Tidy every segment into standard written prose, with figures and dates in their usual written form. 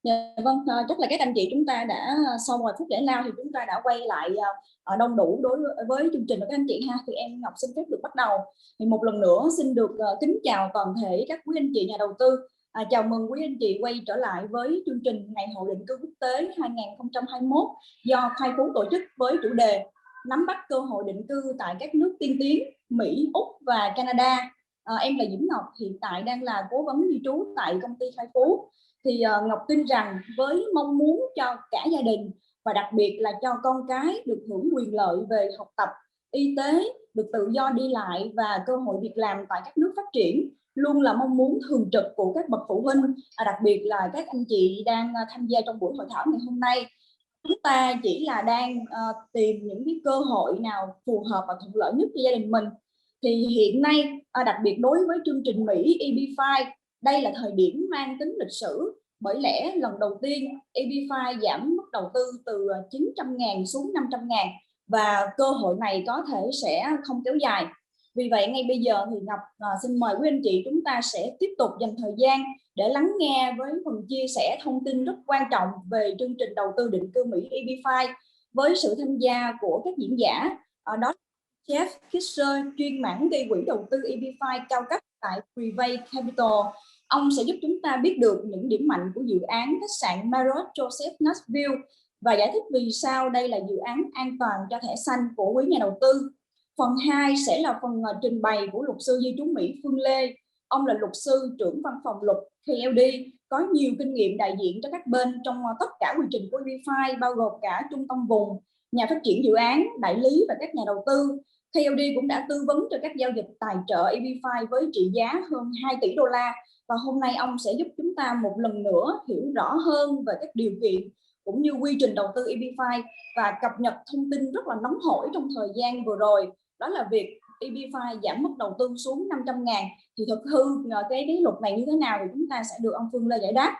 Dạ, vâng, chắc là các anh chị chúng ta đã sau vài phút giải lao thì chúng ta đã quay lại đông đủ đối với chương trình của các anh chị ha. Thì em Ngọc xin phép được bắt đầu. Thì một lần nữa xin được kính chào toàn thể các quý anh chị nhà đầu tư. Chào mừng quý anh chị quay trở lại với chương trình Ngày hội định cư quốc tế 2021 do Khai Phú tổ chức với chủ đề nắm bắt cơ hội định cư tại các nước tiên tiến Mỹ, Úc và Canada. Em là Diễm Ngọc, hiện tại đang là cố vấn di trú tại công ty Khai Phú. Thì Ngọc tin rằng với mong muốn cho cả gia đình và đặc biệt là cho con cái được hưởng quyền lợi về học tập, y tế, được tự do đi lại và cơ hội việc làm tại các nước phát triển luôn là mong muốn thường trực của các bậc phụ huynh, đặc biệt là các anh chị đang tham gia trong buổi hội thảo ngày hôm nay. Chúng ta chỉ là đang tìm những cái cơ hội nào phù hợp và thuận lợi nhất cho gia đình mình. Thì hiện nay đặc biệt đối với chương trình Mỹ EB5, đây là thời điểm mang tính lịch sử, bởi lẽ lần đầu tiên EB5 giảm mức đầu tư từ 900.000 xuống 500.000 và cơ hội này có thể sẽ không kéo dài. Vì vậy ngay bây giờ thì Ngọc xin mời quý anh chị chúng ta sẽ tiếp tục dành thời gian để lắng nghe với phần chia sẻ thông tin rất quan trọng về chương trình đầu tư định cư Mỹ EB5 với sự tham gia của các diễn giả. Đó Jeff Kisser, chuyên mảng gây quỹ đầu tư EB5 cao cấp tại Private Capital. Ông sẽ giúp chúng ta biết được những điểm mạnh của dự án khách sạn Marriott Joseph Nashville và giải thích vì sao đây là dự án an toàn cho thẻ xanh của quý nhà đầu tư. Phần 2 sẽ là phần trình bày của luật sư di trú Mỹ Phương Lê. Ông là luật sư trưởng văn phòng luật KLD, có nhiều kinh nghiệm đại diện cho các bên trong tất cả quy trình của EB5, bao gồm cả trung tâm vùng, nhà phát triển dự án, đại lý và các nhà đầu tư. KLD cũng đã tư vấn cho các giao dịch tài trợ EB5 với trị giá hơn 2 tỷ đô la. Và hôm nay ông sẽ giúp chúng ta một lần nữa hiểu rõ hơn về các điều kiện cũng như quy trình đầu tư EB5 và cập nhật thông tin rất là nóng hổi trong thời gian vừa rồi. Đó là việc EB5 giảm mức đầu tư xuống 500.000 thì thực hư cái luật này như thế nào thì chúng ta sẽ được ông Phương Lê giải đáp.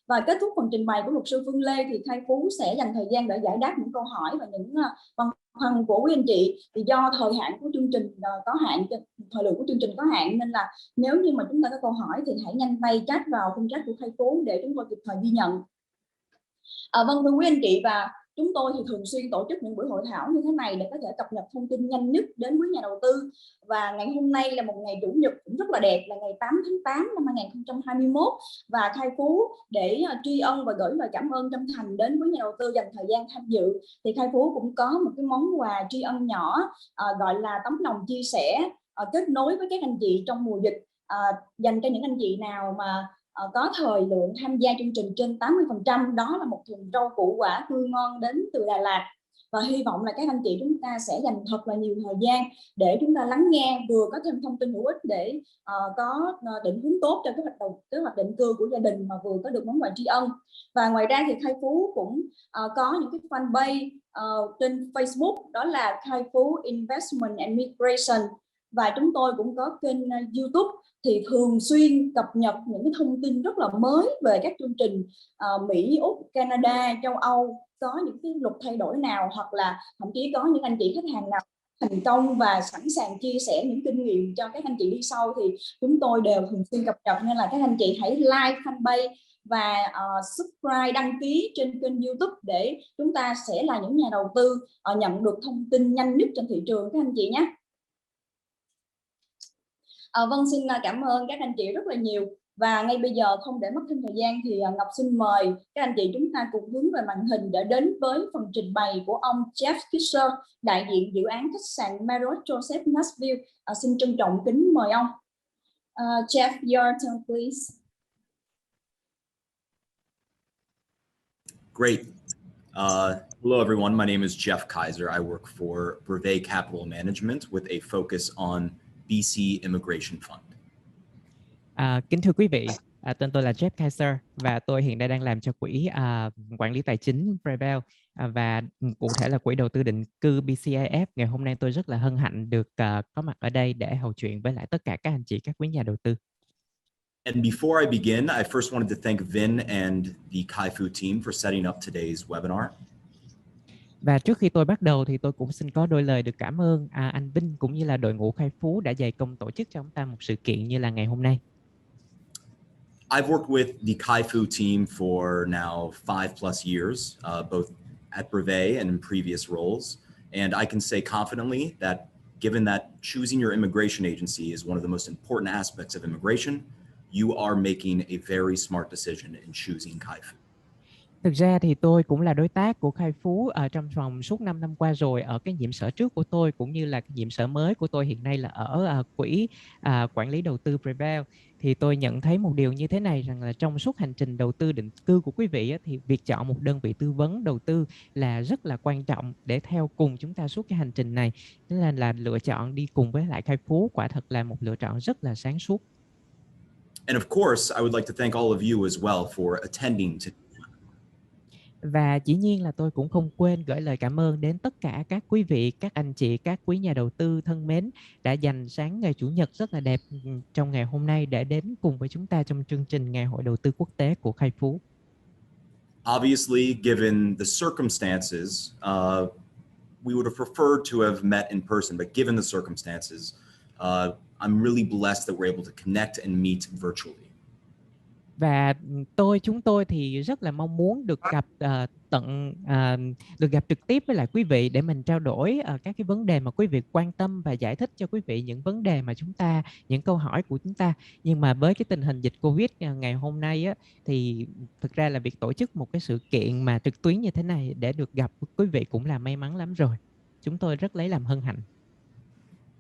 Và kết thúc phần trình bày của luật sư Phương Lê thì Khai Phú sẽ dành thời gian để giải đáp những câu hỏi và những băn khoăn của quý anh chị. Thì do thời hạn của chương trình có hạn, thời lượng của chương trình có hạn, nên là nếu như mà chúng ta có câu hỏi thì hãy nhanh tay chat vào khung chat của Khai Phú để chúng tôi kịp thời ghi nhận. Vâng thưa quý anh chị, và chúng tôi thì thường xuyên tổ chức những buổi hội thảo như thế này để có thể cập nhật thông tin nhanh nhất đến với nhà đầu tư. Và ngày hôm nay là một ngày chủ nhật cũng rất là đẹp, là ngày 8 tháng 8 năm 2021. Và Khai Phú để tri ân và gửi lời cảm ơn chân thành đến với nhà đầu tư dành thời gian tham dự, thì Khai Phú cũng có một cái món quà tri ân nhỏ gọi là tấm lòng chia sẻ, kết nối với các anh chị trong mùa dịch, dành cho những anh chị nào mà có thời lượng tham gia chương trình trên 80%. Đó là một thùng rau củ quả tươi ngon đến từ Đà Lạt. Và hy vọng là các anh chị chúng ta sẽ dành thật là nhiều thời gian để chúng ta lắng nghe, vừa có thêm thông tin hữu ích để có định hướng tốt cho kế hoạch định cư của gia đình, mà vừa có được món quà tri ân. Và ngoài ra thì Khai Phú cũng có những cái fanpage trên Facebook, đó là Khai Phú Investment and Migration. Và chúng tôi cũng có kênh YouTube thì thường xuyên cập nhật những cái thông tin rất là mới về các chương trình Mỹ, Úc, Canada, Châu Âu, có những cái luật thay đổi nào, hoặc là thậm chí có những anh chị khách hàng nào thành công và sẵn sàng chia sẻ những kinh nghiệm cho các anh chị đi sau, thì chúng tôi đều thường xuyên cập nhật. Nên là các anh chị hãy like fanpage và subscribe, đăng ký trên kênh YouTube để chúng ta sẽ là những nhà đầu tư nhận được thông tin nhanh nhất trên thị trường các anh chị nhé. Vâng, xin cảm ơn các anh chị rất là nhiều. Và ngay bây giờ không để mất thêm thời gian thì Ngọc xin mời các anh chị chúng ta cùng hướng về màn hình để đến với phần trình bày của ông Jeff Kisser, đại diện dự án khách sạn Marriott Joseph Nashville. Xin trân trọng kính mời ông. Jeff, your turn please. Great. Hello everyone, my name is Jeff Kaiser. I work for Brevet Capital Management with a focus on BC Immigration Fund. Kính thưa quý vị, tên tôi là Jeff Kaiser và tôi hiện đang làm cho quỹ quản lý tài chính Prevail và cụ thể là quỹ đầu tư định cư BCIF. Ngày hôm nay tôi rất là hân hạnh được có mặt ở đây để hầu chuyện với lại tất cả các anh chị, các quý nhà đầu tư. And before I begin, I first wanted to thank Vin and the Khai Phú team for setting up today's webinar. Và trước khi tôi bắt đầu thì tôi cũng xin có đôi lời được cảm ơn anh Vinh cũng như là đội ngũ Khai Phú đã dày công tổ chức cho chúng ta một sự kiện như là ngày hôm nay. I've worked with the Khai Phú team for now 5+ years, both at Brevet and in previous roles. And I can say confidently that given that choosing your immigration agency is one of the most important aspects of immigration, you are making a very smart decision in choosing Khai Phú. Thực ra thì tôi cũng là đối tác của Khai Phú ở trong vòng suốt 5 năm qua rồi, ở cái nhiệm sở trước của tôi cũng như là cái nhiệm sở mới của tôi hiện nay là ở quỹ quản lý đầu tư Prevail. Thì tôi nhận thấy một điều như thế này, rằng là trong suốt hành trình đầu tư định cư của quý vị thì việc chọn một đơn vị tư vấn đầu tư là rất là quan trọng để theo cùng chúng ta suốt cái hành trình này. Nên là lựa chọn đi cùng với lại Khai Phú quả thật là một lựa chọn rất là sáng suốt. And of course, I would like to thank all of you as well for attending today. Và dĩ nhiên là tôi cũng không quên gửi lời cảm ơn đến tất cả các quý vị, các anh chị, các quý nhà đầu tư thân mến đã dành sáng ngày Chủ nhật rất là đẹp trong ngày hôm nay để đến cùng với chúng ta trong chương trình Ngày hội đầu tư quốc tế của Khai Phú. Obviously, given the circumstances, we would have preferred to have met in person, but given the circumstances, I'm really blessed that we're able to connect and meet virtually. Và chúng tôi thì rất là mong muốn được gặp được gặp trực tiếp với lại quý vị để mình trao đổi các cái vấn đề mà quý vị quan tâm và giải thích cho quý vị những vấn đề mà những câu hỏi của chúng ta. Nhưng mà với cái tình hình dịch Covid ngày hôm nay thì thực ra là việc tổ chức một cái sự kiện mà trực tuyến như thế này để được gặp quý vị cũng là may mắn lắm rồi. Chúng tôi rất lấy làm hân hạnh.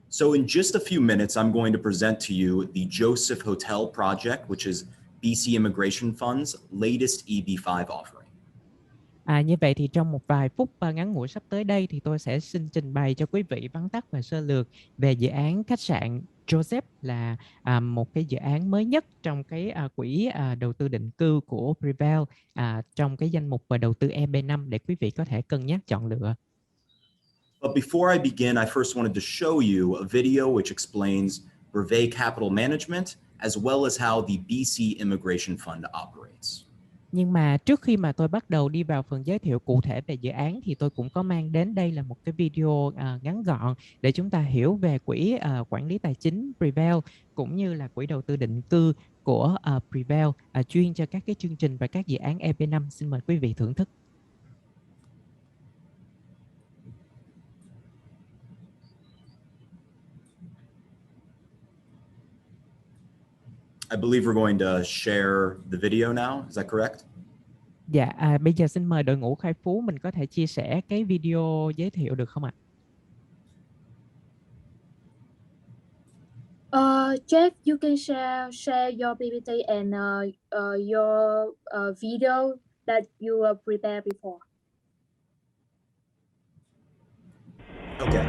So in just a few minutes, I'm going to present to you the Joseph Hotel project, which is BC Immigration Fund's latest EB5 offering. Như vậy thì trong một vài phút ngắn ngủi sắp tới đây thì tôi sẽ xin trình bày cho quý vị vắn tắt và sơ lược về dự án khách sạn Joseph, là một cái dự án mới nhất trong cái quỹ đầu tư định cư của Prevail trong cái danh mục đầu tư EB5 để quý vị có thể cân nhắc chọn lựa. But before I begin, I first wanted to show you a video which explains Brevet Capital Management as well as how the BC Immigration Fund operates. Nhưng mà trước khi mà tôi bắt đầu đi vào phần giới thiệu cụ thể về dự án thì tôi cũng có mang đến đây là một cái video ngắn gọn để chúng ta hiểu về quỹ quản lý tài chính Prevail cũng như là quỹ đầu tư định cư của Prevail chuyên cho các cái chương trình và các dự án EP5. Xin mời quý vị thưởng thức. I believe we're going to share the video now. Is that correct? Dạ, bây giờ xin mời đội ngũ Khai Phú mình có thể chia sẻ cái video giới thiệu được không ạ? Jeff, you can share your PPT and your video that you prepared before. Okay.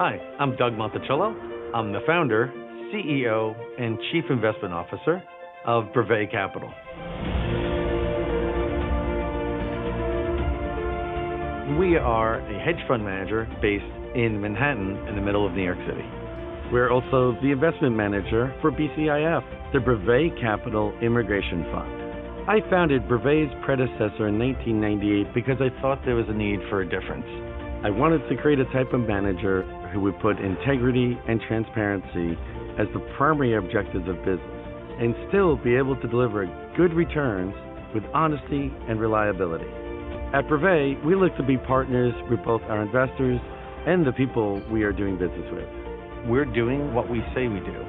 Hi, I'm Doug Monticello. I'm the founder, CEO, and Chief Investment Officer of Brevet Capital. We are a hedge fund manager based in Manhattan in the middle of New York City. We're also the investment manager for BCIF, the Brevet Capital Immigration Fund. I founded Brevet's predecessor in 1998 because I thought there was a need for a difference. I wanted to create a type of manager who would put integrity and transparency as the primary objectives of business and still be able to deliver good returns with honesty and reliability. At Brevet, we look to be partners with both our investors and the people we are doing business with. We're doing what we say we do.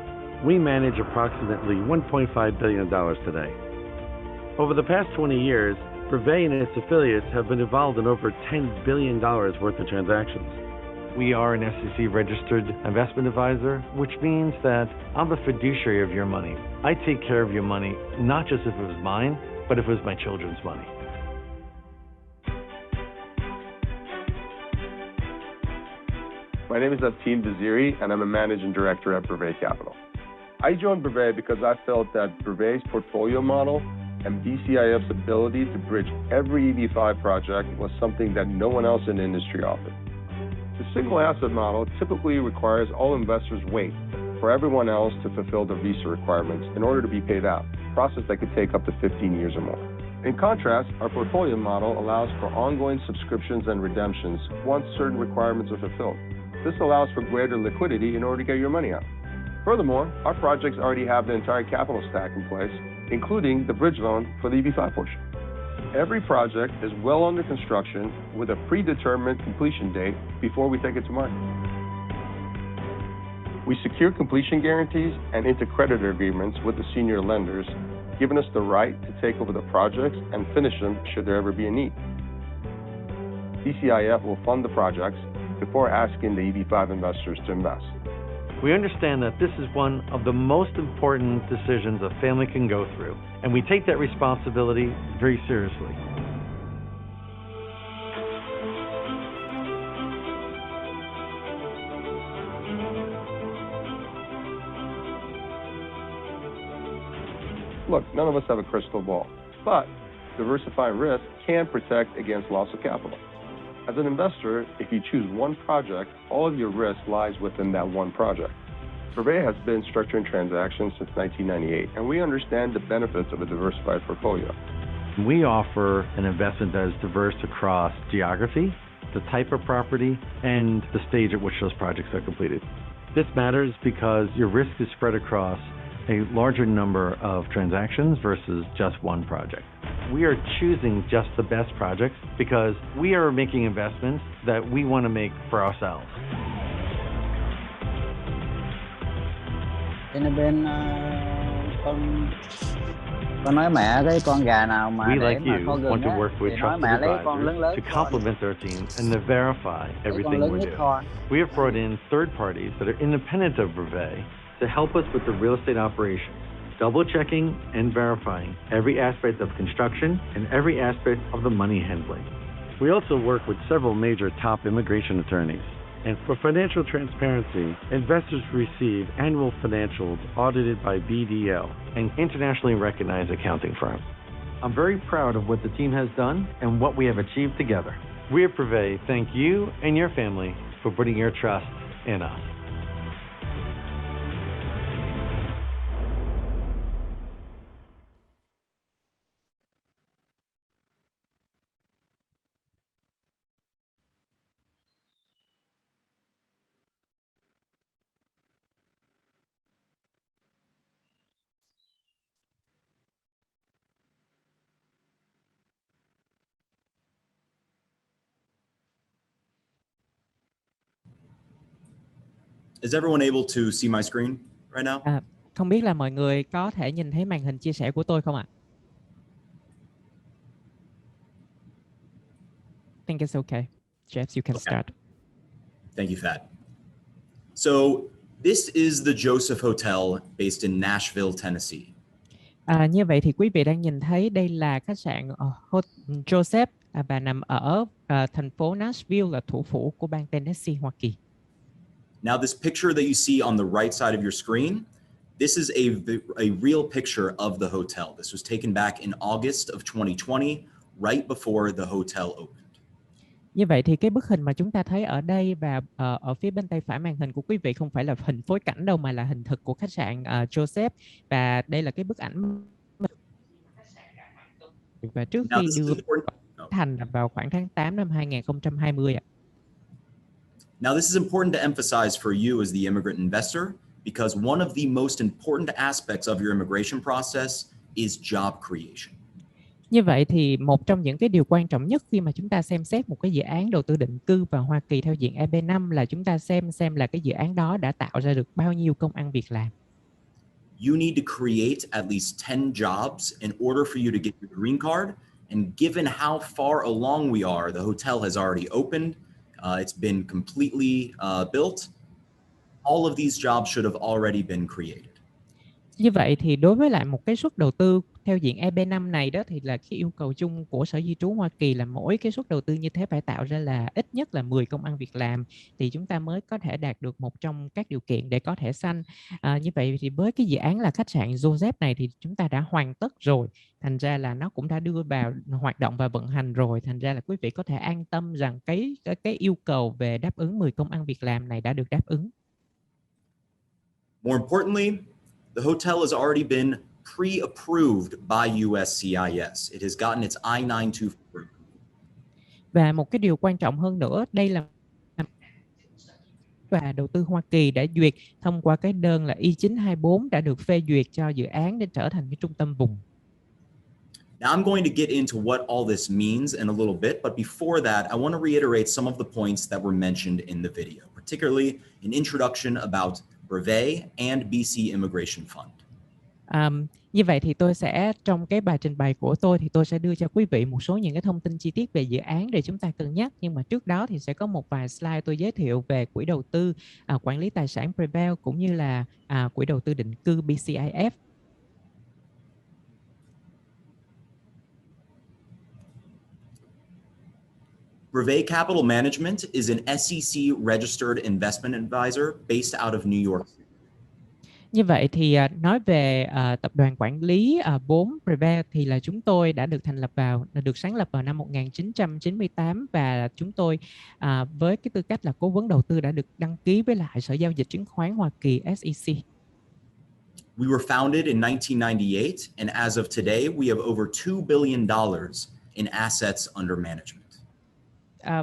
We manage approximately $1.5 billion today. Over the past 20 years, Brevet and its affiliates have been involved in over $10 billion worth of transactions. We are an SEC-registered investment advisor, which means that I'm the fiduciary of your money. I take care of your money, not just if it was mine, but if it was my children's money. My name is Atin Vaziri, and I'm a managing director at Brevet Capital. I joined Brevet because I felt that Brevet's portfolio model and BCIF's ability to bridge every EB5 project was something that no one else in the industry offered. The single asset model typically requires all investors wait for everyone else to fulfill the visa requirements in order to be paid out, a process that could take up to 15 years or more. In contrast, our portfolio model allows for ongoing subscriptions and redemptions once certain requirements are fulfilled. This allows for greater liquidity in order to get your money out. Furthermore, our projects already have the entire capital stack in place, including the bridge loan for the EB5 portion. Every project is well under construction with a predetermined completion date before we take it to market. We secure completion guarantees and intercreditor agreements with the senior lenders, giving us the right to take over the projects and finish them should there ever be a need. BCIF will fund the projects before asking the EB5 investors to invest. We understand that this is one of the most important decisions a family can go through, and we take that responsibility very seriously. Look, none of us have a crystal ball, but diversifying risk can protect against loss of capital. As an investor, if you choose one project, all of your risk lies within that one project. Brevet has been structuring transactions since 1998, and we understand the benefits of a diversified portfolio. We offer an investment that is diverse across geography, the type of property, and the stage at which those projects are completed. This matters because your risk is spread across a larger number of transactions versus just one project. We are choosing just the best projects because we are making investments that we want to make for ourselves. Cho nên bên con nói mẹ cái con gà nào mà We, để like mà you, kho want gừng to á, work with thì nói trusted mẹ lấy con lớn advisors to complement our team and to verify con everything lớn we're nhất doing. kho. We have brought in third parties that are independent of Brevet to help us with the real estate operations, double-checking and verifying every aspect of construction and every aspect of the money handling. We also work with several major top immigration attorneys. And for financial transparency, investors receive annual financials audited by BDL, an internationally recognized accounting firm. I'm very proud of what the team has done and what we have achieved together. We at Brevet thank you and your family for putting your trust in us. Is everyone able to see my screen right now? Không biết là mọi người có thể nhìn thấy màn hình chia sẻ của tôi không ạ? I think it's okay. Jeff, you can start. Thank you, Thad. So this is the Joseph Hotel based in Nashville, Tennessee. Như vậy thì quý vị đang nhìn thấy đây là khách sạn Joseph và nằm ở thành phố Nashville, là thủ phủ của bang Tennessee, Hoa Kỳ. Now, this picture that you see on the right side of your screen, this is a real picture of the hotel. This was taken back in August of 2020, right before the hotel opened. Như vậy thì cái bức hình mà chúng ta thấy ở đây và ở phía bên tay phải màn hình của quý vị không phải là hình phối cảnh đâu, mà là hình thực của khách sạn Joseph. Và đây là cái bức ảnh và trước khi đưa thành vào khoảng tháng 8 năm 2020 ạ. Now, this is important to emphasize for you as the immigrant investor, because one of the most important aspects of your immigration process is job creation. Như vậy thì một trong những cái điều quan trọng nhất khi mà chúng ta xem xét một cái dự án đầu tư định cư vào Hoa Kỳ theo diện EB5 là chúng ta xem là cái dự án đó đã tạo ra được bao nhiêu công ăn việc làm. You need to create at least 10 jobs in order for you to get your green card. And given how far along we are, the hotel has already opened. It's been completely built. All of these jobs should have already been created. Như vậy thì đối với lại một cái suất đầu tư theo diện EB5 này đó thì là cái yêu cầu chung của Sở Di trú Hoa Kỳ là mỗi cái suất đầu tư như thế phải tạo ra là ít nhất là 10 công ăn việc làm thì chúng ta mới có thể đạt được một trong các điều kiện để có thẻ xanh. Như vậy thì với cái dự án là khách sạn Joseph này thì chúng ta đã hoàn tất rồi. Thành ra là nó cũng đã đưa vào hoạt động và vận hành rồi. Thành ra là quý vị có thể an tâm rằng cái yêu cầu về đáp ứng 10 công ăn việc làm này đã được đáp ứng. More importantly, the hotel has already been pre-approved by USCIS. It has gotten its I-924. Và một cái điều quan trọng hơn nữa, đây là và đầu tư Hoa Kỳ đã duyệt thông qua cái đơn là I-924 đã được phê duyệt cho dự án để trở thành cái trung tâm vùng. Now I'm going to get into what all this means in a little bit, but before that, I want to reiterate some of the points that were mentioned in the video, particularly an introduction about Brevet and BC Immigration Fund. Như vậy thì tôi sẽ trong cái bài trình bày của tôi thì tôi sẽ đưa cho quý vị một số những cái thông tin chi tiết về dự án để chúng ta cân nhắc, nhưng mà trước đó thì sẽ có một vài slide tôi giới thiệu về quỹ đầu tư quản lý tài sản Prevail cũng như là quỹ đầu tư định cư BCIF. Brevet Capital Management is an SEC registered investment advisor based out of New York. Như vậy thì nói về tập đoàn quản lý vốn Prevail thì là chúng tôi đã được sáng lập vào năm 1998 và chúng tôi với cái tư cách là cố vấn đầu tư đã được đăng ký với lại Sở Giao dịch Chứng khoán Hoa Kỳ SEC. We were founded in 1998 and as of today we have over $2 billion in assets under management.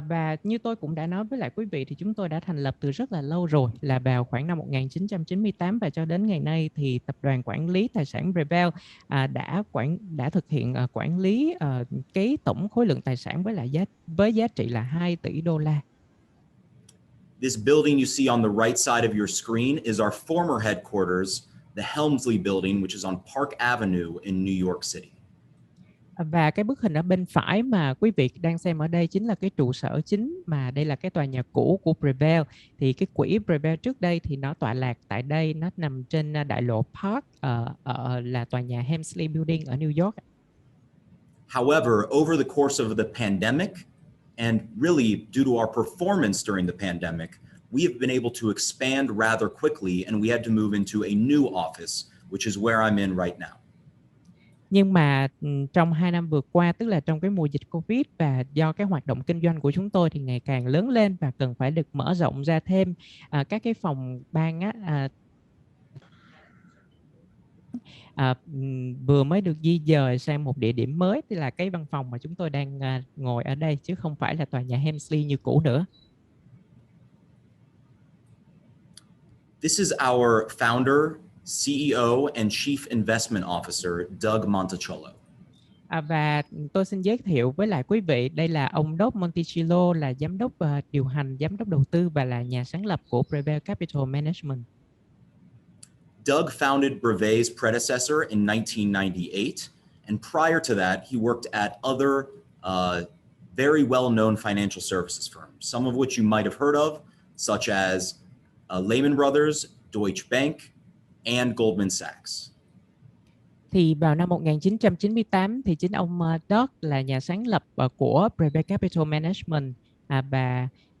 Và như tôi cũng đã nói với lại quý vị thì chúng tôi đã thành lập từ rất là lâu rồi, là vào khoảng năm 1998 và cho đến ngày nay thì tập đoàn quản lý tài sản Prevail đã thực hiện quản lý cái tổng khối lượng tài sản với giá trị là 2 tỷ đô la. This building you see on the right side of your screen is our former headquarters, the Helmsley Building, which is on Park Avenue in New York City. Và cái bức hình ở bên phải mà quý vị đang xem ở đây chính là cái trụ sở chính, mà đây là cái tòa nhà cũ của Prevail. Thì cái quỹ Prevail trước đây thì nó tọa lạc tại đây, nó nằm trên đại lộ Park là tòa nhà Helmsley Building ở New York. However, over the course of the pandemic and really due to our performance during the pandemic, we have been able to expand rather quickly and we had to move into a new office, which is where I'm in right now. Nhưng mà trong 2 năm vừa qua, tức là trong cái mùa dịch Covid và do cái hoạt động kinh doanh của chúng tôi thì ngày càng lớn lên và cần phải được mở rộng ra thêm các cái phòng ban vừa mới được di dời sang một địa điểm mới, tức là cái văn phòng mà chúng tôi đang ngồi ở đây chứ không phải là tòa nhà Helmsley như cũ nữa. This is our founder, CEO and Chief Investment Officer Doug Monticello. Và tôi xin giới thiệu với lại quý vị, đây là ông Doug Monticello, là giám đốc điều hành, giám đốc đầu tư và là nhà sáng lập của Prevail Capital Management. Doug founded Brevet's predecessor in 1998, and prior to that, he worked at other very well-known financial services firms, some of which you might have heard of, such as Lehman Brothers, Deutsche Bank, and Goldman Sachs. Thì vào năm 1998 thì chính ông Doug là nhà sáng lập của Prevail Capital Management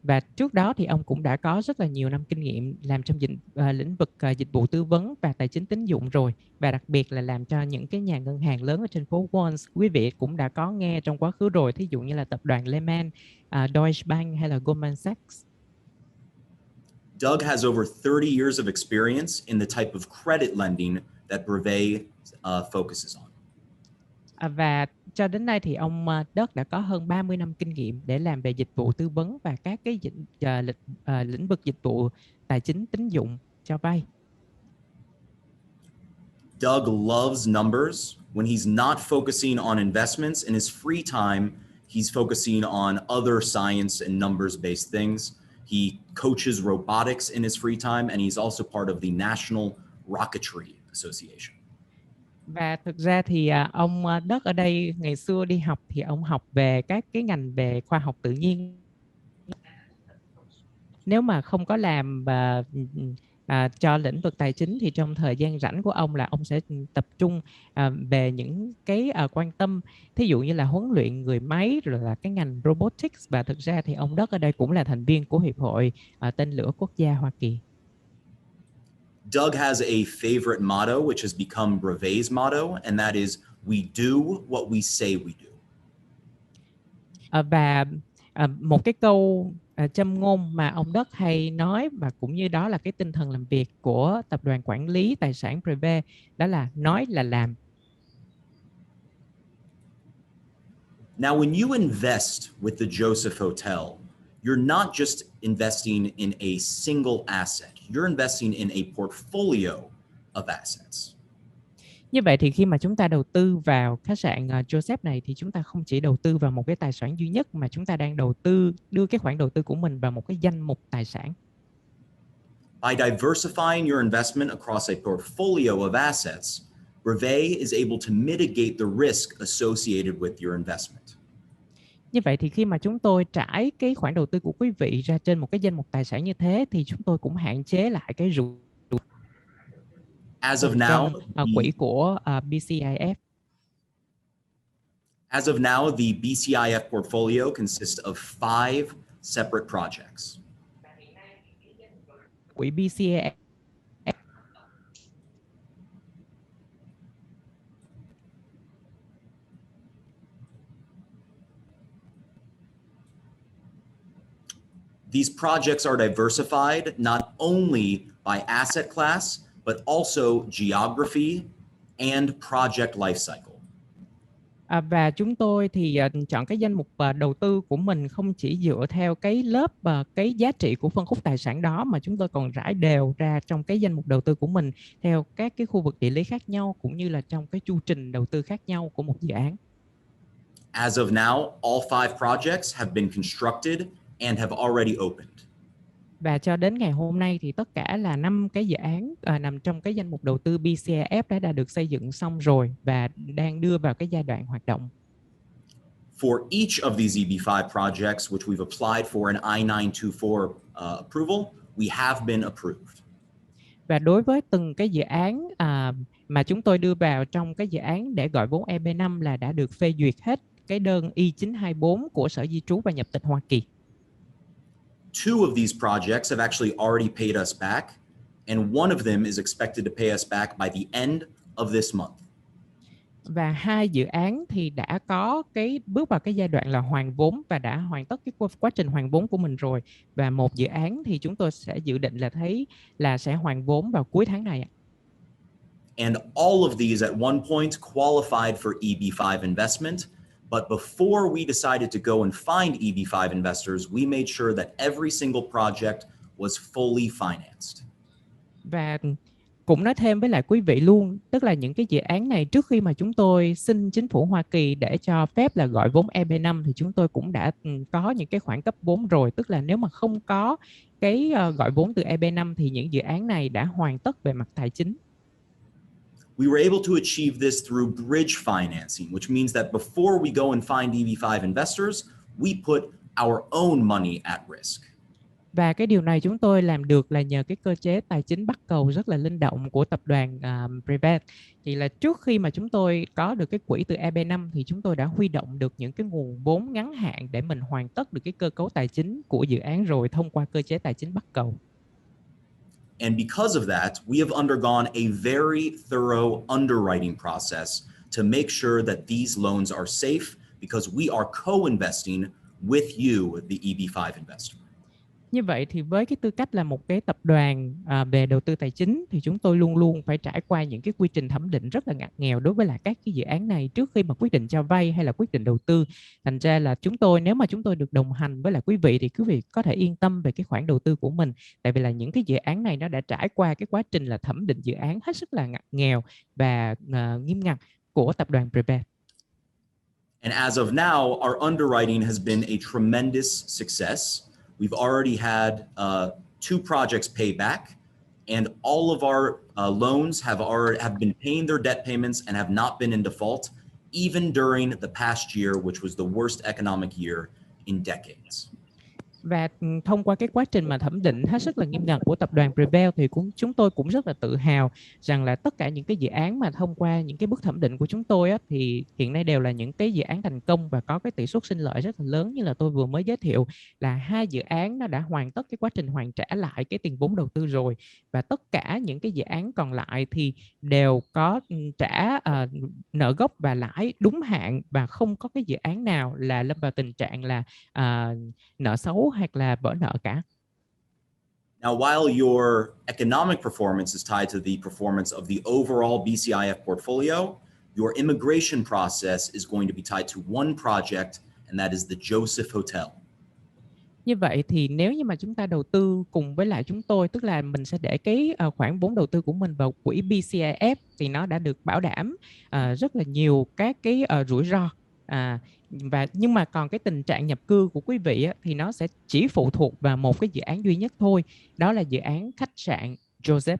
và trước đó thì ông cũng đã có rất là nhiều năm kinh nghiệm làm trong lĩnh vực dịch vụ tư vấn và tài chính tín dụng rồi, và đặc biệt là làm cho những cái nhà ngân hàng lớn ở trên phố Wall. Quý vị cũng đã có nghe trong quá khứ rồi, thí dụ như là tập đoàn Lehman, Deutsche Bank hay là Goldman Sachs. Doug has over 30 years of experience in the type of credit lending that Brevet focuses on. Và cho đến nay thì ông Doug đã có hơn 30 năm kinh nghiệm để làm về dịch vụ tư vấn và các cái lĩnh vực dịch vụ tài chính tín dụng cho vay. Doug loves numbers. when he's not focusing on investments in his free time, he's focusing on other science and numbers-based things. He coaches robotics in his free time, and he's also part of the National Rocketry Association. Và thực ra thì ông Đất ở đây ngày xưa đi học thì ông học về các cái ngành về khoa học tự nhiên. Nếu mà không có làm cho lĩnh vực tài chính thì trong thời gian rảnh của ông là ông sẽ tập trung về những cái quan tâm, thí dụ như là huấn luyện người máy rồi là cái ngành robotics. Và thực ra thì ông Đất ở đây cũng là thành viên của Hiệp hội tên lửa quốc gia Hoa Kỳ. Doug has a favorite motto, which has become Brevet's motto, and that is, we do what we say we do. Và một cái câu châm ngôn mà ông Đất hay nói, và cũng như đó là cái tinh thần làm việc của tập đoàn quản lý tài sản Brevet, đó là nói là làm. Now, when you invest with the Joseph Hotel, you're not just investing in a single asset. You're investing in a portfolio of assets. Như vậy thì khi mà chúng ta đầu tư vào khách sạn Joseph này thì chúng ta không chỉ đầu tư vào một cái tài sản duy nhất, mà chúng ta đang đưa cái khoản đầu tư của mình vào một cái danh mục tài sản. By diversifying your investment across a portfolio of assets, Brevet is able to mitigate the risk associated with your investment. Như vậy thì khi mà chúng tôi trải cái khoản đầu tư của quý vị ra trên một cái danh mục tài sản như thế thì chúng tôi cũng hạn chế lại cái rủi ro As of now, quỹ của BCIF. As of now, the BCIF portfolio consists of 5 separate projects. Quỹ BCIF These projects are diversified not only by asset class, but also geography and project life cycle. Và chúng tôi thì chọn cái danh mục đầu tư của mình không chỉ dựa theo cái lớp cái giá trị của phân khúc tài sản đó, mà chúng tôi còn rải đều ra trong cái danh mục đầu tư của mình theo các cái khu vực địa lý khác nhau, cũng như là trong cái chu trình đầu tư khác nhau của một dự án. As of now, all 5 projects have been constructed and have already opened. Và cho đến ngày hôm nay thì tất cả là 5 cái dự án nằm trong cái danh mục đầu tư BCIF đã được xây dựng xong rồi và đang đưa vào cái giai đoạn hoạt động. For each of these EB5 projects, which we've applied for an I-924 approval, we have been approved. Và đối với từng cái dự án mà chúng tôi đưa vào trong cái dự án để gọi vốn EB5 là đã được phê duyệt hết cái đơn I-924 của Sở Di trú và Nhập tịch Hoa Kỳ. 2 of these projects have actually already paid us back, and one of them is expected to pay us back by the end of this month. Và 2 dự án thì đã có cái bước vào cái giai đoạn là hoàn vốn và đã hoàn tất cái quá trình hoàn vốn của mình rồi. Và một dự án thì chúng tôi sẽ dự định là sẽ hoàn vốn vào cuối tháng này. And all of these at one point qualified for EB5 investment. But before we decided to go and find EB5 investors, we made sure that every single project was fully financed. Và cũng nói thêm với lại quý vị luôn, tức là những cái dự án này trước khi mà chúng tôi xin chính phủ Hoa Kỳ để cho phép là gọi vốn EB5 thì chúng tôi cũng đã có những cái khoản cấp vốn rồi. Tức là nếu mà không có cái gọi vốn từ EB5 thì những dự án này đã hoàn tất về mặt tài chính. We were able to achieve this through bridge financing, which means that before we go and find EB5 investors, we put our own money at risk. Và cái điều này chúng tôi làm được là nhờ cái cơ chế tài chính bắt cầu rất là linh động của tập đoàn Brevet. Thì là trước khi mà chúng tôi có được cái quỹ từ EB5 thì chúng tôi đã huy động được những cái nguồn vốn ngắn hạn để mình hoàn tất được cái cơ cấu tài chính của dự án rồi thông qua cơ chế tài chính bắt cầu. And because of that, we have undergone a very thorough underwriting process to make sure that these loans are safe because we are co-investing with you, the EB5 investor. Như vậy thì với cái tư cách là một cái tập đoàn về đầu tư tài chính thì chúng tôi luôn luôn phải trải qua những cái quy trình thẩm định rất là ngặt nghèo đối với lại các cái dự án này trước khi mà quyết định cho vay hay là quyết định đầu tư. Thành ra là nếu mà chúng tôi được đồng hành với lại quý vị thì quý vị có thể yên tâm về cái khoản đầu tư của mình. Tại vì là những cái dự án này nó đã trải qua cái quá trình là thẩm định dự án hết sức là ngặt nghèo và nghiêm ngặt, của tập đoàn Prevail. And as of now, our underwriting has been a tremendous success. We've already had 2 projects pay back, and all of our loans have been paying their debt payments and have not been in default, even during the past year, which was the worst economic year in decades. Và thông qua cái quá trình mà thẩm định hết sức là nghiêm ngặt của tập đoàn Prevail thì chúng tôi cũng rất là tự hào rằng là tất cả những cái dự án mà thông qua những cái bước thẩm định của chúng tôi á, thì hiện nay đều là những cái dự án thành công và có cái tỷ suất sinh lợi rất là lớn. Như là tôi vừa mới giới thiệu là 2 dự án nó đã hoàn tất cái quá trình hoàn trả lại cái tiền vốn đầu tư rồi, và tất cả những cái dự án còn lại thì đều có trả nợ gốc và lãi đúng hạn, và không có cái dự án nào là lâm vào tình trạng là nợ xấu hoặc là vỡ nợ cả. Now, while your economic performance is tied to the performance of the overall BCIF portfolio, your immigration process is going to be tied to one project, and that is the Joseph Hotel. Như vậy thì nếu như mà chúng ta đầu tư cùng với lại chúng tôi, tức là mình sẽ để cái khoản vốn đầu tư của mình vào quỹ BCIF, thì nó đã được bảo đảm rất là nhiều các cái rủi ro. Nhưng mà còn cái tình trạng nhập cư của quý vị á, thì nó sẽ chỉ phụ thuộc vào một cái dự án duy nhất thôi, đó là dự án khách sạn Joseph.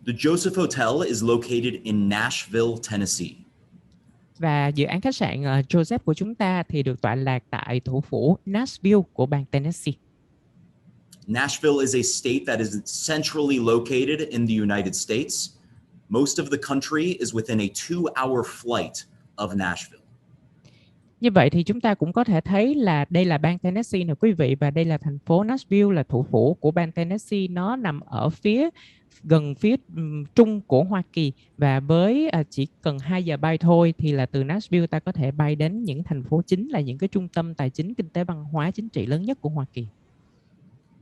The Joseph Hotel is located in Nashville, Tennessee. Và dự án khách sạn Joseph của chúng ta thì được tọa lạc tại thủ phủ Nashville của bang Tennessee. Nashville is a state that is centrally located in the United States. Most of the country is within a 2-hour flight of Nashville. Như vậy thì chúng ta cũng có thể thấy là đây là bang Tennessee nè quý vị, và đây là thành phố Nashville là thủ phủ của bang Tennessee. Nó nằm ở gần phía trung của Hoa Kỳ, và với chỉ cần 2 giờ bay thôi thì là từ Nashville ta có thể bay đến những thành phố chính, là những cái trung tâm tài chính, kinh tế, văn hóa, chính trị lớn nhất của Hoa Kỳ.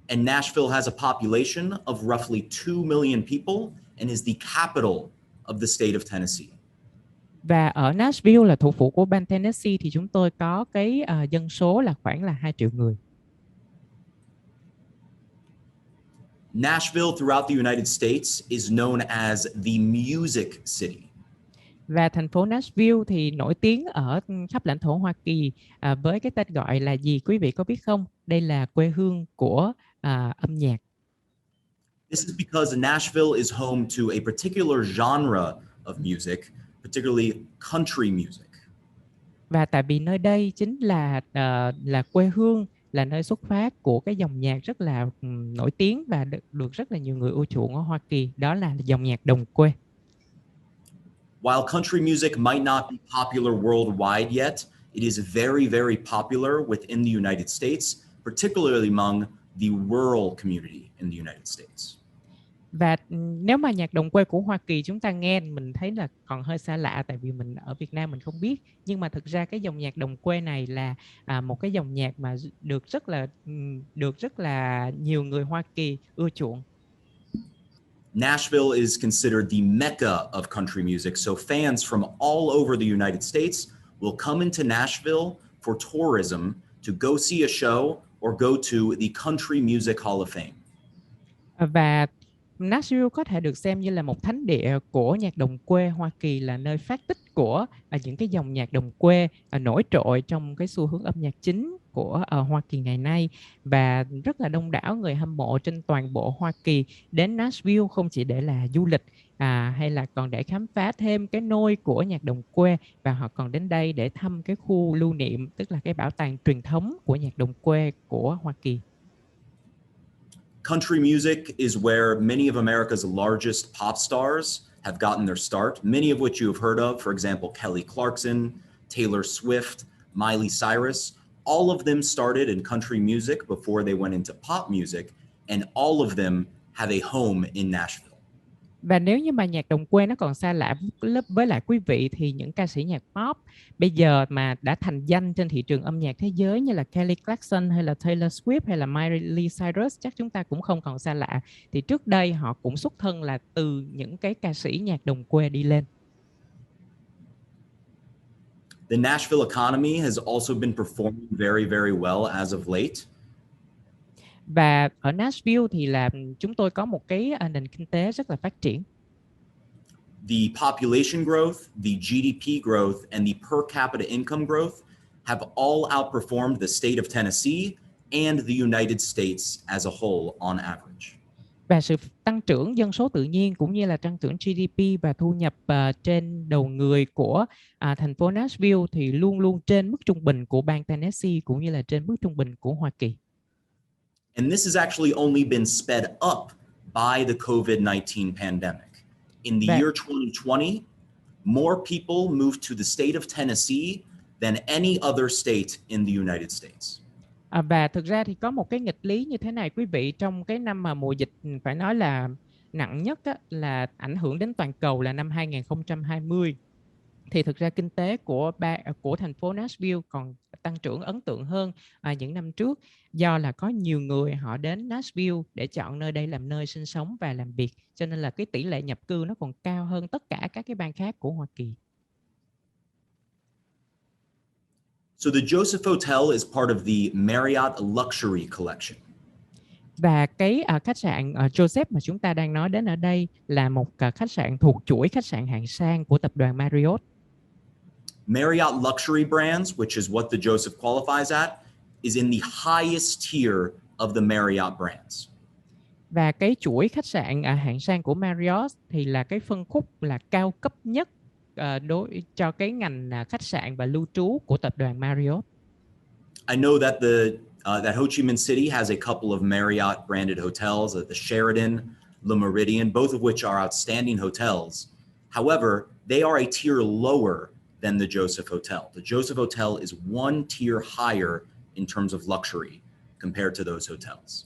And Nashville has a population of roughly 2 million people and is the capital of the state of Tennessee. Và ở Nashville là thủ phủ của bang Tennessee thì chúng tôi có cái dân số là khoảng là 2 triệu người. Nashville throughout the United States is known as the Music City. Và thành phố Nashville thì nổi tiếng ở khắp lãnh thổ Hoa Kỳ với cái tên gọi là gì quý vị có biết không? Đây là quê hương của âm nhạc. This is because Nashville is home to a particular genre of music, particularly country music. Và tại vì nơi đây chính là quê hương, là nơi xuất phát của cái dòng nhạc rất là nổi tiếng và được rất là nhiều người ưa chuộng ở Hoa Kỳ, đó là dòng nhạc đồng quê. While country music might not be popular worldwide yet, it is very, very popular within the United States, particularly among the rural community in the United States. Và nếu mà nhạc đồng quê của Hoa Kỳ chúng ta nghe mình thấy là còn hơi xa lạ, tại vì mình ở Việt Nam mình không biết, nhưng mà thực ra cái dòng nhạc đồng quê này là một cái dòng nhạc mà được rất là nhiều người Hoa Kỳ ưa chuộng. Nashville is considered the mecca of country music, so fans from all over the United States will come into Nashville for tourism to go see a show or go to the Country Music Hall of Fame. Và Nashville có thể được xem như là một thánh địa của nhạc đồng quê Hoa Kỳ, là nơi phát tích của những cái dòng nhạc đồng quê nổi trội trong cái xu hướng âm nhạc chính của Hoa Kỳ ngày nay. Và rất là đông đảo người hâm mộ trên toàn bộ Hoa Kỳ đến Nashville không chỉ để là du lịch hay là còn để khám phá thêm cái nôi của nhạc đồng quê, và họ còn đến đây để thăm cái khu lưu niệm, tức là cái bảo tàng truyền thống của nhạc đồng quê của Hoa Kỳ. Country music is where many of America's largest pop stars have gotten their start, many of which you have heard of, for example, Kelly Clarkson, Taylor Swift, Miley Cyrus. All of them started in country music before they went into pop music, and all of them have a home in Nashville. Và nếu như mà nhạc đồng quê nó còn xa lạ với lại quý vị, thì những ca sĩ nhạc pop bây giờ mà đã thành danh trên thị trường âm nhạc thế giới như là Kelly Clarkson hay là Taylor Swift hay là Miley Cyrus chắc chúng ta cũng không còn xa lạ. Thì trước đây họ cũng xuất thân là từ những cái ca sĩ nhạc đồng quê đi lên. The Nashville economy has also been performing very, very well as of late. Và ở Nashville thì là chúng tôi có một cái nền kinh tế rất là phát triển. The population growth, the GDP growth, and the per capita income growth have all outperformed the state of Tennessee and the United States as a whole on average. Và sự tăng trưởng dân số tự nhiên cũng như là tăng trưởng GDP và thu nhập trên đầu người của thành phố Nashville thì luôn luôn trên mức trung bình của bang Tennessee cũng như là trên mức trung bình của Hoa Kỳ. And this has actually only been sped up by the COVID-19 pandemic. In the year 2020, more people moved to the state of Tennessee than any other state in the United States. Và thực ra thì có một cái nghịch lý như thế này quý vị, trong cái năm mà mùa dịch phải nói là nặng nhất á, là ảnh hưởng đến toàn cầu là năm 2020. Thì thực ra kinh tế của thành phố Nashville còn tăng trưởng ấn tượng hơn những năm trước, do là có nhiều người họ đến Nashville để chọn nơi đây làm nơi sinh sống và làm việc, cho nên là cái tỷ lệ nhập cư nó còn cao hơn tất cả các cái bang khác của Hoa Kỳ. So the Joseph Hotel is part of the Marriott Luxury Collection. Và cái khách sạn Joseph mà chúng ta đang nói đến ở đây là một khách sạn thuộc chuỗi khách sạn hạng sang của tập đoàn Marriott. Marriott Luxury Brands, which is what the Joseph qualifies at, is in the highest tier of the Marriott brands. Và cái chuỗi khách sạn hạng sang của Marriott thì là cái phân khúc là cao cấp nhất đối cho cái ngành khách sạn và lưu trú của tập đoàn Marriott. I know that that Ho Chi Minh City has a couple of Marriott branded hotels, the Sheraton, Le Méridien, both of which are outstanding hotels. However, they are a tier lower than the Joseph Hotel. The Joseph Hotel is one tier higher in terms of luxury compared to those hotels.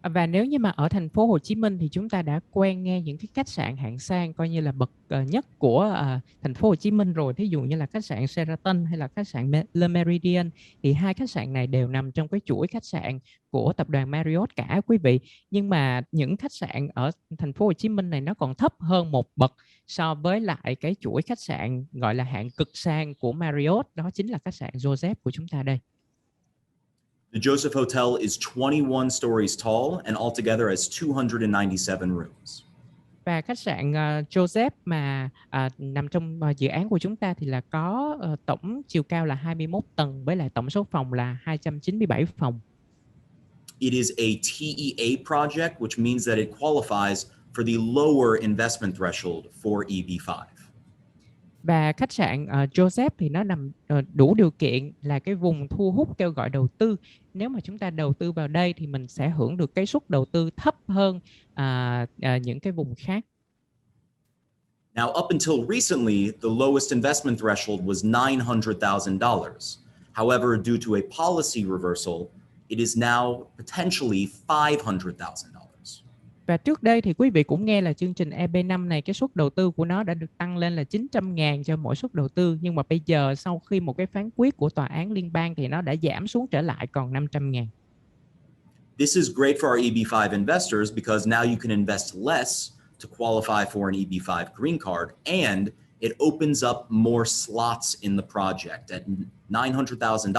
Và nếu như mà ở thành phố Hồ Chí Minh thì chúng ta đã quen nghe những cái khách sạn hạng sang coi như là bậc nhất của thành phố Hồ Chí Minh rồi, thí dụ như là khách sạn Sheraton hay là khách sạn Le Méridien, thì hai khách sạn này đều nằm trong cái chuỗi khách sạn của tập đoàn Marriott cả quý vị. Nhưng mà những khách sạn ở thành phố Hồ Chí Minh này nó còn thấp hơn một bậc so với lại cái chuỗi khách sạn gọi là hạng cực sang của Marriott, đó chính là khách sạn Joseph của chúng ta đây. The Joseph Hotel is 21 stories tall and altogether has 297 rooms. Và khách sạn Joseph mà nằm trong dự án của chúng ta thì là có tổng chiều cao là 21 tầng với lại tổng số phòng là 297 phòng. It is a TEA project, which means that it qualifies for the lower investment threshold for EB5. Và khách sạn Joseph thì nó nằm đủ điều kiện là cái vùng thu hút kêu gọi đầu tư. Nếu mà chúng ta đầu tư vào đây thì mình sẽ hưởng được cái suất đầu tư thấp hơn những cái vùng khác. Now, up until recently, the lowest investment threshold was $900,000. However, due to a policy reversal, it is now potentially $500,000. Và trước đây thì quý vị cũng nghe là chương trình EB5 này, cái suất đầu tư của nó đã được tăng lên là 900.000 cho mỗi suất đầu tư. Nhưng mà bây giờ sau khi một cái phán quyết của tòa án liên bang thì nó đã giảm xuống trở lại còn 500.000. This is great for our EB5 investors because now you can invest less to qualify for an EB5 green card, and it opens up more slots in the project. At $900,000,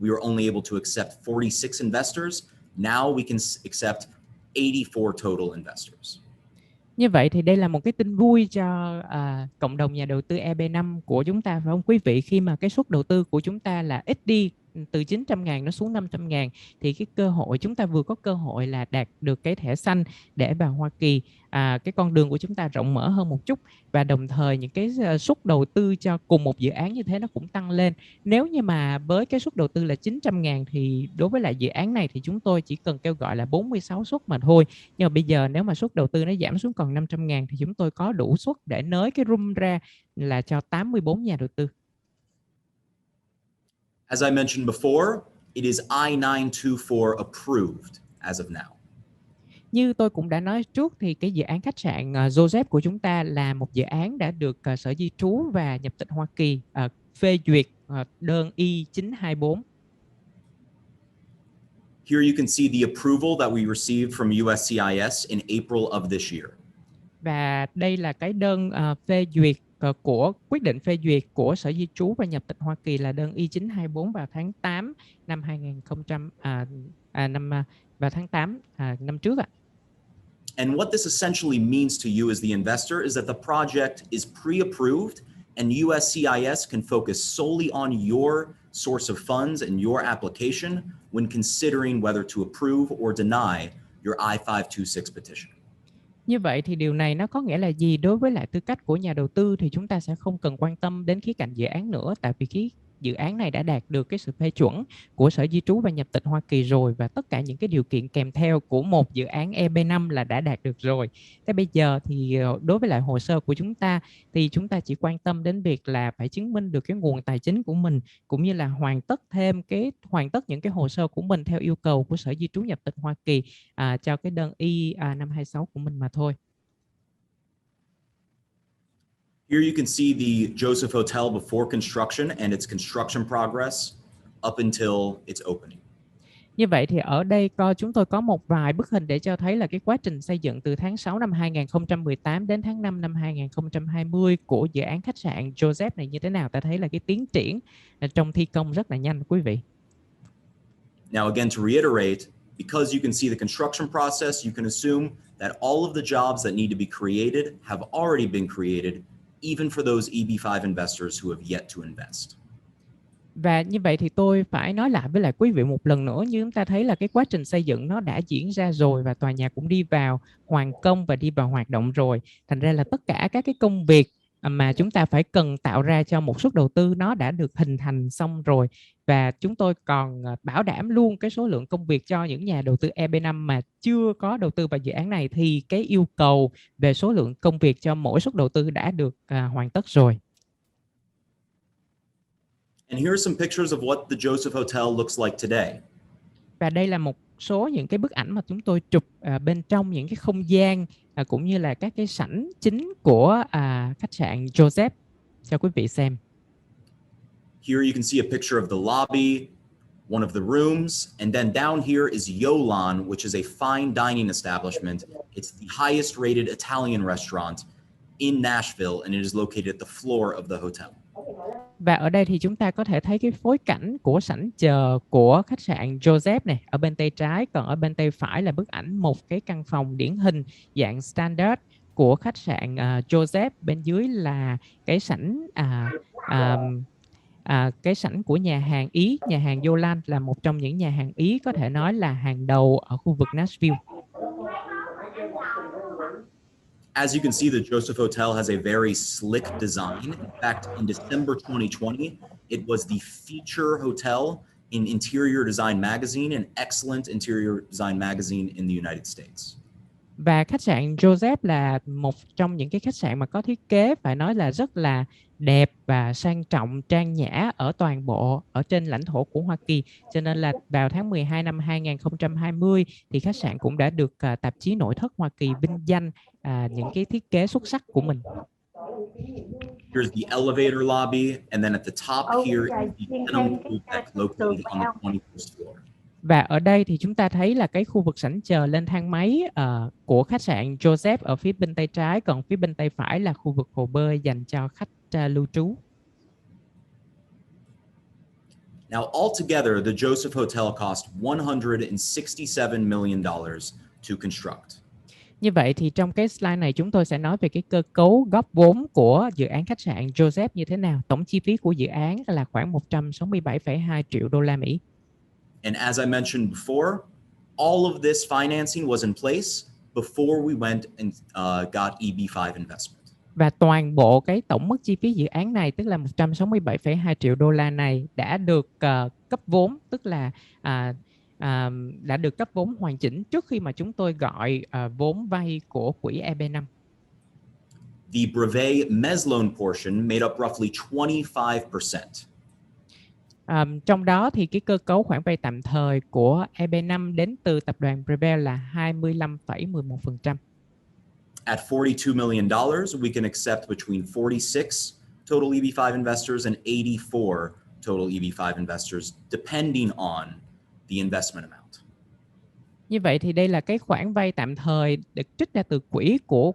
we were only able to accept 46 investors. Now we can accept 84 total investors. Như vậy thì đây là một cái tin vui cho cộng đồng nhà đầu tư EB5 của chúng ta, phải không quý vị? Khi mà cái suất đầu tư của chúng ta là ít đi, từ 900.000 nó xuống 500.000, thì cái cơ hội chúng ta vừa có cơ hội là đạt được cái thẻ xanh để vào Hoa Kỳ. Cái con đường của chúng ta rộng mở hơn một chút, và đồng thời những cái suất đầu tư cho cùng một dự án như thế nó cũng tăng lên. Nếu như mà với cái suất đầu tư là 900.000 thì đối với lại dự án này thì chúng tôi chỉ cần kêu gọi là 46 suất mà thôi. Nhưng mà bây giờ nếu mà suất đầu tư nó giảm xuống còn 500.000 thì chúng tôi có đủ suất để nới cái room ra là cho 84 nhà đầu tư. As I mentioned before, it is I-924 approved as of now. Như tôi cũng đã nói trước thì cái dự án khách sạn Joseph của chúng ta là một dự án đã được Sở Di trú và Nhập tịch Hoa Kỳ phê duyệt đơn I-924. Here you can see the approval that we received from USCIS in April of this year. Và đây là cái đơn phê duyệt của quyết định phê duyệt của Sở Di trú và Nhập tịch Hoa Kỳ là đơn I-924 vào tháng 8 năm vào tháng 8 năm trước ạ. And what this essentially means to you as the investor is that the project is pre-approved and USCIS can focus solely on your source of funds and your application when considering whether to approve or deny your I-526 petition. Như vậy thì điều này nó có nghĩa là gì? Đối với lại tư cách của nhà đầu tư thì chúng ta sẽ không cần quan tâm đến khía cạnh dự án nữa, tại vì cái dự án này đã đạt được cái sự phê chuẩn của Sở Di trú và Nhập tịch Hoa Kỳ rồi, và tất cả những cái điều kiện kèm theo của một dự án EB5 là đã đạt được rồi. Thế bây giờ thì đối với lại hồ sơ của chúng ta thì chúng ta chỉ quan tâm đến việc là phải chứng minh được cái nguồn tài chính của mình, cũng như là hoàn tất những cái hồ sơ của mình theo yêu cầu của Sở Di trú Nhập tịch Hoa Kỳ cho cái đơn I-526 của mình mà thôi. Here you can see the Joseph Hotel before construction and its construction progress up until its opening. Như vậy thì ở đây chúng tôi có một vài bức hình để cho thấy là cái quá trình xây dựng từ tháng 6 năm 2018 đến tháng 5 năm 2020 của dự án khách sạn Joseph này như thế nào. Ta thấy là cái tiến triển trong thi công rất là nhanh quý vị. Now again, to reiterate, because you can see the construction process, you can assume that all of the jobs that need to be created have already been created, even for those EB5 investors who have yet to invest. Và như vậy thì tôi phải nói lại với lại quý vị một lần nữa, như chúng ta thấy là cái quá trình xây dựng nó đã diễn ra rồi và tòa nhà cũng đi vào hoàn công và đi vào hoạt động rồi. Thành ra là tất cả các cái công việc mà chúng ta phải cần tạo ra cho một suất đầu tư nó đã được hình thành xong rồi. Và chúng tôi còn bảo đảm luôn cái số lượng công việc cho những nhà đầu tư EB5 mà chưa có đầu tư vào dự án này, thì cái yêu cầu về số lượng công việc cho mỗi suất đầu tư đã được hoàn tất rồi. And here are some pictures of what the Joseph Hotel looks like today. Và đây là một số những cái bức ảnh mà chúng tôi chụp bên trong những cái không gian cũng như là các cái sảnh chính của khách sạn Joseph cho quý vị xem. Here you can see a picture of the lobby, one of the rooms, and then down here is Yolan, which is a fine dining establishment. It's the highest rated Italian restaurant in Nashville, and it is located at the floor of the hotel. Và ở đây thì chúng ta có thể thấy cái phối cảnh của sảnh chờ của khách sạn Joseph này ở bên tay trái, còn ở bên tay phải là bức ảnh một cái căn phòng điển hình dạng standard của khách sạn Joseph. Bên dưới là cái sảnh cái sảnh của nhà hàng Ý, nhà hàng Yolan là một trong những nhà hàng Ý có thể nói là hàng đầu ở khu vực Nashville. As you can see, the Joseph Hotel has a very slick design. In fact, in December 2020, it was the feature hotel in Interior Design Magazine, an excellent interior design magazine in the United States. Và khách sạn Joseph là một trong những cái khách sạn mà có thiết kế phải nói là rất là đẹp và sang trọng, trang nhã ở toàn bộ ở trên lãnh thổ của Hoa Kỳ. Cho nên là vào tháng 12 năm 2020 thì khách sạn cũng đã được tạp chí Nội thất Hoa Kỳ vinh danh những cái thiết kế xuất sắc của mình. Here's the elevator lobby, and then at the top here is the denim food deck located on the 21st floor. Và ở đây thì chúng ta thấy là cái khu vực sảnh chờ lên thang máy của khách sạn Joseph ở phía bên tay trái, còn phía bên tay phải là khu vực hồ bơi dành cho khách lưu trú. Now, altogether, the Joseph Hotel cost $167 million to construct. Như vậy thì trong cái slide này chúng tôi sẽ nói về cái cơ cấu góp vốn của dự án khách sạn Joseph như thế nào. Tổng chi phí của dự án là khoảng 167,2 triệu đô la Mỹ. And as I mentioned before, all of this financing was in place before we went and got EB5 investment. Và toàn bộ cái tổng mức chi phí dự án này, tức là 167,2 triệu đô la này đã được cấp vốn, tức là đã được cấp vốn hoàn chỉnh trước khi mà chúng tôi gọi vốn vay của quỹ EB5. The brevet mezz loan portion made up roughly 25%. Trong đó thì cái cơ cấu khoản vay tạm thời của EB5 đến từ tập đoàn Brevel là 25,11%. At $42 million, we can accept between 46 total EB5 investors and 84 total EB5 investors, depending on the investment amount. Như vậy thì đây là cái khoản vay tạm thời được trích ra từ quỹ của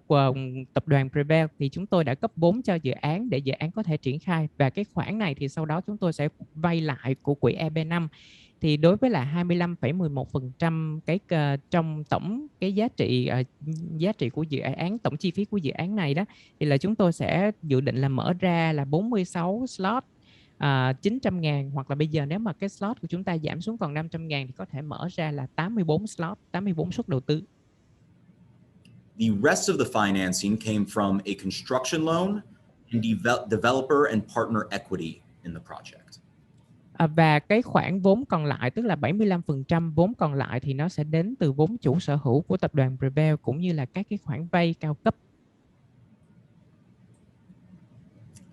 tập đoàn Prevail, thì chúng tôi đã cấp vốn cho dự án để dự án có thể triển khai, và cái khoản này thì sau đó chúng tôi sẽ vay lại của quỹ EB5. thì đối với là 25,11% cái trong tổng cái giá trị của dự án, tổng chi phí của dự án này đó, thì là chúng tôi sẽ dự định là mở ra là 46 slot 900.000, hoặc là bây giờ nếu mà cái slot của chúng ta giảm xuống còn 500.000 thì có thể mở ra là 84 slot, 84 suất đầu tư. The rest of the financing came from a construction loan and developer and partner equity in the project. Và cái khoản vốn còn lại, tức là 75% vốn còn lại, thì nó sẽ đến từ vốn chủ sở hữu của tập đoàn Prevail cũng như là các cái khoản vay cao cấp.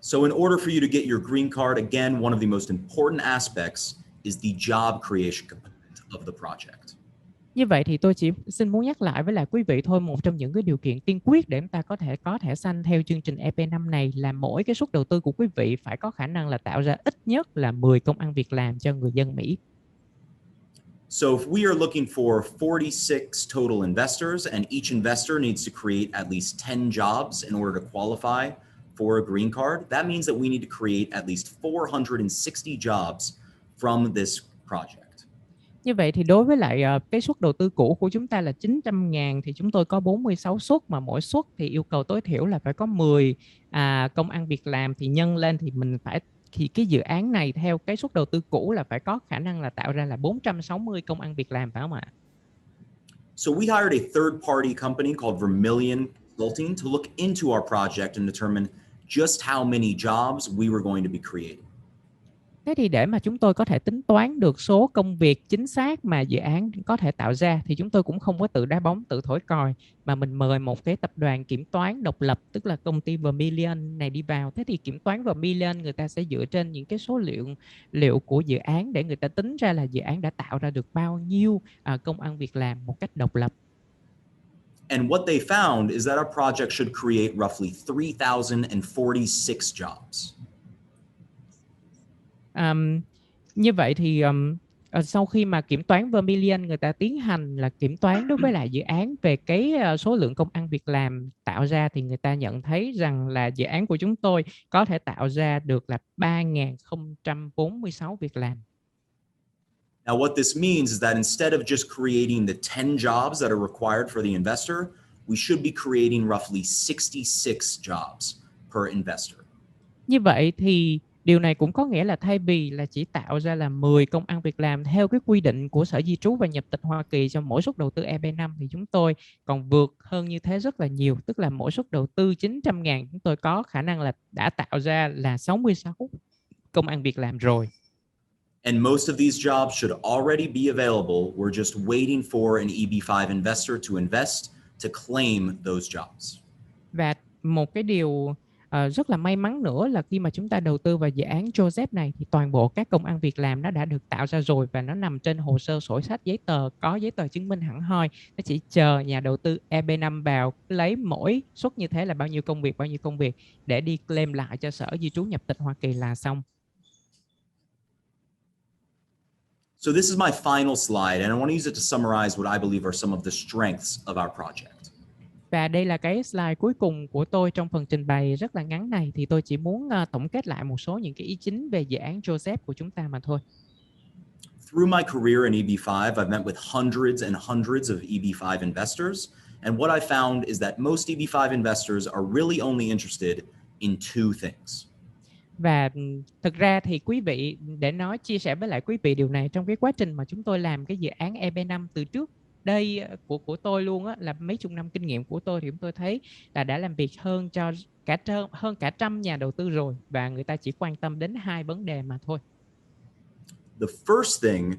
So in order for you to get your green card, again, one of the most important aspects is the job creation component of the project. Như vậy thì tôi chỉ xin muốn nhắc lại với lại quý vị thôi, một trong những cái điều kiện tiên quyết để chúng ta có thể có thẻ xanh theo chương trình EP5 này là mỗi cái suất đầu tư của quý vị phải có khả năng là tạo ra ít nhất là 10 công ăn việc làm cho người dân Mỹ. So if we are looking for 46 total investors and each investor needs to create at least 10 jobs in order to qualify for a green card, that means that we need to create at least 460 jobs from this project. Như vậy thì đối với lại cái suất đầu tư cũ của chúng ta là 900.000 thì chúng tôi có 46 suất, mà mỗi suất thì yêu cầu tối thiểu là phải có 10 công ăn việc làm, thì nhân lên thì mình phải, thì cái dự án này theo cái suất đầu tư cũ là phải có khả năng là tạo ra là 460 công ăn việc làm, phải không ạ? So we hired a third-party company called Vermilion Consulting to look into our project and determine just how many jobs we were going to be creating. Thế thì để mà chúng tôi có thể tính toán được số công việc chính xác mà dự án có thể tạo ra thì chúng tôi cũng không có tự đá bóng, tự thổi còi, mà mình mời một cái tập đoàn kiểm toán độc lập, tức là công ty Vermilion này đi vào. Thế thì kiểm toán Vermilion người ta sẽ dựa trên những cái số liệu của dự án để người ta tính ra là dự án đã tạo ra được bao nhiêu công ăn việc làm một cách độc lập. And what they found is that our project should create roughly 3,046 jobs. Như vậy thì sau khi mà kiểm toán Vermilion người ta tiến hành là kiểm toán đối với lại dự án về cái số lượng công ăn việc làm tạo ra, thì người ta nhận thấy rằng là dự án của chúng tôi có thể tạo ra được là 3.046 việc làm. Now what this means is that instead of just creating the 10 jobs that are required for the investor, we should be creating roughly 66 jobs per investor. Như vậy thì điều này cũng có nghĩa là thay vì là chỉ tạo ra là 10 công ăn việc làm theo cái quy định của Sở Di trú và Nhập tịch Hoa Kỳ cho mỗi suất đầu tư EP5, thì chúng tôi còn vượt hơn như thế rất là nhiều, tức là mỗi suất đầu tư 900.000 chúng tôi có khả năng là đã tạo ra là 66 công ăn việc làm rồi. And most of these jobs should already be available. We're just waiting for an EB5 investor to invest to claim those jobs. Và một cái điều rất là may mắn nữa là khi mà chúng ta đầu tư vào dự án Joseph này thì toàn bộ các công ăn việc làm nó đã được tạo ra rồi và nó nằm trên hồ sơ sổ sách giấy tờ, có giấy tờ chứng minh hẳn hoi. Nó chỉ chờ nhà đầu tư EB5 vào lấy mỗi suất như thế là bao nhiêu công việc để đi claim lại cho Sở Di trú Nhập tịch Hoa Kỳ là xong. So this is my final slide, and I want to use it to summarize what I believe are some of the strengths of our project. Và đây là cái slide cuối cùng của tôi trong phần trình bày rất là ngắn này, thì tôi chỉ muốn tổng kết lại một số những cái ý chính về dự án Joseph của chúng ta mà thôi. Through my career in EB5, I've met with hundreds and hundreds of EB5 investors, and what I found is that most EB5 investors are really only interested in two things. Và thực ra thì quý vị, để chia sẻ với lại quý vị điều này, trong cái quá trình mà chúng tôi làm cái dự án EP5 từ trước đây của tôi luôn á, là mấy chục năm kinh nghiệm của tôi, thì chúng tôi thấy là đã làm việc hơn cả trăm nhà đầu tư rồi, và người ta chỉ quan tâm đến hai vấn đề mà thôi. The first thing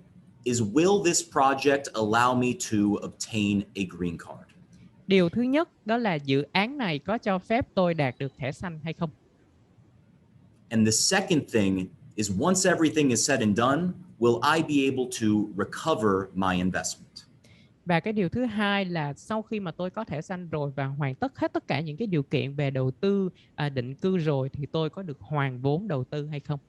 is, will this project allow me to obtain a green card? Điều thứ nhất đó là dự án này có cho phép tôi đạt được thẻ xanh hay không? And the second thing is, once everything is said and done, will I be able to recover my investment? Và cái điều thứ hai là sau khi mà tôi có thẻ xanh rồi và hoàn tất hết tất cả những cái điều kiện về đầu tư định cư rồi, thì tôi có được hoàn vốn đầu tư hay không?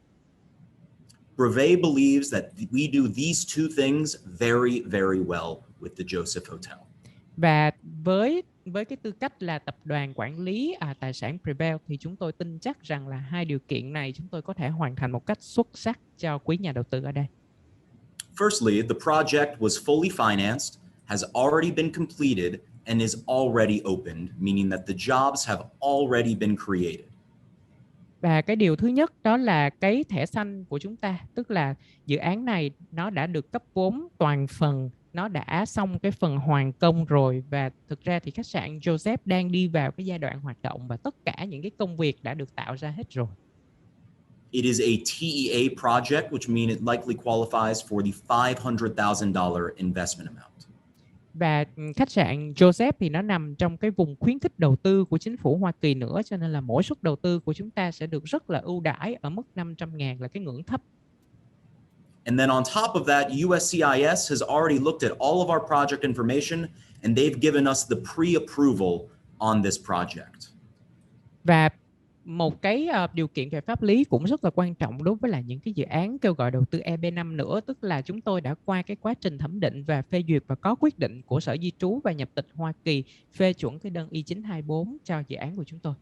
Brevet believes that we do these two things very, very well with the Joseph Hotel. Và với cái tư cách là tập đoàn quản lý tài sản Prevail thì chúng tôi tin chắc rằng là hai điều kiện này chúng tôi có thể hoàn thành một cách xuất sắc cho quý nhà đầu tư ở đây. Firstly, the project was fully financed, has already been completed, and is already opened, meaning that the jobs have already been created. Và cái điều thứ nhất đó là cái thẻ xanh của chúng ta, tức là dự án này nó đã được cấp vốn toàn phần, nó đã xong cái phần hoàn công rồi, và thực ra thì khách sạn Joseph đang đi vào cái giai đoạn hoạt động và tất cả những cái công việc đã được tạo ra hết rồi. It is a TEA project, which means it likely qualifies for the $500,000 investment amount. Và khách sạn Joseph thì nó nằm trong cái vùng khuyến khích đầu tư của chính phủ Hoa Kỳ nữa, cho nên là mỗi suất đầu tư của chúng ta sẽ được rất là ưu đãi ở mức 500.000 là cái ngưỡng thấp. And then on top of that, USCIS has already looked at all of our project information and they've given us the pre-approval on this project. Và một cái điều kiện về pháp lý cũng rất là quan trọng đối với lại những cái dự án kêu gọi đầu tư EB5 nữa, tức là chúng tôi đã qua cái quá trình thẩm định và phê duyệt và có quyết định của Sở Di trú và Nhập tịch Hoa Kỳ phê chuẩn cái đơn I-924 cho dự án của chúng tôi.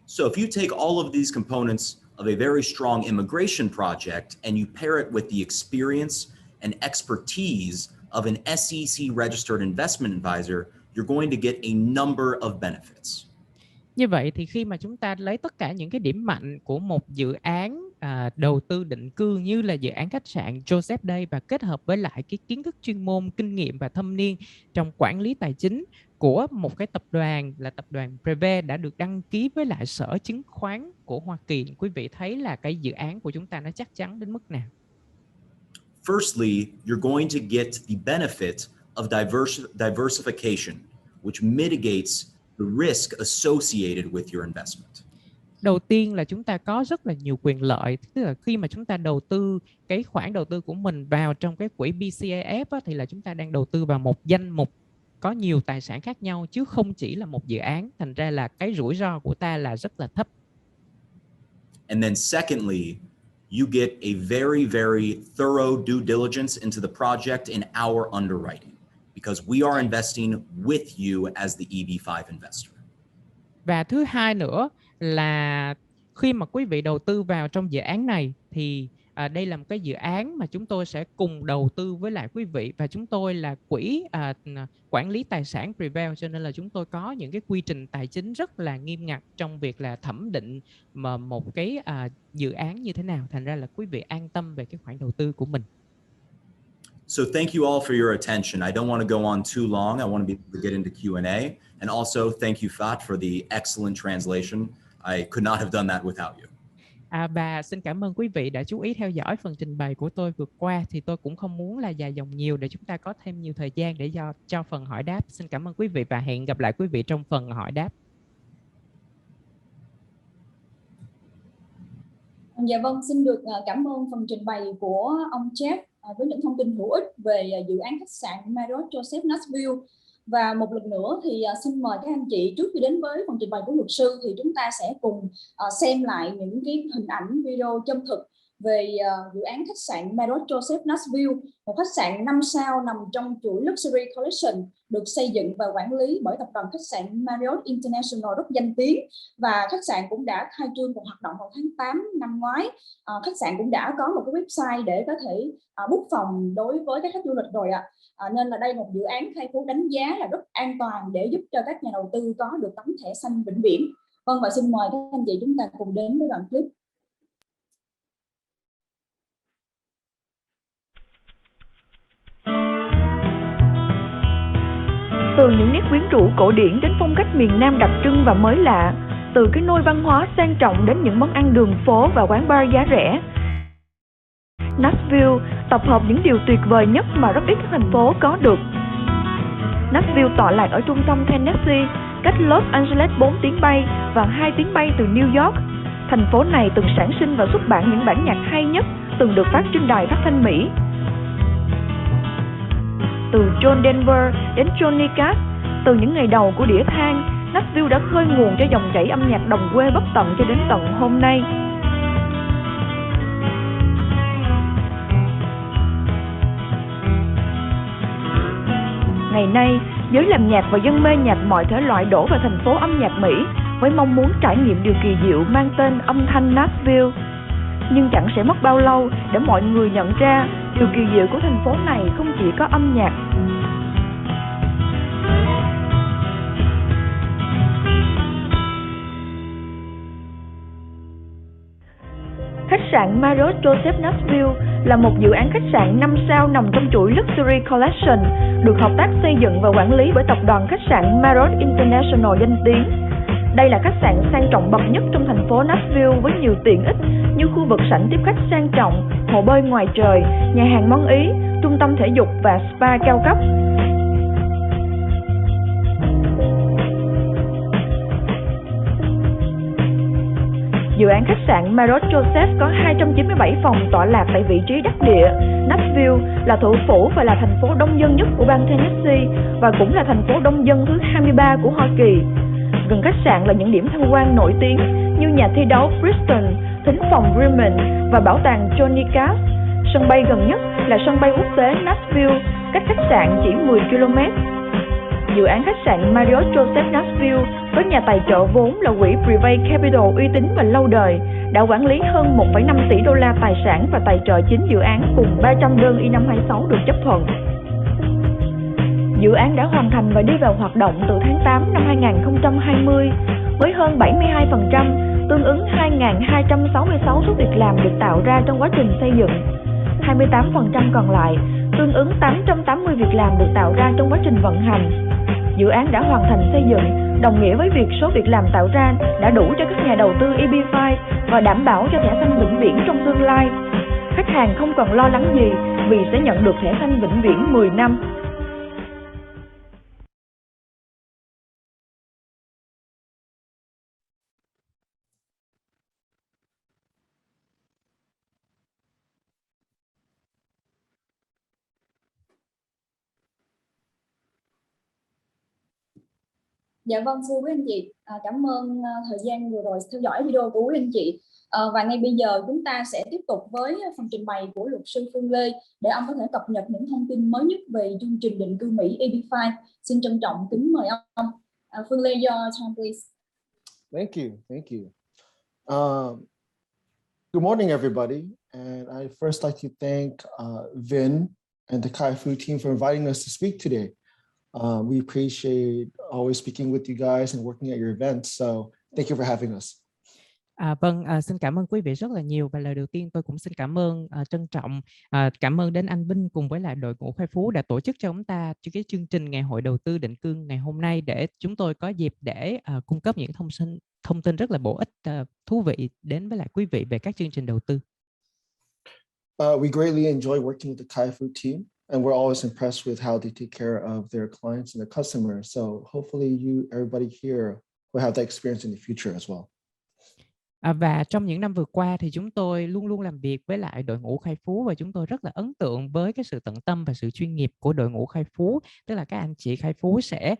So if you take all of these components of a very strong immigration project and you pair it with the experience and expertise of an SEC registered investment advisor, you're going to get a number of benefits. Như vậy thì khi mà chúng ta lấy tất cả những cái điểm mạnh của một dự án đầu tư định cư như là dự án khách sạn Joseph đây và kết hợp với lại cái kiến thức chuyên môn, kinh nghiệm và thâm niên trong quản lý tài chính của một cái tập đoàn là tập đoàn Preve đã được đăng ký với lại Sở Chứng khoán của Hoa Kỳ, quý vị thấy là cái dự án của chúng ta nó chắc chắn đến mức nào? Firstly, you're going to get the benefit of diversification, which mitigates the risk associated with your investment. Đầu tiên là chúng ta có rất là nhiều quyền lợi, tức là khi mà chúng ta đầu tư cái khoản đầu tư của mình vào trong cái quỹ BCAF á, thì là chúng ta đang đầu tư vào một danh mục có nhiều tài sản khác nhau chứ không chỉ là một dự án, thành ra là cái rủi ro của ta là rất là thấp. And then secondly, you get a very, very thorough due diligence into the project in our underwriting, because we are investing with you as the EB5 investor. Và thứ hai nữa là khi mà quý vị đầu tư vào trong dự án này thì đây là một cái dự án mà chúng tôi sẽ cùng đầu tư với lại quý vị, và chúng tôi là quỹ quản lý tài sản Prevail, cho nên là chúng tôi có những cái quy trình tài chính rất là nghiêm ngặt trong việc là thẩm định mà một cái dự án như thế nào, thành ra là quý vị an tâm về cái khoản đầu tư của mình. So thank you all for your attention. I don't want to go on too long. I want to be able to get into Q&A. And also thank you, Fat, for the excellent translation. I could not have done that without you. Và xin cảm ơn quý vị đã chú ý theo dõi phần trình bày của tôi vừa qua. Thì tôi cũng không muốn là dài dòng nhiều để chúng ta có thêm nhiều thời gian để cho phần hỏi đáp. Xin cảm ơn quý vị và hẹn gặp lại quý vị trong phần hỏi đáp. Dạ vâng, xin được cảm ơn phần trình bày của ông Jeff với những thông tin hữu ích về dự án khách sạn Marriott Joseph Nashville. Và một lần nữa thì xin mời các anh chị, trước khi đến với phần trình bày của luật sư thì chúng ta sẽ cùng xem lại những cái hình ảnh video chân thực về dự án khách sạn Marriott Joseph Nashville, một khách sạn 5 sao nằm trong chuỗi Luxury Collection được xây dựng và quản lý bởi tập đoàn khách sạn Marriott International rất danh tiếng, và khách sạn cũng đã khai trương và hoạt động vào tháng 8 năm ngoái. Khách sạn cũng đã có một cái website để có thể book phòng đối với các khách du lịch rồi ạ. Nên là đây là một dự án Khai Phú đánh giá là rất an toàn để giúp cho các nhà đầu tư có được tấm thẻ xanh vĩnh viễn. Vâng, và xin mời các anh chị chúng ta cùng đến với đoạn clip. Từ những nét quyến rũ cổ điển đến phong cách miền Nam đặc trưng và mới lạ, từ cái nôi văn hóa sang trọng đến những món ăn đường phố và quán bar giá rẻ, Nashville tập hợp những điều tuyệt vời nhất mà rất ít các thành phố có được. Nashville tọa lạc ở trung tâm Tennessee, cách Los Angeles 4 tiếng bay và 2 tiếng bay từ New York. Thành phố này từng sản sinh và xuất bản những bản nhạc hay nhất từng được phát trên đài phát thanh Mỹ. Từ John Denver đến Johnny Cash, từ những ngày đầu của đĩa than, Nashville đã khơi nguồn cho dòng chảy âm nhạc đồng quê bất tận cho đến tận hôm nay. Ngày nay, giới làm nhạc và dân mê nhạc mọi thể loại đổ vào thành phố âm nhạc Mỹ với mong muốn trải nghiệm điều kỳ diệu mang tên âm thanh Nashville. Nhưng chẳng sẽ mất bao lâu để mọi người nhận ra Điều kỳ diệu của thành phố này không chỉ có âm nhạc. Khách sạn Marriott Joseph Nashville là một dự án khách sạn 5 sao nằm trong chuỗi Luxury Collection, được hợp tác xây dựng và quản lý bởi tập đoàn khách sạn Marriott International danh tiếng. Đây là khách sạn sang trọng bậc nhất trong thành phố Nashville với nhiều tiện ích như khu vực sảnh tiếp khách sang trọng, hồ bơi ngoài trời, nhà hàng món Ý, trung tâm thể dục và spa cao cấp. Dự án khách sạn Marriott Joseph có 297 phòng tọa lạc tại vị trí đắc địa. Nashville là thủ phủ và là thành phố đông dân nhất của bang Tennessee và cũng là thành phố đông dân thứ 23 của Hoa Kỳ. Gần khách sạn là những điểm tham quan nổi tiếng như nhà thi đấu Bristol, thính phòng Grumman và bảo tàng Johnny Cash. Sân bay gần nhất là sân bay quốc tế Nashville, cách khách sạn chỉ 10 km. Dự án khách sạn Marriott Joseph Nashville có nhà tài trợ vốn là quỹ Private Capital uy tín và lâu đời, đã quản lý hơn 1,5 tỷ đô la tài sản và tài trợ 9 dự án cùng 300 đơn I-526 được chấp thuận. Dự án đã hoàn thành và đi vào hoạt động từ tháng 8 năm 2020 với hơn 72%, tương ứng 2.266 suất việc làm được tạo ra trong quá trình xây dựng. 28% còn lại, tương ứng 880 việc làm được tạo ra trong quá trình vận hành. Dự án đã hoàn thành xây dựng, đồng nghĩa với việc số việc làm tạo ra đã đủ cho các nhà đầu tư EB5 và đảm bảo cho thẻ xanh vĩnh viễn trong tương lai. Khách hàng không còn lo lắng gì vì sẽ nhận được thẻ xanh vĩnh viễn 10 năm. Dạ vâng, thưa quý anh chị, cảm ơn thời gian vừa rồi theo dõi video của quý anh chị. Và ngay bây giờ chúng ta sẽ tiếp tục với phần trình bày của luật sư Phương Lê để ông có thể cập nhật những thông tin mới nhất về chương trình định cư Mỹ EB5. Xin trân trọng kính mời ông. Phương Lê, your time please. Thank you, thank you. Good morning, everybody. And I first like to thank Vin and the Khai Phú team for inviting us to speak today. We appreciate always speaking with you guys and working at your events. So thank you for having us. Xin cảm ơn quý vị rất là nhiều, và lời đầu tiên tôi cũng xin cảm ơn trân trọng cảm ơn đến anh Vinh cùng với lại đội ngũ Khai Phú đã tổ chức cho chúng ta cái chương trình ngày hội đầu tư định cư ngày hôm nay để chúng tôi có dịp để cung cấp những thông tin rất là bổ ích, thú vị đến với lại quý vị về các chương trình đầu tư. We greatly enjoy working with the Khai Phú team. And we're always impressed with how they take care of their clients and their customers. So hopefully everybody here will have that experience in the future as well. Và trong những năm vừa qua thì chúng tôi luôn luôn làm việc với lại đội ngũ Khai Phú, và chúng tôi rất là ấn tượng với cái sự tận tâm và sự chuyên nghiệp của đội ngũ Khai Phú. Tức là các anh chị Khai Phú sẽ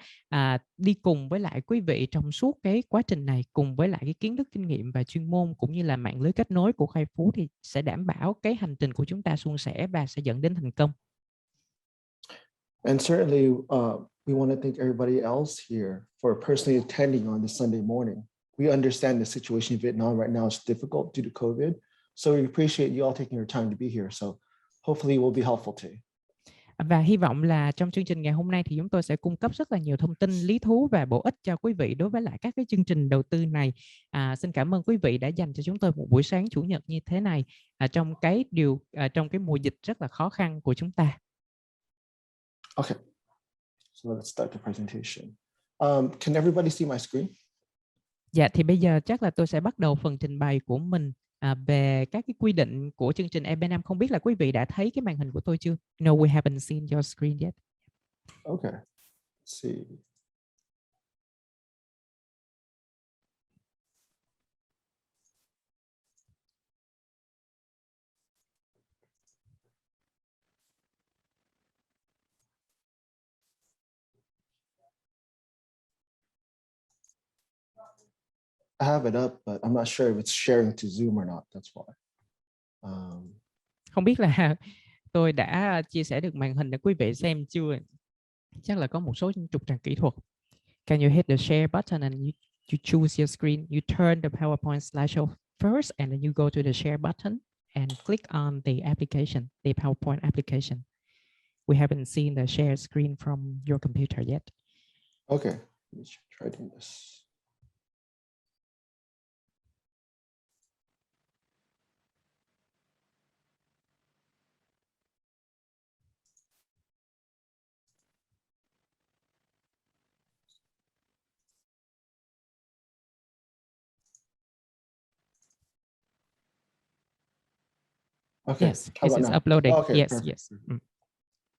đi cùng với lại quý vị trong suốt cái quá trình này, cùng với lại cái kiến thức, kinh nghiệm và chuyên môn cũng như là mạng lưới kết nối của Khai Phú thì sẽ đảm bảo cái hành trình của chúng ta suôn sẻ và sẽ dẫn đến thành công. And certainly, we want to thank everybody else here for personally attending on this Sunday morning. We understand the situation in Vietnam right now is difficult due to COVID, so we appreciate you all taking your time to be here. So hopefully it will be helpful to you. Và hy vọng là trong chương trình ngày hôm nay thì chúng tôi sẽ cung cấp rất là nhiều thông tin lý thú và bổ ích cho quý vị đối với lại các cái chương trình đầu tư này. Xin cảm ơn quý vị đã dành cho chúng tôi một buổi sáng chủ nhật như thế này trong cái mùa dịch rất là khó khăn của chúng ta. Okay, so let's start the presentation. Can everybody see my screen? Dạ, thì bây giờ chắc là tôi sẽ bắt đầu phần trình bày của mình về các cái quy định của chương trình EB5. Không biết là quý vị đã thấy cái màn hình của tôi chưa? No, we haven't seen your screen yet. Okay, let's see. I have it up, but I'm not sure if it's sharing to Zoom or not. That's why. Không biết là tôi đã chia sẻ được màn hình để quý vị xem chưa? Chắc là có một số trục trặc kỹ thuật. Can you hit the share button and you choose your screen? You turn the PowerPoint slideshow first, and then you go to the share button, and click on the application, the PowerPoint application. We haven't seen the share screen from your computer yet. Okay, let's try doing this. Okay. Yes, How this about is now? uploading. Okay, Yes, perfect. yes.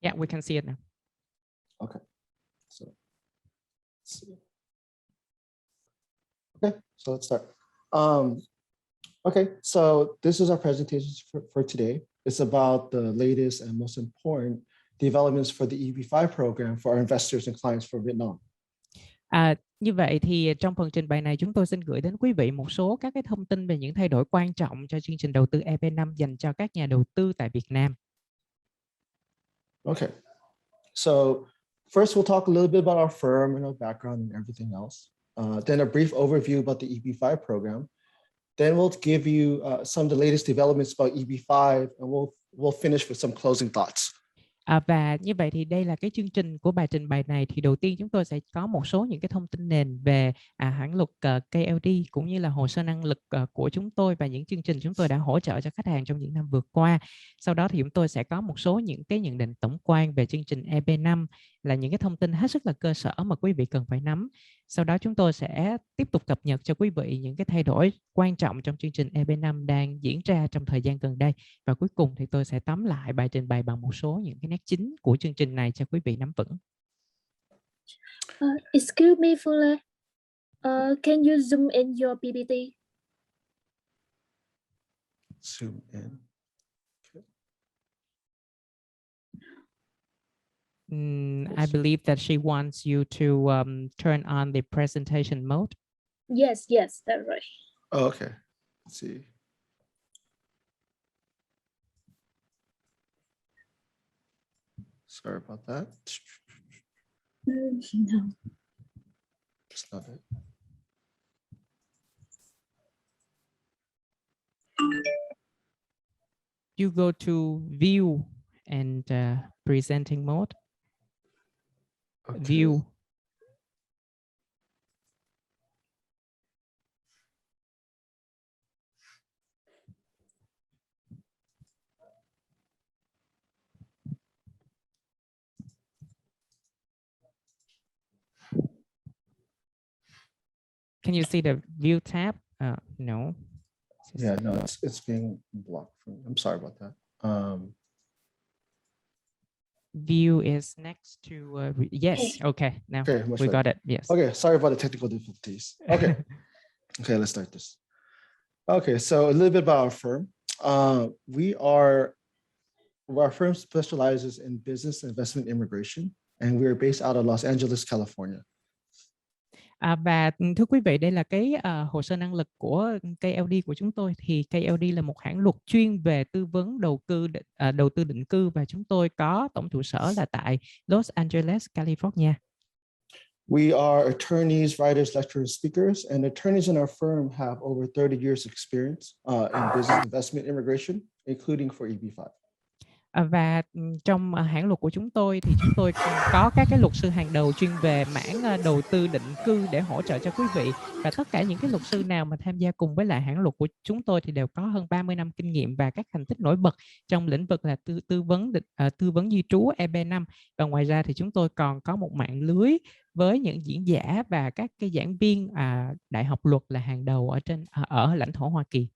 Yeah, we can see it now. Okay. So let's see. Okay, so let's start. Okay, so this is our presentation for today. It's about the latest and most important developments for the EB5 program for our investors and clients for Vietnam. Như vậy thì trong phần trình bày này chúng tôi xin gửi đến quý vị một số các cái thông tin về những thay đổi quan trọng cho chương trình đầu tư EP5 dành cho các nhà đầu tư tại Việt Nam. Okay, so first we'll talk a little bit about our firm and our background and everything else. Then a brief overview about the EP5 program. Then we'll give you some of the latest developments about EB5, and we'll finish with some closing thoughts. Và như vậy thì đây là cái chương trình của bài trình bày này. Thì đầu tiên chúng tôi sẽ có một số những cái thông tin nền về hãng luật KLD cũng như là hồ sơ năng lực của chúng tôi và những chương trình chúng tôi đã hỗ trợ cho khách hàng trong những năm vừa qua. Sau đó thì chúng tôi sẽ có một số những cái nhận định tổng quan về chương trình EP5, là những cái thông tin hết sức là cơ sở mà quý vị cần phải nắm. Sau đó chúng tôi sẽ tiếp tục cập nhật cho quý vị những cái thay đổi quan trọng trong chương trình EP5 đang diễn ra trong thời gian gần đây. Và cuối cùng thì tôi sẽ tóm lại bài trình bày bằng một số những cái nét chính của chương trình này cho quý vị nắm vững. Excuse me, Phương, can you zoom in your PPT? Zoom in. I believe that she wants you to turn on the presentation mode. Yes, that's right. Oh, okay. Let's see. Sorry about that. No. That's not it. You go to view and presenting mode. Okay. View. Can you see the view tab? No. Yeah, no, it's being blocked from. I'm sorry about that. View is next to yes. Okay, now okay, we got it. Yes. Okay, sorry about the technical difficulties. Okay, okay, let's start this. Okay, so a little bit about our firm. Our firm specializes in business investment immigration, and we are based out of Los Angeles, California. Và thưa quý vị, đây là cái hồ sơ năng lực của KLD của chúng tôi. Thì KLD là một hãng luật chuyên về tư vấn đầu tư định cư, và chúng tôi có tổng trụ sở là tại Los Angeles, California. We are attorneys, writers, lecturers, speakers, and attorneys in our firm have over 30 years experience in business investment immigration, including for EB5. Và trong hãng luật của chúng tôi thì chúng tôi có các cái luật sư hàng đầu chuyên về mảng đầu tư định cư để hỗ trợ cho quý vị. Và tất cả những cái luật sư nào mà tham gia cùng với lại hãng luật của chúng tôi thì đều có hơn 30 năm kinh nghiệm và các thành tích nổi bật trong lĩnh vực là tư vấn di trú EP5. Và ngoài ra thì chúng tôi còn có một mạng lưới với những diễn giả và các cái giảng viên đại học luật là hàng đầu ở lãnh thổ Hoa Kỳ.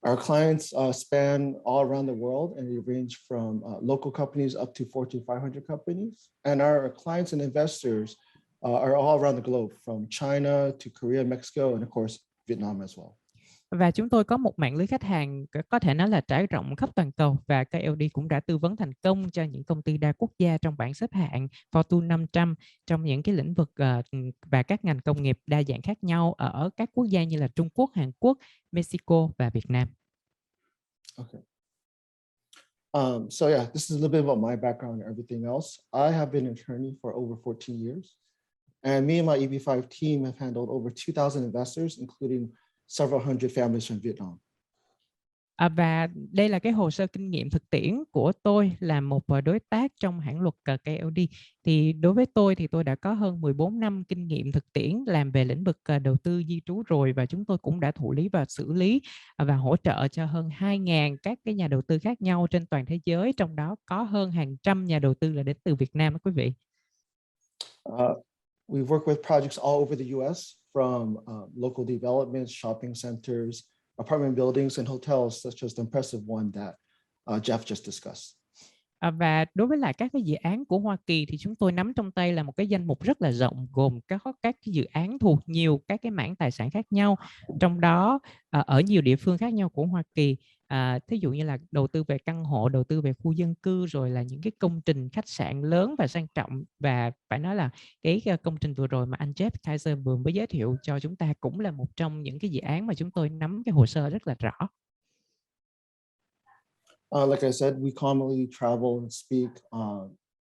Our clients span all around the world, and they range from local companies up to Fortune 500 companies. And our clients and investors are all around the globe, from China to Korea, Mexico, and of course, Vietnam as well. Và chúng tôi có một mạng lưới khách hàng có thể nói là trải rộng khắp toàn cầu, và KLD cũng đã tư vấn thành công cho những công ty đa quốc gia trong bảng xếp hạng Fortune 500 trong những cái lĩnh vực và các ngành công nghiệp đa dạng khác nhau ở các quốc gia như là Trung Quốc, Hàn Quốc, Mexico và Việt Nam. Okay. So yeah, this is a little bit about my background and everything else. I have been an attorney for over 14 years, and me and my EB5 team have handled over 2,000 investors, including several hundred families from Vietnam. Và đây là cái hồ sơ kinh nghiệm thực tiễn của tôi là một đối tác trong hãng luật KLD. Thì đối với tôi thì tôi đã có hơn 14 năm kinh nghiệm thực tiễn làm về lĩnh vực đầu tư di trú rồi, và chúng tôi cũng đã thụ lý và xử lý và hỗ trợ cho hơn 2.000 các cái nhà đầu tư khác nhau trên toàn thế giới, trong đó có hơn hàng trăm nhà đầu tư là đến từ Việt Nam đó quý vị. We work with projects all over the US, from local developments, shopping centers, apartment buildings, and hotels, such as the impressive one that Jeff just discussed. Và đối với lại các cái dự án của Hoa Kỳ thì chúng tôi nắm trong tay là một cái danh mục rất là rộng, gồm các cái dự án thuộc nhiều các cái mảng tài sản khác nhau, trong đó ở nhiều địa phương khác nhau của Hoa Kỳ. Thí dụ như là đầu tư về căn hộ, đầu tư về khu dân cư, rồi là những cái công trình khách sạn lớn và sang trọng. Và phải nói là cái công trình vừa rồi mà anh Jeff Kaiser vừa mới giới thiệu cho chúng ta cũng là một trong những cái dự án mà chúng tôi nắm cái hồ sơ rất là rõ. Like I said, we commonly travel and speak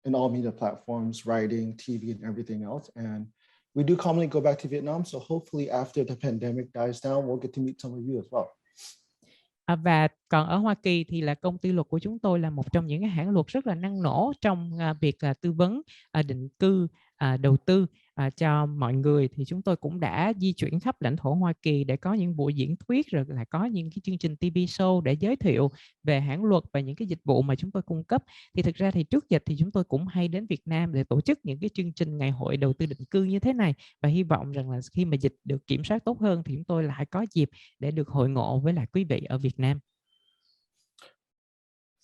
in all media platforms, writing, TV, and everything else. And we do commonly go back to Vietnam. So hopefully after the pandemic dies down, we'll get to meet some of you as well. Và còn ở Hoa Kỳ thì là công ty luật của chúng tôi là một trong những cái hãng luật rất là năng nổ trong việc tư vấn định cư, đầu tư cho mọi người. Thì chúng tôi cũng đã di chuyển khắp lãnh thổ Hoa Kỳ để có những buổi diễn thuyết, rồi là có những cái chương trình TV show để giới thiệu về hãng luật và những cái dịch vụ mà chúng tôi cung cấp. Thì thực ra thì trước dịch thì chúng tôi cũng hay đến Việt Nam để tổ chức những cái chương trình ngày hội đầu tư định cư như thế này, và hy vọng rằng là khi mà dịch được kiểm soát tốt hơn thì chúng tôi lại có dịp để được hội ngộ với lại quý vị ở Việt Nam.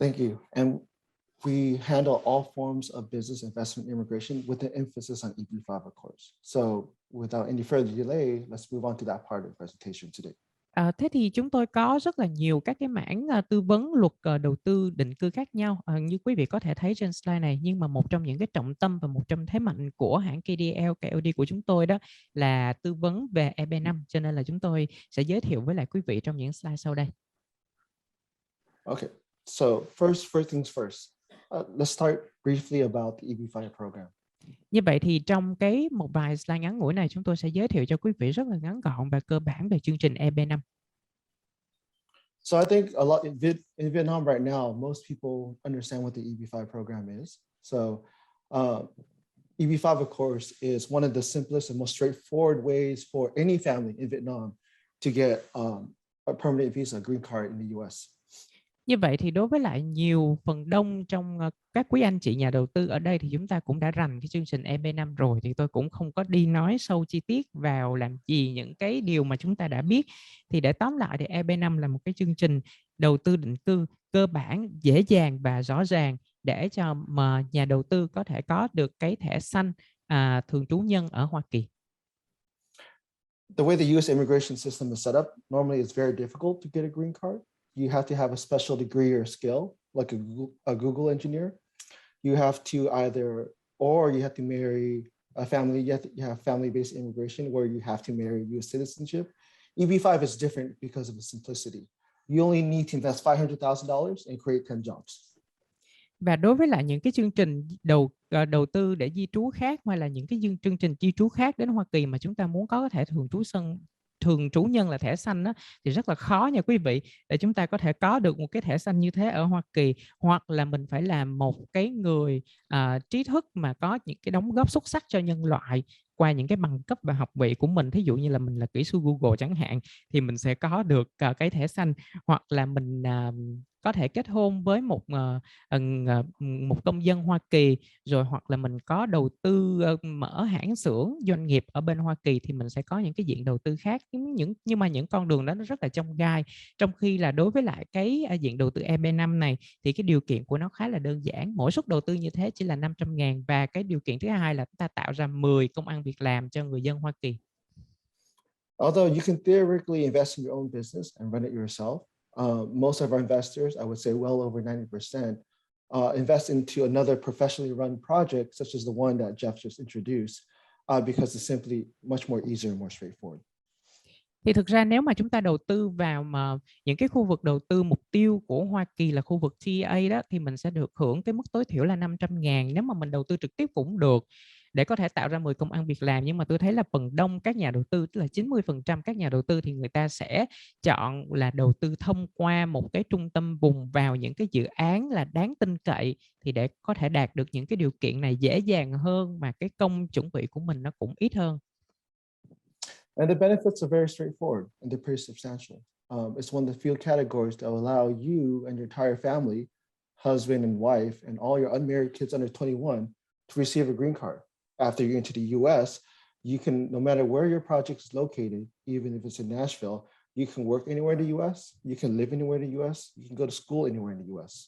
Thank you. And we handle all forms of business, investment, immigration with an emphasis on EB5, of course. So without any further delay, let's move on to that part of the presentation today. Thế thì chúng tôi có rất là nhiều các cái mảng tư vấn luật đầu tư định cư khác nhau, như quý vị có thể thấy trên slide này. Nhưng mà một trong những cái trọng tâm và một trong thế mạnh của hãng KLD của chúng tôi đó là tư vấn về EB5, cho nên là chúng tôi sẽ giới thiệu với lại quý vị trong những slide sau đây. Okay, so first things first. Let's start briefly about the EB5 program. Như vậy thì trong một vài slide ngắn ngủi này, chúng tôi sẽ giới thiệu cho quý vị rất là ngắn gọn và cơ bản về chương trình EB5. So I think a lot in Vietnam right now, most people understand what the EB5 program is. So EB5, of course, is one of the simplest and most straightforward ways for any family in Vietnam to get a permanent visa, green card in the US. Như vậy thì đối với lại nhiều phần đông trong các quý anh chị nhà đầu tư ở đây thì chúng ta cũng đã rành cái chương trình EB5 rồi, thì tôi cũng không có đi nói sâu chi tiết vào làm gì những cái điều mà chúng ta đã biết. Thì để tóm lại thì EB5 là một cái chương trình đầu tư định cư cơ bản, dễ dàng và rõ ràng để cho mà nhà đầu tư có thể có được cái thẻ xanh thường trú nhân ở Hoa Kỳ. The way the US immigration system is set up, normally it's very difficult to get a green card. You have to have a special degree or skill, like a Google engineer. You have to you have to marry a family. You have family-based immigration where you have to marry US citizenship. EB5 is different because of the simplicity. You only need to invest $500,000 and create 10 jobs. Và đối với lại những cái chương trình đầu tư để di trú khác, hoặc là những cái chương trình di trú khác đến Hoa Kỳ mà chúng ta muốn có thẻ thường trú nhân là thẻ xanh đó, thì rất là khó nha quý vị, để chúng ta có thể có được một cái thẻ xanh như thế ở Hoa Kỳ. Hoặc là mình phải là một cái người trí thức mà có những cái đóng góp xuất sắc cho nhân loại qua những cái bằng cấp và học vị của mình. Thí dụ như là mình là kỹ sư Google chẳng hạn, thì mình sẽ có được cái thẻ xanh. Hoặc là mình có thể kết hôn với một công dân Hoa Kỳ, rồi hoặc là mình có đầu tư mở hãng xưởng doanh nghiệp ở bên Hoa Kỳ, thì mình sẽ có những cái diện đầu tư khác. Nhưng mà những con đường đó nó rất là chông gai. Trong khi là đối với lại cái diện đầu tư EB5 này thì cái điều kiện của nó khá là đơn giản. Mỗi suất đầu tư như thế chỉ là 500.000, và cái điều kiện thứ hai là chúng ta tạo ra 10 công ăn việc làm cho người dân Hoa Kỳ. Although you can theoretically invest in your own business and run it yourself, most of our investors, I would say well over 90%, invest into another professionally run project, such as the one that Jeff just introduced, because it's simply much more easier and more straightforward. Thì thực ra nếu mà chúng ta đầu tư vào những cái khu vực đầu tư mục tiêu của Hoa Kỳ là khu vực TA đó, thì mình sẽ được hưởng cái mức tối thiểu là 500.000. Nếu mà mình đầu tư trực tiếp cũng được. để có thể tạo ra 10 công ăn việc làm. Nhưng mà tôi thấy là phần đông các nhà đầu tư, tức là 90% các nhà đầu tư thì người ta sẽ chọn là đầu tư thông qua một cái trung tâm vùng vào những cái dự án là đáng tin cậy, thì để có thể đạt được những cái điều kiện này dễ dàng hơn mà cái công chuẩn bị của mình nó cũng ít hơn. And the benefits are very straightforward and they're pretty substantial. It's one of the few categories that will allow you and your entire family, husband and wife, and all your unmarried kids under 21 to receive a green card. After you're into the US, you can, no matter where your project is located, even if it's in Nashville, you can work anywhere in the US, you can live anywhere in the US, you can go to school anywhere in the US.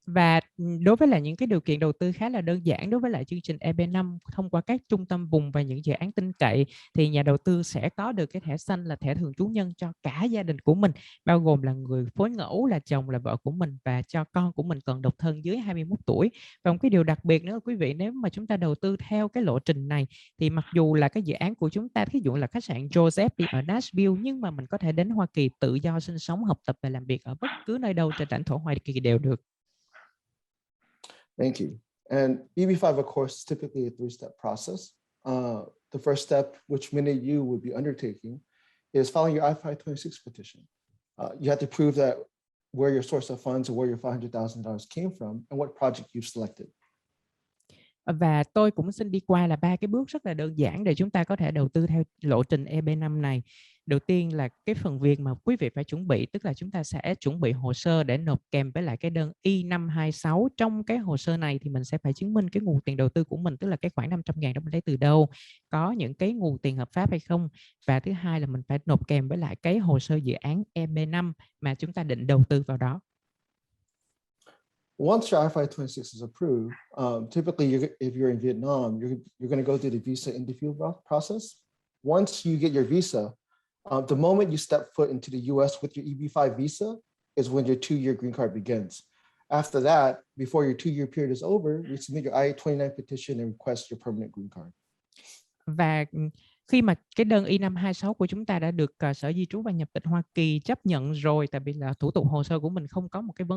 Và đối với lại những cái điều kiện đầu tư khá là đơn giản đối với lại chương trình EB5 thông qua các trung tâm vùng và những dự án tin cậy, thì nhà đầu tư sẽ có được cái thẻ xanh là thẻ thường trú nhân cho cả gia đình của mình, bao gồm là người phối ngẫu là chồng là vợ của mình và cho con của mình còn độc thân dưới 21 tuổi. Và một cái điều đặc biệt nữa quý vị, nếu mà chúng ta đầu tư theo cái lộ trình này thì mặc dù là cái dự án của chúng ta, ví dụ là khách sạn Joseph đi ở Nashville, nhưng mà mình có thể đến Hoa Kỳ tự do sinh sống, học tập và làm việc ở bất cứ nơi đâu trên lãnh thổ Hoa Kỳ đều được. Thank you. And EB5, of course, is typically a three-step process. The first step, which many of you would be undertaking, is filing your I-526 petition. You have to prove that where your source of funds or where your $500,000 came from and what project you've selected. Và tôi cũng xin đi qua là 3 cái bước rất là đơn giản để chúng ta có thể đầu tư theo lộ trình EB5 này. Đầu tiên là cái phần việc mà quý vị phải chuẩn bị, tức là chúng ta sẽ chuẩn bị hồ sơ để nộp kèm với lại cái đơn I-526. Trong cái hồ sơ này thì mình sẽ phải chứng minh cái nguồn tiền đầu tư của mình, tức là cái khoản 500.000 đó mình lấy từ đâu, có những cái nguồn tiền hợp pháp hay không. Và thứ hai là mình phải nộp kèm với lại cái hồ sơ dự án EB5 mà chúng ta định đầu tư vào đó. Once your I-526 is approved, typically if you're in Vietnam, you're going to go through the visa interview process. Once you get your visa, the moment you step foot into the US with your EB5 visa is when your 2-year green card begins. After that, before your 2-year period is over, you submit your I-29 petition and request your permanent green card. Và khi mà cái đơn I-526 của chúng ta đã được Sở Di trú và Nhập tịch Hoa Kỳ chấp nhận rồi, tại vì là thủ tục hồ sơ của mình không có một cái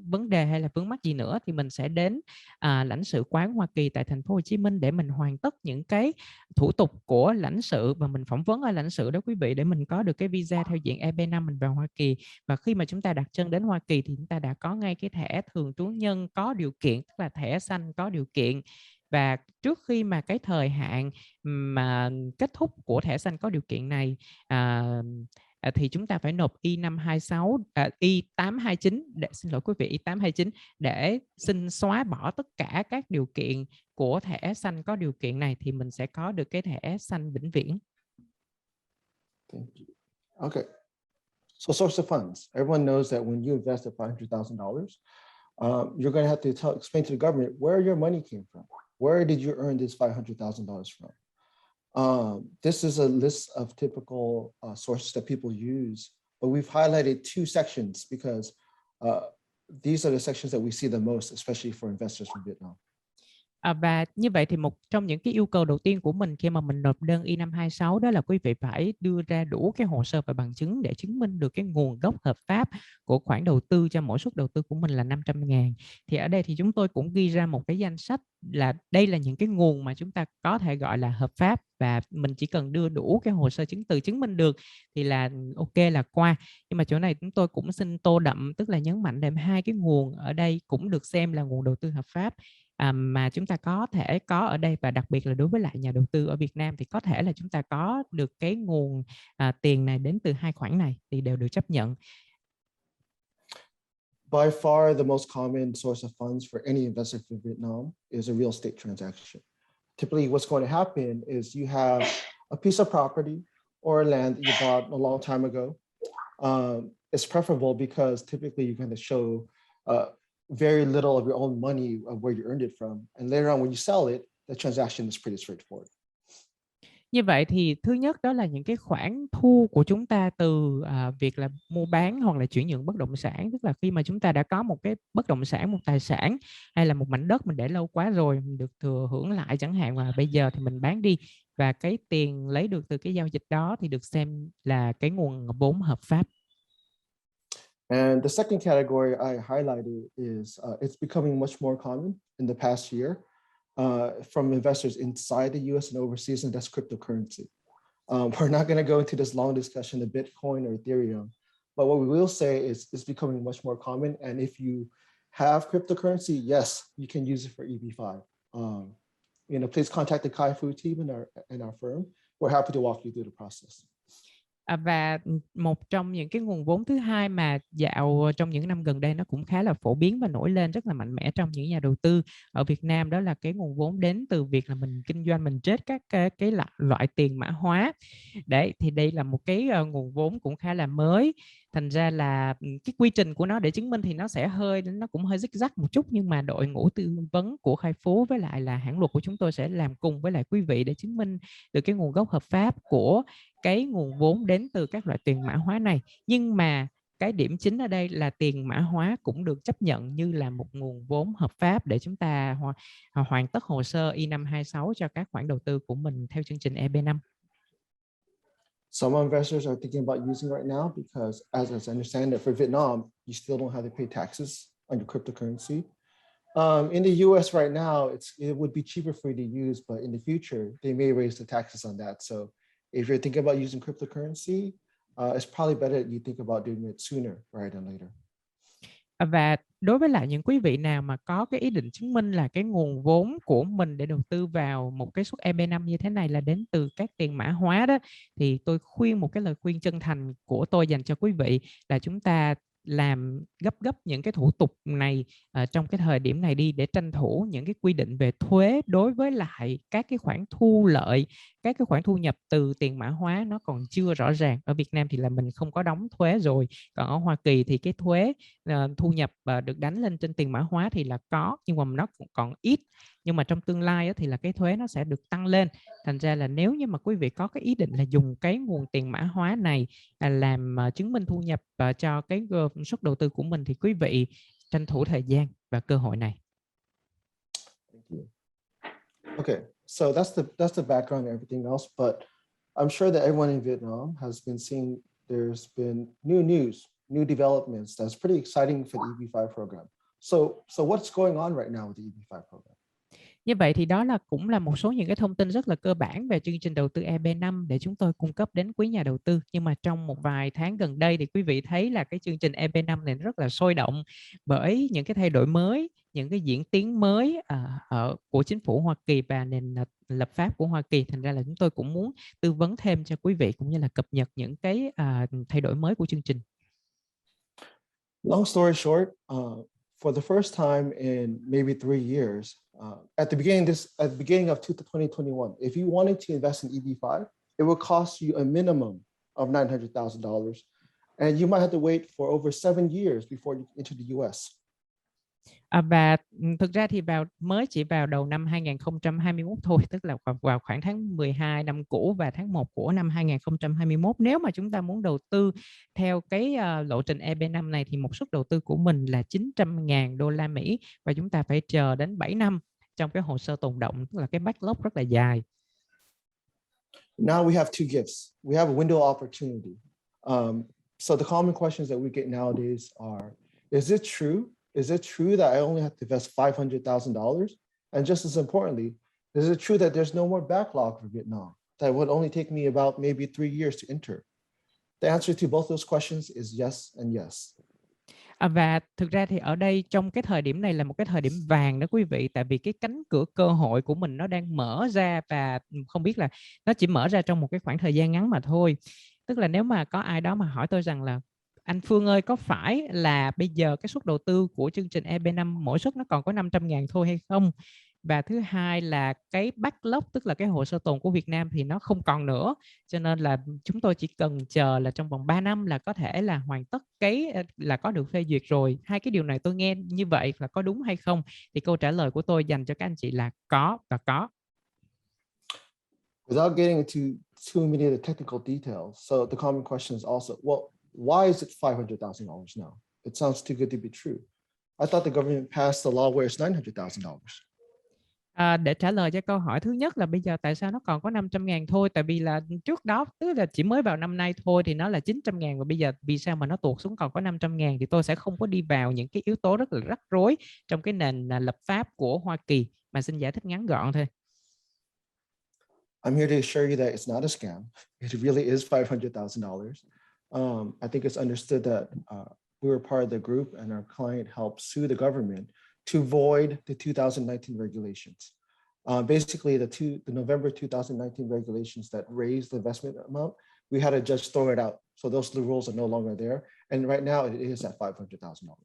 vấn đề hay là vướng mắc gì nữa, thì mình sẽ đến lãnh sự quán Hoa Kỳ tại thành phố Hồ Chí Minh để mình hoàn tất những cái thủ tục của lãnh sự và mình phỏng vấn ở lãnh sự đó quý vị, để mình có được cái visa theo diện EB5 mình vào Hoa Kỳ. Và khi mà chúng ta đặt chân đến Hoa Kỳ thì chúng ta đã có ngay cái thẻ thường trú nhân có điều kiện, tức là thẻ xanh có điều kiện. Và trước khi mà cái thời hạn mà kết thúc của thẻ xanh có điều kiện này thì chúng ta phải nộp I-526, I-829 để, xin lỗi quý vị, I-829 để xin xóa bỏ tất cả các điều kiện của thẻ xanh có điều kiện này, thì mình sẽ có được cái thẻ xanh vĩnh viễn. Thank you. Okay. So source of funds. Everyone knows that when you invest at $500,000, you're going to have to explain to the government where your money came from. Where did you earn this $500,000 from? This is a list of typical sources that people use, but we've highlighted 2 sections because these are the sections that we see the most, especially for investors from Vietnam. Và như vậy thì một trong những cái yêu cầu đầu tiên của mình khi mà mình nộp đơn I-526 đó là quý vị phải đưa ra đủ cái hồ sơ và bằng chứng để chứng minh được cái nguồn gốc hợp pháp của khoản đầu tư cho mỗi suất đầu tư của mình là 500.000. Thì ở đây thì chúng tôi cũng ghi ra một cái danh sách là đây là những cái nguồn mà chúng ta có thể gọi là hợp pháp, và mình chỉ cần đưa đủ cái hồ sơ chứng từ chứng minh được thì là ok, là qua. Nhưng mà chỗ này chúng tôi cũng xin tô đậm, tức là nhấn mạnh thêm 2 cái nguồn ở đây cũng được xem là nguồn đầu tư hợp pháp mà chúng ta có thể có ở đây, và đặc biệt là đối với lại nhà đầu tư ở Việt Nam thì có thể là chúng ta có được cái nguồn tiền này đến từ 2 khoản này thì đều được chấp nhận. By far, the most common source of funds for any investor from Vietnam is a real estate transaction. Typically, what's going to happen is you have a piece of property or land that you bought a long time ago. It's preferable because typically you're going to show very little of your own money of where you earned it from. And later on when you sell it, the transaction is pretty straightforward. Như vậy thì thứ nhất đó là những cái khoản thu của chúng ta từ việc là mua bán hoặc là chuyển nhượng bất động sản, tức là khi mà chúng ta đã có một cái bất động sản, một tài sản hay là một mảnh đất mình để lâu quá rồi, mình được thừa hưởng lại chẳng hạn, và bây giờ thì mình bán đi, và cái tiền lấy được từ cái giao dịch đó thì được xem là cái nguồn vốn hợp pháp. And the second category I highlighted is it's becoming much more common in the past year. from investors inside the US and overseas, and that's cryptocurrency. We're not going to go into this long discussion of Bitcoin or Ethereum, but what we will say is it's becoming much more common. And if you have cryptocurrency, yes, you can use it for EB5. Please contact the Khai Phú team in our firm. We're happy to walk you through the process. Và một trong những cái nguồn vốn thứ hai mà dạo trong những năm gần đây nó cũng khá là phổ biến và nổi lên rất là mạnh mẽ trong những nhà đầu tư ở Việt Nam, đó là cái nguồn vốn đến từ việc là mình kinh doanh, mình trade các cái loại tiền mã hóa. Đấy, thì đây là một cái nguồn vốn cũng khá là mới. Thành ra là cái quy trình của nó để chứng minh thì nó cũng hơi zigzag một chút, nhưng mà đội ngũ tư vấn của Khai Phú với lại là hãng luật của chúng tôi sẽ làm cùng với lại quý vị để chứng minh được cái nguồn gốc hợp pháp của cái nguồn vốn đến từ các loại tiền mã hóa này. Nhưng mà cái điểm chính ở đây là tiền mã hóa cũng được chấp nhận như là một nguồn vốn hợp pháp để chúng ta hoàn tất hồ sơ I-526 cho các khoản đầu tư của mình theo chương trình EB5. Some investors are thinking about using right now because, as I understand it, for Vietnam, you still don't have to pay taxes on your cryptocurrency. In the US right now, it would be cheaper for you to use, but in the future, they may raise the taxes on that. So if you're thinking about using cryptocurrency, it's probably better that you think about doing it sooner rather than later. Và đối với lại những quý vị nào mà có cái ý định chứng minh là cái nguồn vốn của mình để đầu tư vào một cái suất EB5 như thế này là đến từ các tiền mã hóa đó, thì tôi khuyên một cái lời khuyên chân thành của tôi dành cho quý vị là chúng ta làm gấp những cái thủ tục này trong cái thời điểm này đi, để tranh thủ những cái quy định về thuế đối với lại các cái khoản thu lợi, các cái khoản thu nhập từ tiền mã hóa nó còn chưa rõ ràng. Ở Việt Nam thì là mình không có đóng thuế rồi, còn ở Hoa Kỳ thì cái thuế thu nhập được đánh lên trên tiền mã hóa thì là có, nhưng mà nó cũng còn ít. Nhưng mà trong tương lai thì là cái thuế nó sẽ được tăng lên. Thành ra là nếu như mà quý vị có cái ý định là dùng cái nguồn tiền mã hóa này làm chứng minh thu nhập cho cái suất đầu tư của mình, thì quý vị tranh thủ thời gian và cơ hội này. Okay, so that's the background and everything else, but I'm sure that everyone in Vietnam has been seeing there's been new news, new developments that's pretty exciting for the EB5 program. So what's going on right now with the EB5 program? Như vậy thì đó là cũng là một số những cái thông tin rất là cơ bản về chương trình đầu tư EB5 để chúng tôi cung cấp đến quý nhà đầu tư. Nhưng mà trong một vài tháng gần đây thì quý vị thấy là cái chương trình EB5 này rất là sôi động bởi những cái thay đổi mới, những cái diễn tiến mới của chính phủ Hoa Kỳ và nền lập pháp của Hoa Kỳ. Thành ra là chúng tôi cũng muốn tư vấn thêm cho quý vị cũng như là cập nhật những cái thay đổi mới của chương trình. Long story short, for the first time in maybe 3 years, at the beginning of 2021, if you wanted to invest in EB5, it would cost you a minimum of $900,000, and you might have to wait for over 7 years before you enter the US. Và thực ra thì chỉ vào đầu năm 2021 thôi, tức là vào khoảng tháng 12 năm cũ và tháng 1 của năm 2021. Nếu mà chúng ta muốn đầu tư theo cái lộ trình EB5 này thì một suất đầu tư của mình là $900,000 và chúng ta phải chờ đến 7 năm trong cái hồ sơ tồn động, tức là cái backlog rất là dài. Now we have two gifts. We have a window of opportunity. So the common questions that we get nowadays are, is it true? Is it true that I only have to invest $500,000? And just as importantly, is it true that there's no more backlog for Vietnam? That would only take me about maybe 3 years to enter? The answer to both those questions is yes and yes. Và thực ra thì ở đây trong cái thời điểm này là một cái thời điểm vàng đó quý vị, tại vì cái cánh cửa cơ hội của mình nó đang mở ra, và không biết là nó chỉ mở ra trong một cái khoảng thời gian ngắn mà thôi. Tức là nếu mà có ai đó mà hỏi tôi rằng là anh Phương ơi, có phải là bây giờ cái suất đầu tư của chương trình EB5 mỗi suất nó còn có 500.000 thôi hay không? Và thứ hai là cái backlog, tức là cái hồ sơ tồn của Việt Nam thì nó không còn nữa. Cho nên là chúng tôi chỉ cần chờ là trong vòng 3 năm là có thể là hoàn tất là có được phê duyệt rồi. Hai cái điều này tôi nghe như vậy là có đúng hay không? Thì câu trả lời của tôi dành cho các anh chị là có và có. Without getting into too many of the technical details, so the common question is also, well, why is it $500,000 now? It sounds too good to be true. I thought the government passed the law where it's $900,000. Để trả lời cho câu hỏi thứ nhất là bây giờ tại sao nó còn có 500.000 thôi? Tại vì là trước đó, tức là chỉ mới vào năm nay thôi thì nó là 900.000, và bây giờ vì sao mà nó tuột xuống còn có 500.000? Thì tôi sẽ không có đi vào những cái yếu tố rất là rắc rối trong cái nền lập pháp của Hoa Kỳ, mà xin giải thích ngắn gọn thôi. I'm here to assure you that it's not a scam. It really is $500,000. I think it's understood that we were part of the group and our client helped sue the government to void the 2019 regulations. Basically, the November 2019 regulations that raised the investment amount, we had a judge throw it out. So those rules are no longer there. And right now it is at $500,000.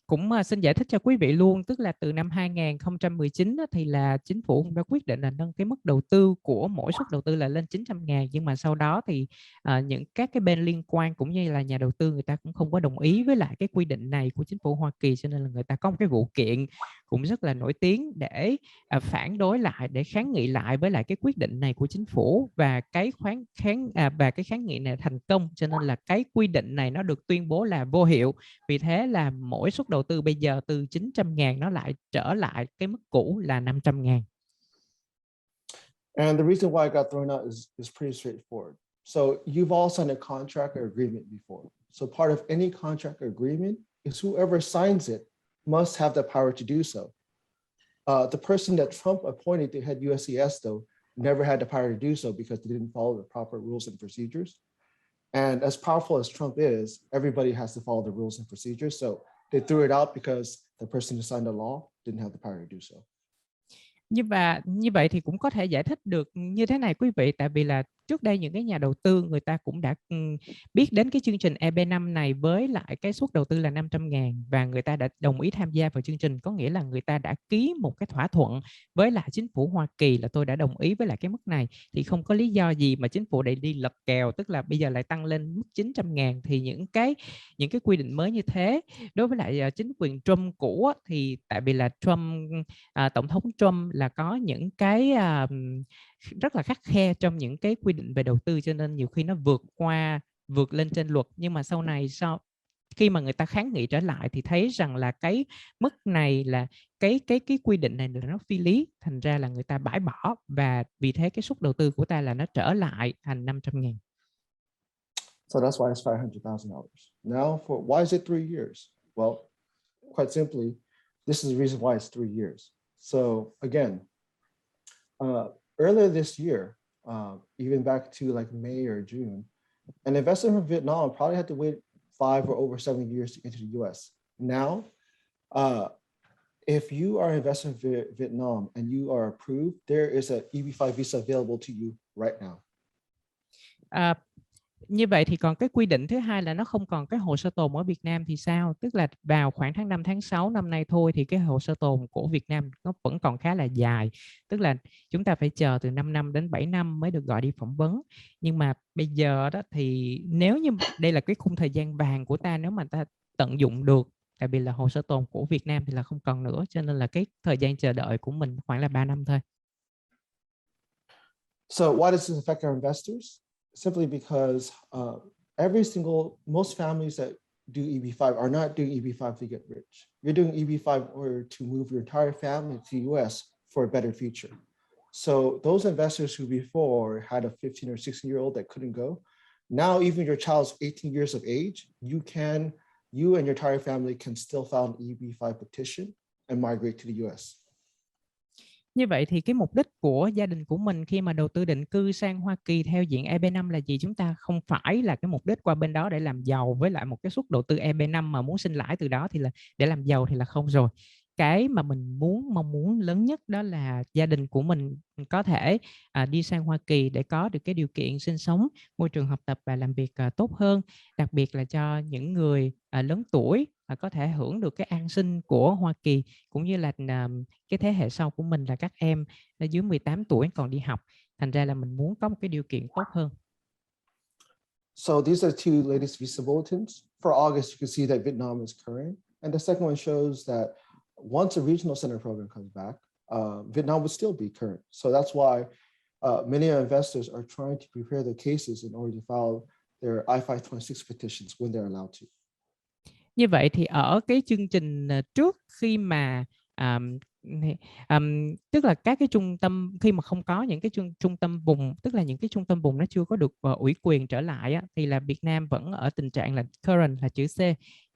Cũng xin giải thích cho quý vị luôn, tức là từ năm 2019 thì là chính phủ cũng đã quyết định là nâng cái mức đầu tư của mỗi suất đầu tư là lên 900.000, nhưng mà sau đó thì những các cái bên liên quan cũng như là nhà đầu tư người ta cũng không có đồng ý với lại cái quy định này của chính phủ Hoa Kỳ, cho nên là người ta có một cái vụ kiện cũng rất là nổi tiếng để phản đối lại, để kháng nghị lại với lại cái quyết định này của chính phủ, và cái kháng nghị này thành công, cho nên là cái quy định này nó được tuyên bố là vô hiệu. Vì thế là mỗi suất đầu tư bây giờ từ 900.000 nó lại trở lại cái mức cũ là 500.000. And the reason why it got thrown out is pretty straightforward. So you've all signed a contract or agreement before. So part of any contract or agreement is whoever signs it must have the power to do so. The person that Trump appointed to head USCS, though, never had the power to do so because they didn't follow the proper rules and procedures. And as powerful as Trump is, everybody has to follow the rules and procedures. So they threw it out because the person who signed the law didn't have the power to do so. Như vậy thì cũng có thể giải thích được như thế này quý vị, tại vì là trước đây những cái nhà đầu tư người ta cũng đã biết đến cái chương trình EB5 này với lại cái suất đầu tư là 500.000 và người ta đã đồng ý tham gia vào chương trình, có nghĩa là người ta đã ký một cái thỏa thuận với lại chính phủ Hoa Kỳ là tôi đã đồng ý với lại cái mức này, thì không có lý do gì mà chính phủ để đi lật kèo, tức là bây giờ lại tăng lên mức 900.000. Thì những cái quy định mới như thế đối với lại chính quyền Trump cũ thì tại vì là tổng thống Trump là có những cái rất là khắt khe trong những cái quy định về đầu tư, cho nên nhiều khi nó vượt lên trên luật. Nhưng mà sau này khi mà người ta kháng nghị trở lại thì thấy rằng là cái mức này là cái quy định này là nó phi lý, thành ra là người ta bãi bỏ, và vì thế cái suất đầu tư của ta là nó trở lại thành 500.000. So that's why it's $500,000. Now, why is it 3 years? Well, quite simply, this is the reason why it's 3 years. So again, earlier this year, even back to like May or June, an investor from Vietnam probably had to wait 5 or over 7 years to enter the US. Now, if you are an investor in Vietnam and you are approved, there is an EB5 visa available to you right now. Như vậy thì còn cái quy định thứ hai là nó không còn cái hồ sơ tồn ở Việt Nam thì sao? Tức là vào khoảng tháng 5, tháng 6 năm nay thôi thì cái hồ sơ tồn của Việt Nam nó vẫn còn khá là dài. Tức là chúng ta phải chờ từ 5 năm đến 7 năm mới được gọi đi phỏng vấn. Nhưng mà bây giờ đó thì nếu như đây là cái khung thời gian vàng của ta, nếu mà ta tận dụng được, tại vì là hồ sơ tồn của Việt Nam thì là không còn nữa, cho nên là cái thời gian chờ đợi của mình khoảng là 3 năm thôi. So why does this affect our investors? Simply because most families that do EB5 are not doing EB5 to get rich. You're doing EB5 in order to move your entire family to the US for a better future. So those investors who before had a 15 or 16-year-old that couldn't go, now even your child's 18 years of age, you and your entire family can still file an EB5 petition and migrate to the US. Như vậy thì cái mục đích của gia đình của mình khi mà đầu tư định cư sang Hoa Kỳ theo diện EB5 là gì? Chúng ta không phải là cái mục đích qua bên đó để làm giàu với lại một cái suất đầu tư EB5 mà muốn sinh lãi từ đó thì là để làm giàu thì là không rồi. Cái mà mình mong muốn lớn nhất đó là gia đình của mình có thể đi sang Hoa Kỳ để có được cái điều kiện sinh sống, môi trường học tập và làm việc tốt hơn, đặc biệt là cho những người lớn tuổi có thể hưởng được cái an sinh của Hoa Kỳ, cũng như là cái thế hệ sau của mình là các em dưới 18 tuổi còn đi học. Thành ra là mình muốn có một cái điều kiện tốt hơn. So these are two latest visa bulletins. For August, you can see that Vietnam is current. And the second one shows that once a regional center program comes back, Vietnam would still be current. So that's why many investors are trying to prepare their cases in order to file their I-526 petitions when they're allowed to. Như vậy thì ở cái chương trình trước khi mà tức là các cái trung tâm, khi mà không có những cái trung tâm vùng, tức là những cái trung tâm vùng nó chưa có được ủy quyền trở lại thì là Việt Nam vẫn ở tình trạng là current là chữ C.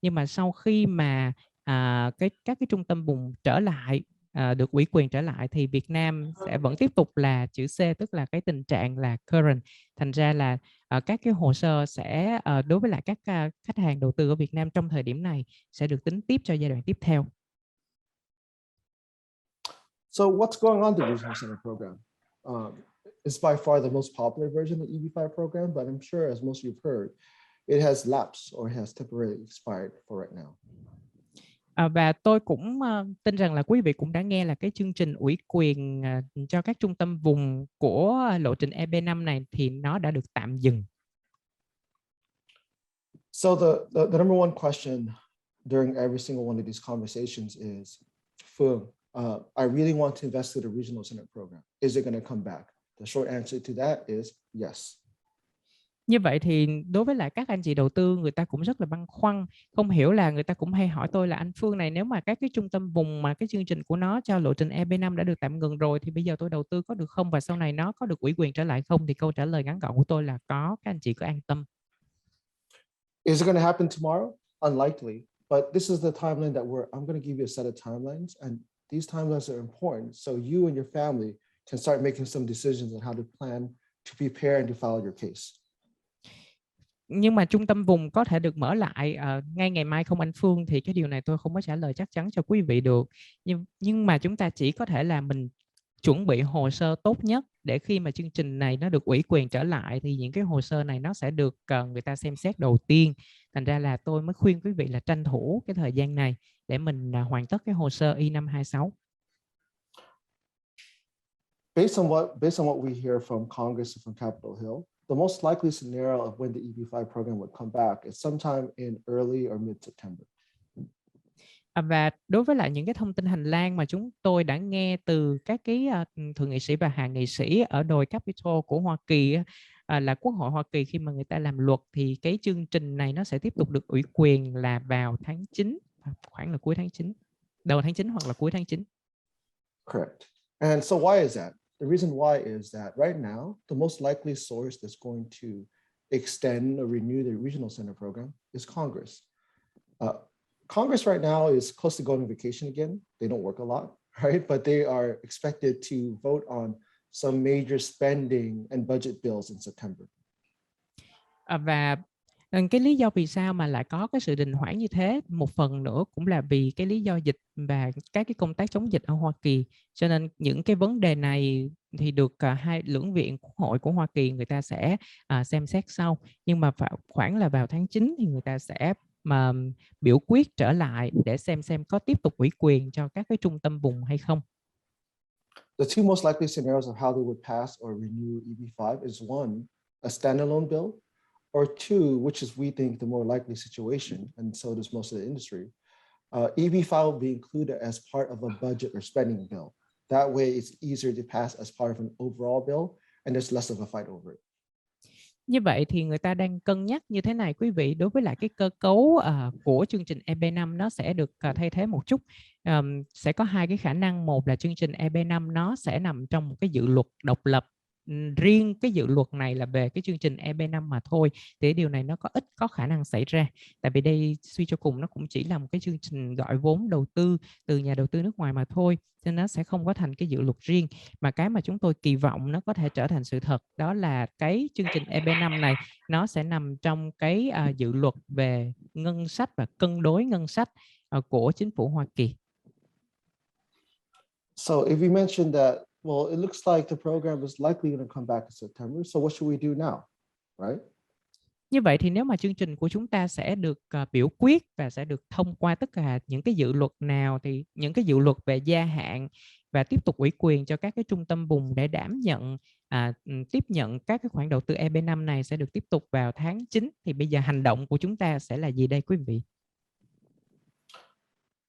Nhưng mà sau khi mà các cái trung tâm vùng trở lại được ủy quyền trở lại thì Việt Nam sẽ vẫn tiếp tục là chữ C, tức là cái tình trạng là current. Thành ra là các cái hồ sơ sẽ đối với lại các khách hàng đầu tư ở Việt Nam trong thời điểm này sẽ được tính tiếp cho giai đoạn tiếp theo. So what's going on the Regional Center program? It's by far the most popular version of the EB-5 program, but I'm sure, as most of you've heard, it has lapsed or has temporarily expired for right now. Và tôi cũng tin rằng là quý vị cũng đã nghe là cái chương trình ủy quyền cho các trung tâm vùng của lộ trình EB5 này thì nó đã được tạm dừng. So the number one question during every single one of these conversations is, Phương, I really want to invest in the Regional Center program. Is it going to come back? The short answer to that is yes. Như vậy thì đối với lại các anh chị đầu tư, người ta cũng rất là băn khoăn, không hiểu là người ta cũng hay hỏi tôi là anh Phương này, nếu mà các cái trung tâm vùng mà cái chương trình của nó cho lộ trình EB5 đã được tạm ngừng rồi thì bây giờ tôi đầu tư có được không, và sau này nó có được ủy quyền trở lại không? Thì câu trả lời ngắn gọn của tôi là có, các anh chị cứ an tâm. Is it going to happen tomorrow? Unlikely, but this is the timeline that I'm going to give you a set of timelines, and these timelines are important so you and your family can start making some decisions on how to plan, to prepare and to file your case. Nhưng mà trung tâm vùng có thể được mở lại ngay ngày mai không anh Phương? Thì cái điều này tôi không có trả lời chắc chắn cho quý vị được. Nhưng mà chúng ta chỉ có thể là mình chuẩn bị hồ sơ tốt nhất để khi mà chương trình này nó được ủy quyền trở lại thì những cái hồ sơ này nó sẽ được người ta xem xét đầu tiên. Thành ra là tôi mới khuyên quý vị là tranh thủ cái thời gian này để mình hoàn tất cái hồ sơ I-526. Based on what we hear from Congress and from Capitol Hill, the most likely scenario of when the EB-5 program would come back is sometime in early or mid-September. Và đối với lại những cái thông tin hành lang mà chúng tôi đã nghe từ các cái thượng nghị sĩ và hạ nghị sĩ ở đồi Capitol của Hoa Kỳ, là Quốc hội Hoa Kỳ, khi mà người ta làm luật thì cái chương trình này nó sẽ tiếp tục được ủy quyền là vào tháng 9, khoảng là cuối tháng 9, đầu tháng 9 hoặc là cuối tháng 9. Correct. And so why is that? The reason why is that right now, the most likely source that's going to extend or renew the Regional Center program is Congress. Congress right now is close to going on vacation again. They don't work a lot, right? But they are expected to vote on some major spending and budget bills in September. Và cái lý do vì sao mà lại có cái sự đình hoãn như thế, một phần nữa cũng là vì cái lý do dịch và các cái công tác chống dịch ở Hoa Kỳ. Cho nên những cái vấn đề này thì được hai lưỡng viện Quốc hội của Hoa Kỳ người ta sẽ xem xét sau. Nhưng mà khoảng là vào tháng 9 thì người ta sẽ mà biểu quyết trở lại để xem có tiếp tục ủy quyền cho các cái trung tâm vùng hay không. The two most likely scenarios of how they would pass or renew EB-5 is one, a standalone bill, or two, which is we think the more likely situation, and so does most of the industry, EB-5 will be included as part of a budget or spending bill. That way it's easier to pass as part of an overall bill, and there's less of a fight over it. Như vậy thì người ta đang cân nhắc như thế này quý vị, đối với lại cái cơ cấu của chương trình EB5 nó sẽ được thay thế một chút. Sẽ có hai cái khả năng, một là chương trình EB5 nó sẽ nằm trong một cái dự luật độc lập, riêng cái dự luật này là về cái chương trình EB5 mà thôi, thì điều này nó có khả năng xảy ra, tại vì đây suy cho cùng nó cũng chỉ là một cái chương trình gọi vốn đầu tư từ nhà đầu tư nước ngoài mà thôi, nên nó sẽ không có thành cái dự luật riêng. Mà cái mà chúng tôi kỳ vọng nó có thể trở thành sự thật đó là cái chương trình EB5 này nó sẽ nằm trong cái dự luật về ngân sách và cân đối ngân sách của chính phủ Hoa Kỳ. So if we mentioned that, well, it looks like the program is likely going to come back in September. So what should we do now, right? Như vậy thì nếu mà chương trình của chúng ta sẽ được biểu quyết và sẽ được thông qua tất cả những cái dự luật nào, thì những cái dự luật về gia hạn và tiếp tục ủy quyền cho các cái trung tâm vùng để đảm nhận tiếp nhận các cái khoản đầu tư EB5 này sẽ được tiếp tục vào tháng 9. Thì bây giờ hành động của chúng ta sẽ là gì đây quý vị?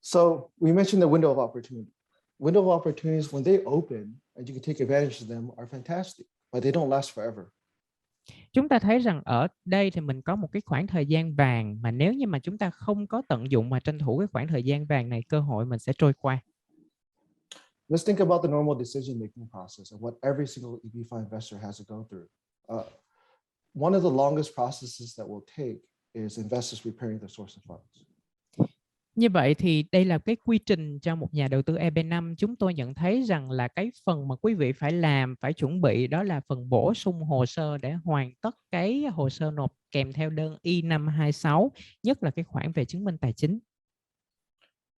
So we mentioned the window of opportunity. Window of opportunities, when they open and you can take advantage of them, are fantastic, but they don't last forever. Chúng ta thấy rằng ở đây thì mình có một cái khoảng thời gian vàng, mà nếu như mà chúng ta không có tận dụng mà tranh thủ cái khoảng thời gian vàng này, cơ hội mình sẽ trôi qua. Let's think about the normal decision-making process and what every single EB-5 investor has to go through. One of the longest processes that will take is investors preparing their source of funds. Như vậy thì đây là cái quy trình cho một nhà đầu tư EP5. Chúng tôi nhận thấy rằng là cái phần mà quý vị phải làm, phải chuẩn bị đó là phần bổ sung hồ sơ để hoàn tất cái hồ sơ nộp kèm theo đơn I-526, nhất là cái khoản về chứng minh tài chính.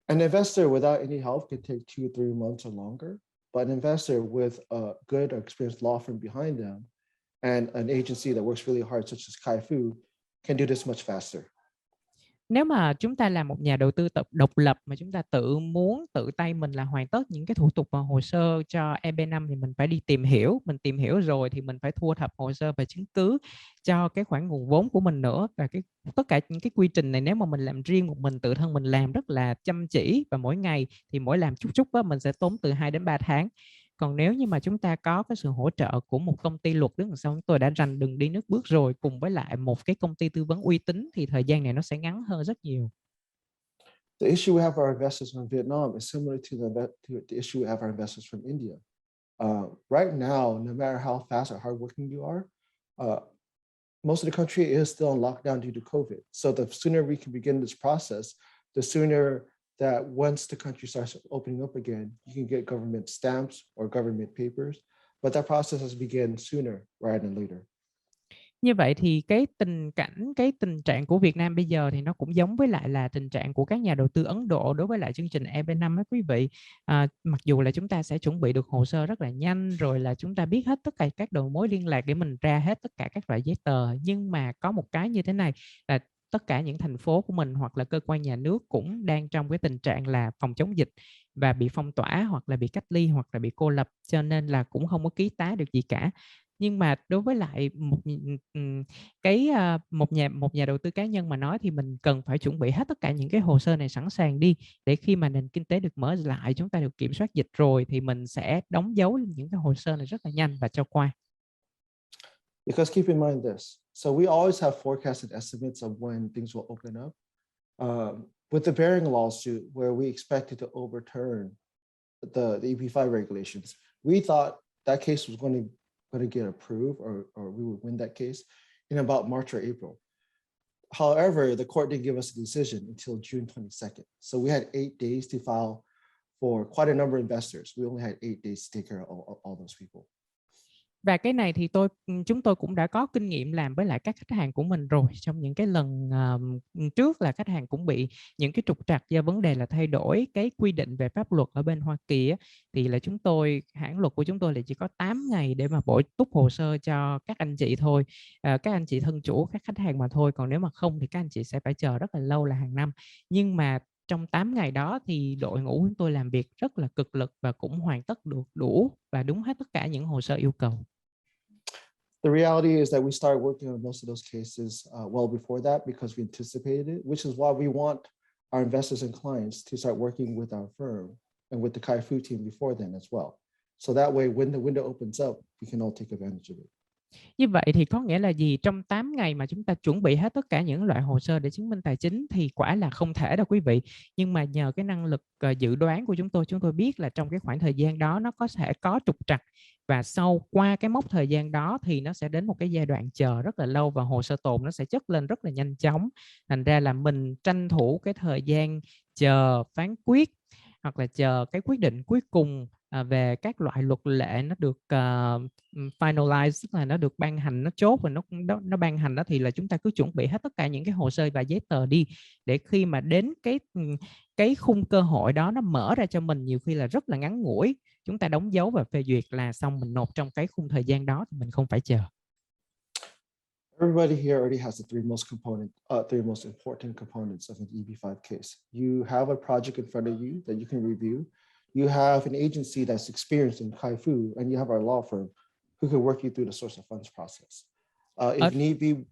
An investor without any help can take 2-3 months or longer, but an investor with a good or experienced law firm behind them and an agency that works really hard, such as Khai Phú, can do this much faster. Nếu mà chúng ta là một nhà đầu tư độc lập mà chúng ta muốn tự tay mình là hoàn tất những cái thủ tục và hồ sơ cho EP5 thì mình phải đi tìm hiểu. Mình tìm hiểu rồi thì mình phải thu thập hồ sơ và chứng cứ cho cái khoản nguồn vốn của mình nữa. Và tất cả những cái quy trình này nếu mà mình làm riêng một mình, tự thân mình làm rất là chăm chỉ và mỗi ngày thì mỗi làm chút đó, mình sẽ tốn từ 2 đến 3 tháng. Còn nếu như mà chúng ta có cái sự hỗ trợ của một công ty luật đứng đằng sau, chúng tôi đã rành đường đi nước bước rồi, cùng với lại một cái công ty tư vấn uy tín thì thời gian này nó sẽ ngắn hơn rất nhiều. The issue we have for our investors from Vietnam is similar to the issue we have for our investors from India. Right now, no matter how fast or hardworking you are, most of the country is still on lockdown due to COVID. So the sooner we can begin this process, the sooner that once the country starts opening up again, you can get government stamps or government papers, but that process has begun sooner rather than later. Như vậy thì cái tình trạng của Việt Nam bây giờ thì nó cũng giống với lại là tình trạng của các nhà đầu tư Ấn Độ đối với lại chương trình EP5 đó quý vị. Mặc dù là chúng ta sẽ chuẩn bị được hồ sơ rất là nhanh, rồi là chúng ta biết hết tất cả các đầu mối liên lạc để mình ra hết tất cả các loại giấy tờ, nhưng mà có một cái như thế này là tất cả những thành phố của mình hoặc là cơ quan nhà nước cũng đang trong cái tình trạng là phòng chống dịch và bị phong tỏa hoặc là bị cách ly hoặc là bị cô lập, cho nên là cũng không có ký tá được gì cả. Nhưng mà đối với lại một nhà đầu tư cá nhân mà nói thì mình cần phải chuẩn bị hết tất cả những cái hồ sơ này sẵn sàng đi, để khi mà nền kinh tế được mở lại, chúng ta được kiểm soát dịch rồi thì mình sẽ đóng dấu những cái hồ sơ này rất là nhanh và cho qua. Because keep in mind this, so we always have forecasted estimates of when things will open up. With the Bering lawsuit, where we expected to overturn the EP5 regulations, we thought that case was going to get approved, or we would win that case in about March or April. However, the court didn't give us a decision until June 22nd. So we had 8 days to file for quite a number of investors. We only had 8 days to take care of all those people. Và cái này thì chúng tôi cũng đã có kinh nghiệm làm với lại các khách hàng của mình rồi. Trong những cái lần trước là khách hàng cũng bị những cái trục trặc do vấn đề là thay đổi cái quy định về pháp luật ở bên Hoa Kỳ á, thì là hãng luật của chúng tôi là chỉ có 8 ngày để mà bổ túc hồ sơ cho các anh chị thôi, các anh chị thân chủ, các khách hàng mà thôi. Còn nếu mà không thì các anh chị sẽ phải chờ rất là lâu, là hàng năm. Nhưng mà trong 8 ngày đó thì đội ngũ của chúng tôi làm việc rất là cực lực và cũng hoàn tất được đủ và đúng hết tất cả những hồ sơ yêu cầu. The reality is that we started working on most of those cases well before that because we anticipated it, which is why we want our investors and clients to start working with our firm and with the Khai Phú team before then as well. So that way, when the window opens up, we can all take advantage of it. Như vậy thì có nghĩa là gì? Trong 8 ngày mà chúng ta chuẩn bị hết tất cả những loại hồ sơ để chứng minh tài chính thì quả là không thể đâu quý vị. Nhưng mà nhờ cái năng lực dự đoán của chúng tôi biết là trong cái khoảng thời gian đó nó sẽ có trục trặc. Và qua cái mốc thời gian đó thì nó sẽ đến một cái giai đoạn chờ rất là lâu và hồ sơ tồn nó sẽ chất lên rất là nhanh chóng. Thành ra là mình tranh thủ cái thời gian chờ phán quyết hoặc là chờ cái quyết định cuối cùng về các loại luật lệ nó được finalize, tức là nó được ban hành, nó chốt và nó ban hành đó, thì là chúng ta cứ chuẩn bị hết tất cả những cái hồ sơ và giấy tờ đi, để khi mà đến cái khung cơ hội đó nó mở ra cho mình, nhiều khi là rất là ngắn ngủi, chúng ta đóng dấu và phê duyệt là xong, mình nộp trong cái khung thời gian đó thì mình không phải chờ. Everybody here already has the three most important components of an EB5 case. You have a project in front of you that you can review. You have an agency that's experienced in Khai Phú, and you have our law firm who can work you through the source of funds process. If need be.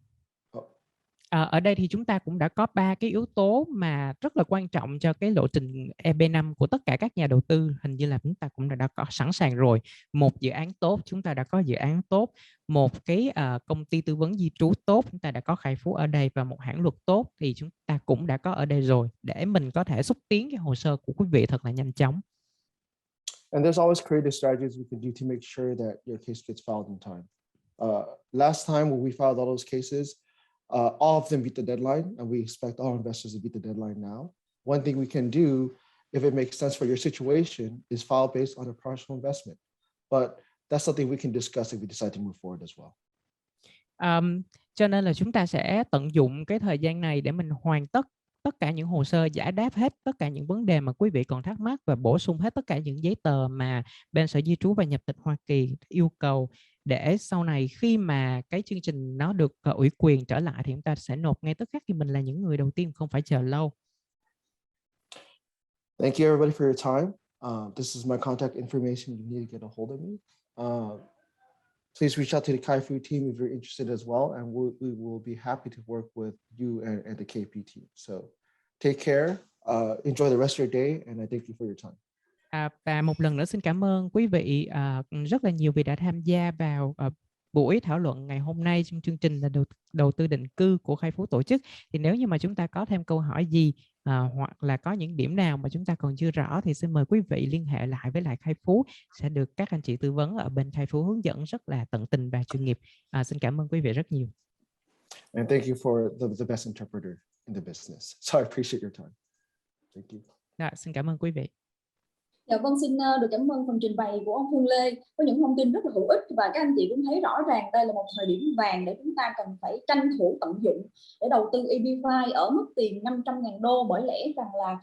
Ở đây thì chúng ta cũng đã có 3 cái yếu tố mà rất là quan trọng cho cái lộ trình EP5 của tất cả các nhà đầu tư. Hình như là chúng ta cũng đã có sẵn sàng rồi. Một dự án tốt, chúng ta đã có dự án tốt. Một cái công ty tư vấn di trú tốt, chúng ta đã có Khai Phú ở đây. Và một hãng luật tốt thì chúng ta cũng đã có ở đây rồi, để mình có thể xúc tiến cái hồ sơ của quý vị thật là nhanh chóng. And there's always creative strategies we can do to make sure that your case gets filed in time. Last time when we filed all those cases, all of them beat the deadline, and we expect all investors to beat the deadline now. One thing we can do, if it makes sense for your situation, is file based on a partial investment. But that's something we can discuss if we decide to move forward as well. Cho nên là chúng ta sẽ tận dụng cái thời gian này để mình hoàn tất tất cả những hồ sơ, giải đáp hết tất cả những vấn đề mà quý vị còn thắc mắc và bổ sung hết tất cả những giấy tờ mà bên Sở Di trú và Nhập tịch Hoa Kỳ yêu cầu, để sau này khi mà cái chương trình nó được ủy quyền trở lại thì chúng ta sẽ nộp ngay tức khắc, khi mình là những người đầu tiên, không phải chờ lâu. Thank you everybody for your time. This is my contact information. You need to get a hold of me. Please reach out to the Khai Phú team if you're interested as well, and we will be happy to work with you and the KP team. So take care, enjoy the rest of your day, and I thank you for your time. Và một lần nữa xin cảm ơn quý vị rất là nhiều vì đã tham gia vào buổi thảo luận ngày hôm nay trong chương trình là đầu tư định cư của Khai Phú tổ chức. Thì nếu như mà chúng ta có thêm câu hỏi gì hoặc là có những điểm nào mà chúng ta còn chưa rõ thì xin mời quý vị liên hệ lại với lại Khai Phú, sẽ được các anh chị tư vấn ở bên Khai Phú hướng dẫn rất là tận tình và chuyên nghiệp. Xin cảm ơn quý vị rất nhiều. And thank you for the best interpreter in the business. So I appreciate your time. Thank you. Xin cảm ơn quý vị. Dạ vâng, xin được cảm ơn phần trình bày của ông Phương Lê với những thông tin rất là hữu ích, và các anh chị cũng thấy rõ ràng đây là một thời điểm vàng để chúng ta cần phải tranh thủ tận dụng để đầu tư EB5 ở mức tiền 500.000 đô, bởi lẽ rằng là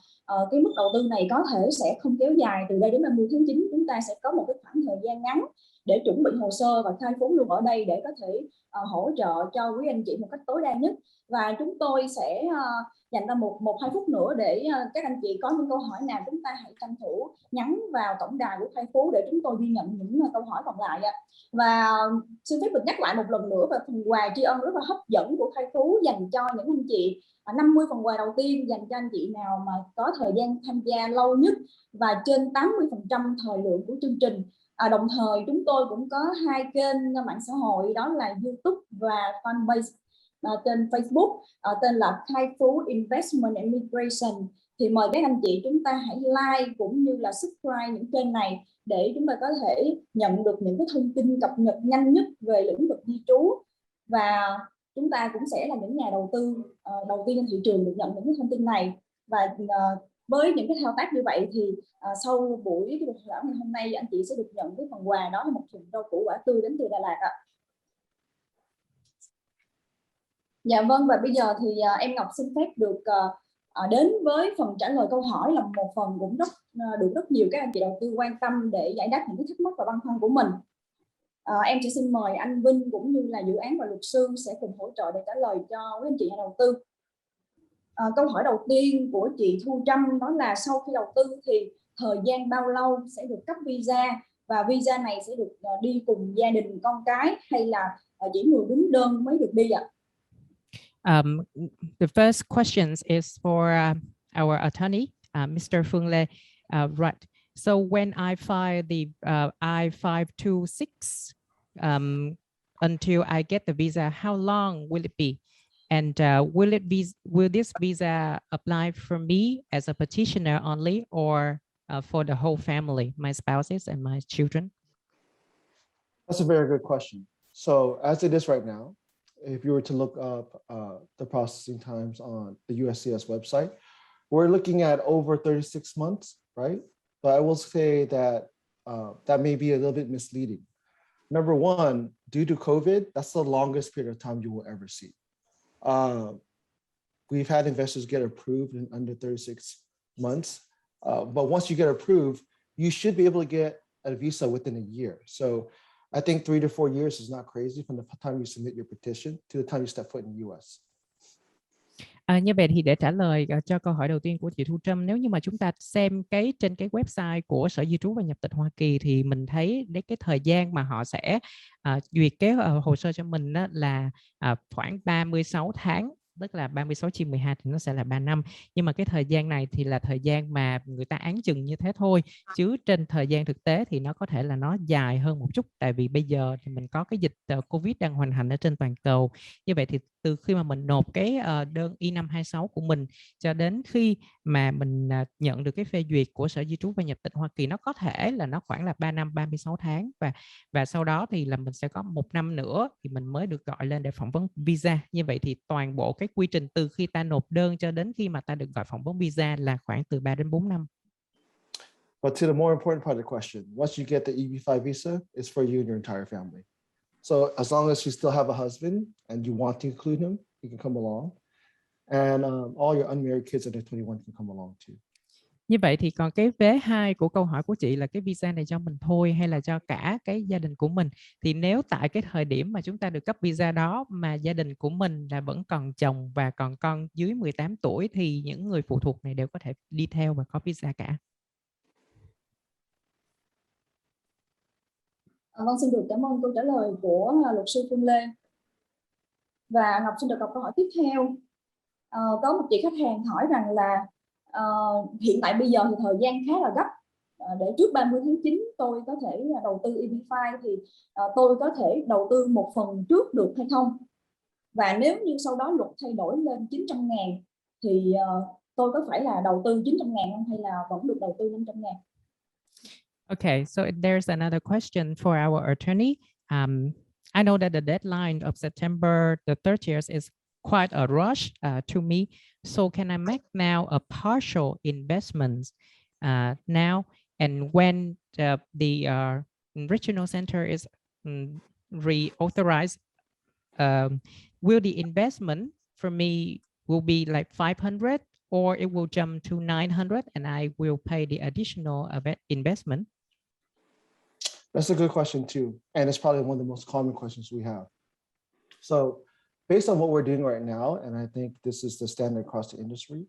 cái mức đầu tư này có thể sẽ không kéo dài từ đây đến 30 tháng 9. Chúng ta sẽ có một cái khoảng thời gian ngắn để chuẩn bị hồ sơ, và Khai Phú luôn ở đây để có thể hỗ trợ cho quý anh chị một cách tối đa nhất. Và chúng tôi sẽ dành ra 1-2 phút nữa để các anh chị có những câu hỏi nào chúng ta hãy tranh thủ nhắn vào tổng đài của Khai Phú để chúng tôi ghi nhận những câu hỏi còn lại. Và xin phép được nhắc lại một lần nữa về phần quà tri ân rất là hấp dẫn của Khai Phú dành cho những anh chị. 50 phần quà đầu tiên dành cho anh chị nào mà có thời gian tham gia lâu nhất và trên 80% thời lượng của chương trình. Đồng thời chúng tôi cũng có 2 kênh mạng xã hội, đó là YouTube và fanpage trên Facebook tên là Khai Phú Investment and Immigration. Thì mời các anh chị chúng ta hãy like cũng như là subscribe những kênh này để chúng ta có thể nhận được những cái thông tin cập nhật nhanh nhất về lĩnh vực di trú, và chúng ta cũng sẽ là những nhà đầu tư đầu tiên trên thị trường được nhận những cái thông tin này. Và với những cái thao tác như vậy thì sau buổi cái buổi thảo ngày hôm nay anh chị sẽ được nhận cái phần quà, đó là một thùng rau củ quả tươi đến từ Đà Lạt ạ. Dạ vâng, và bây giờ thì em Ngọc xin phép được đến với phần trả lời câu hỏi, là một phần cũng được rất nhiều các anh chị đầu tư quan tâm để giải đáp những cái thắc mắc và băn khoăn của mình. Em sẽ xin mời anh Vinh cũng như là dự án và luật sư sẽ cùng hỗ trợ để trả lời cho quý anh chị nhà đầu tư. Câu hỏi đầu tiên của chị Thu Trâm đó là sau khi đầu tư thì thời gian bao lâu sẽ được cấp visa, và visa này sẽ được đi cùng gia đình con cái hay là chỉ người đứng đơn mới được đi ạ? The first question is for our attorney, Mr. Phương Lê. Right. So when I file the I-526 until I get the visa, how long will it be? And will this visa apply for me as a petitioner only, or for the whole family, my spouses and my children? That's a very good question. So as it is right now, if you were to look up the processing times on the USCIS website, we're looking at over 36 months, right? But I will say that that may be a little bit misleading. Number one, due to COVID, that's the longest period of time you will ever see. We've had investors get approved in under 36 months, but once you get approved, you should be able to get a visa within a year. So I think 3 to 4 years is not crazy from the time you submit your petition to the time you step foot in the US. Như vậy thì để trả lời cho câu hỏi đầu tiên của chị Thu Trâm, nếu như mà chúng ta xem trên cái website của Sở Di trú và Nhập tịch Hoa Kỳ thì mình thấy đấy, cái thời gian mà họ sẽ duyệt cái hồ sơ cho mình đó là khoảng 36 tháng, tức là 36 chia 12 thì nó sẽ là 3 năm. Nhưng mà cái thời gian này thì là thời gian mà người ta áng chừng như thế thôi, chứ trên thời gian thực tế thì nó có thể là nó dài hơn một chút, tại vì bây giờ thì mình có cái dịch Covid đang hoành hành ở trên toàn cầu. Như vậy thì từ khi mà mình nộp cái đơn I-526 của mình cho đến khi mà mình nhận được cái phê duyệt của Sở Di trú và Nhập tịch Hoa Kỳ, nó có thể là nó khoảng là 3 năm 36 tháng, và sau đó thì là mình sẽ có 1 năm nữa thì mình mới được gọi lên để phỏng vấn visa. Như vậy thì toàn bộ cái quy trình từ khi ta nộp đơn cho đến khi mà ta được gọi phỏng vấn visa là khoảng từ 3 đến 4 năm. But to the more important part of the question, once you get the EB-5 visa, it's for you and your entire family. So as long as you still have a husband and you want to include him, he can come along. And all your unmarried kids under 21 can come along too. Như vậy thì còn cái vế 2 của câu hỏi của chị là cái visa này cho mình thôi hay là cho cả cái gia đình của mình. Thì nếu tại cái thời điểm mà chúng ta được cấp visa đó mà gia đình của mình là vẫn còn chồng và còn con dưới 18 tuổi thì những người phụ thuộc này đều có thể đi theo và có visa cả. Vâng, xin được cảm ơn câu trả lời của luật sư Phương Lê. Và Ngọc xin được đọc câu hỏi tiếp theo. Có một chị khách hàng hỏi rằng là hiện tại bây giờ thì thời gian khá là gấp, để trước 30 tháng 9 tôi có thể đầu tư EB-5 thì tôi có thể đầu tư một phần trước được hay không? Và nếu như sau đó luật thay đổi lên 900.000 thì tôi có phải là đầu tư 900.000 không hay là vẫn được đầu tư 500.000? Okay, so there's another question for our attorney. I know that the deadline of September the 30th is quite a rush to me. So can I make now a partial investment now? And when the regional center is reauthorized, will the investment for me will be like 500 or it will jump to 900 and I will pay the additional investment? That's a good question too. And it's probably one of the most common questions we have. So based on what we're doing right now, and I think this is the standard across the industry,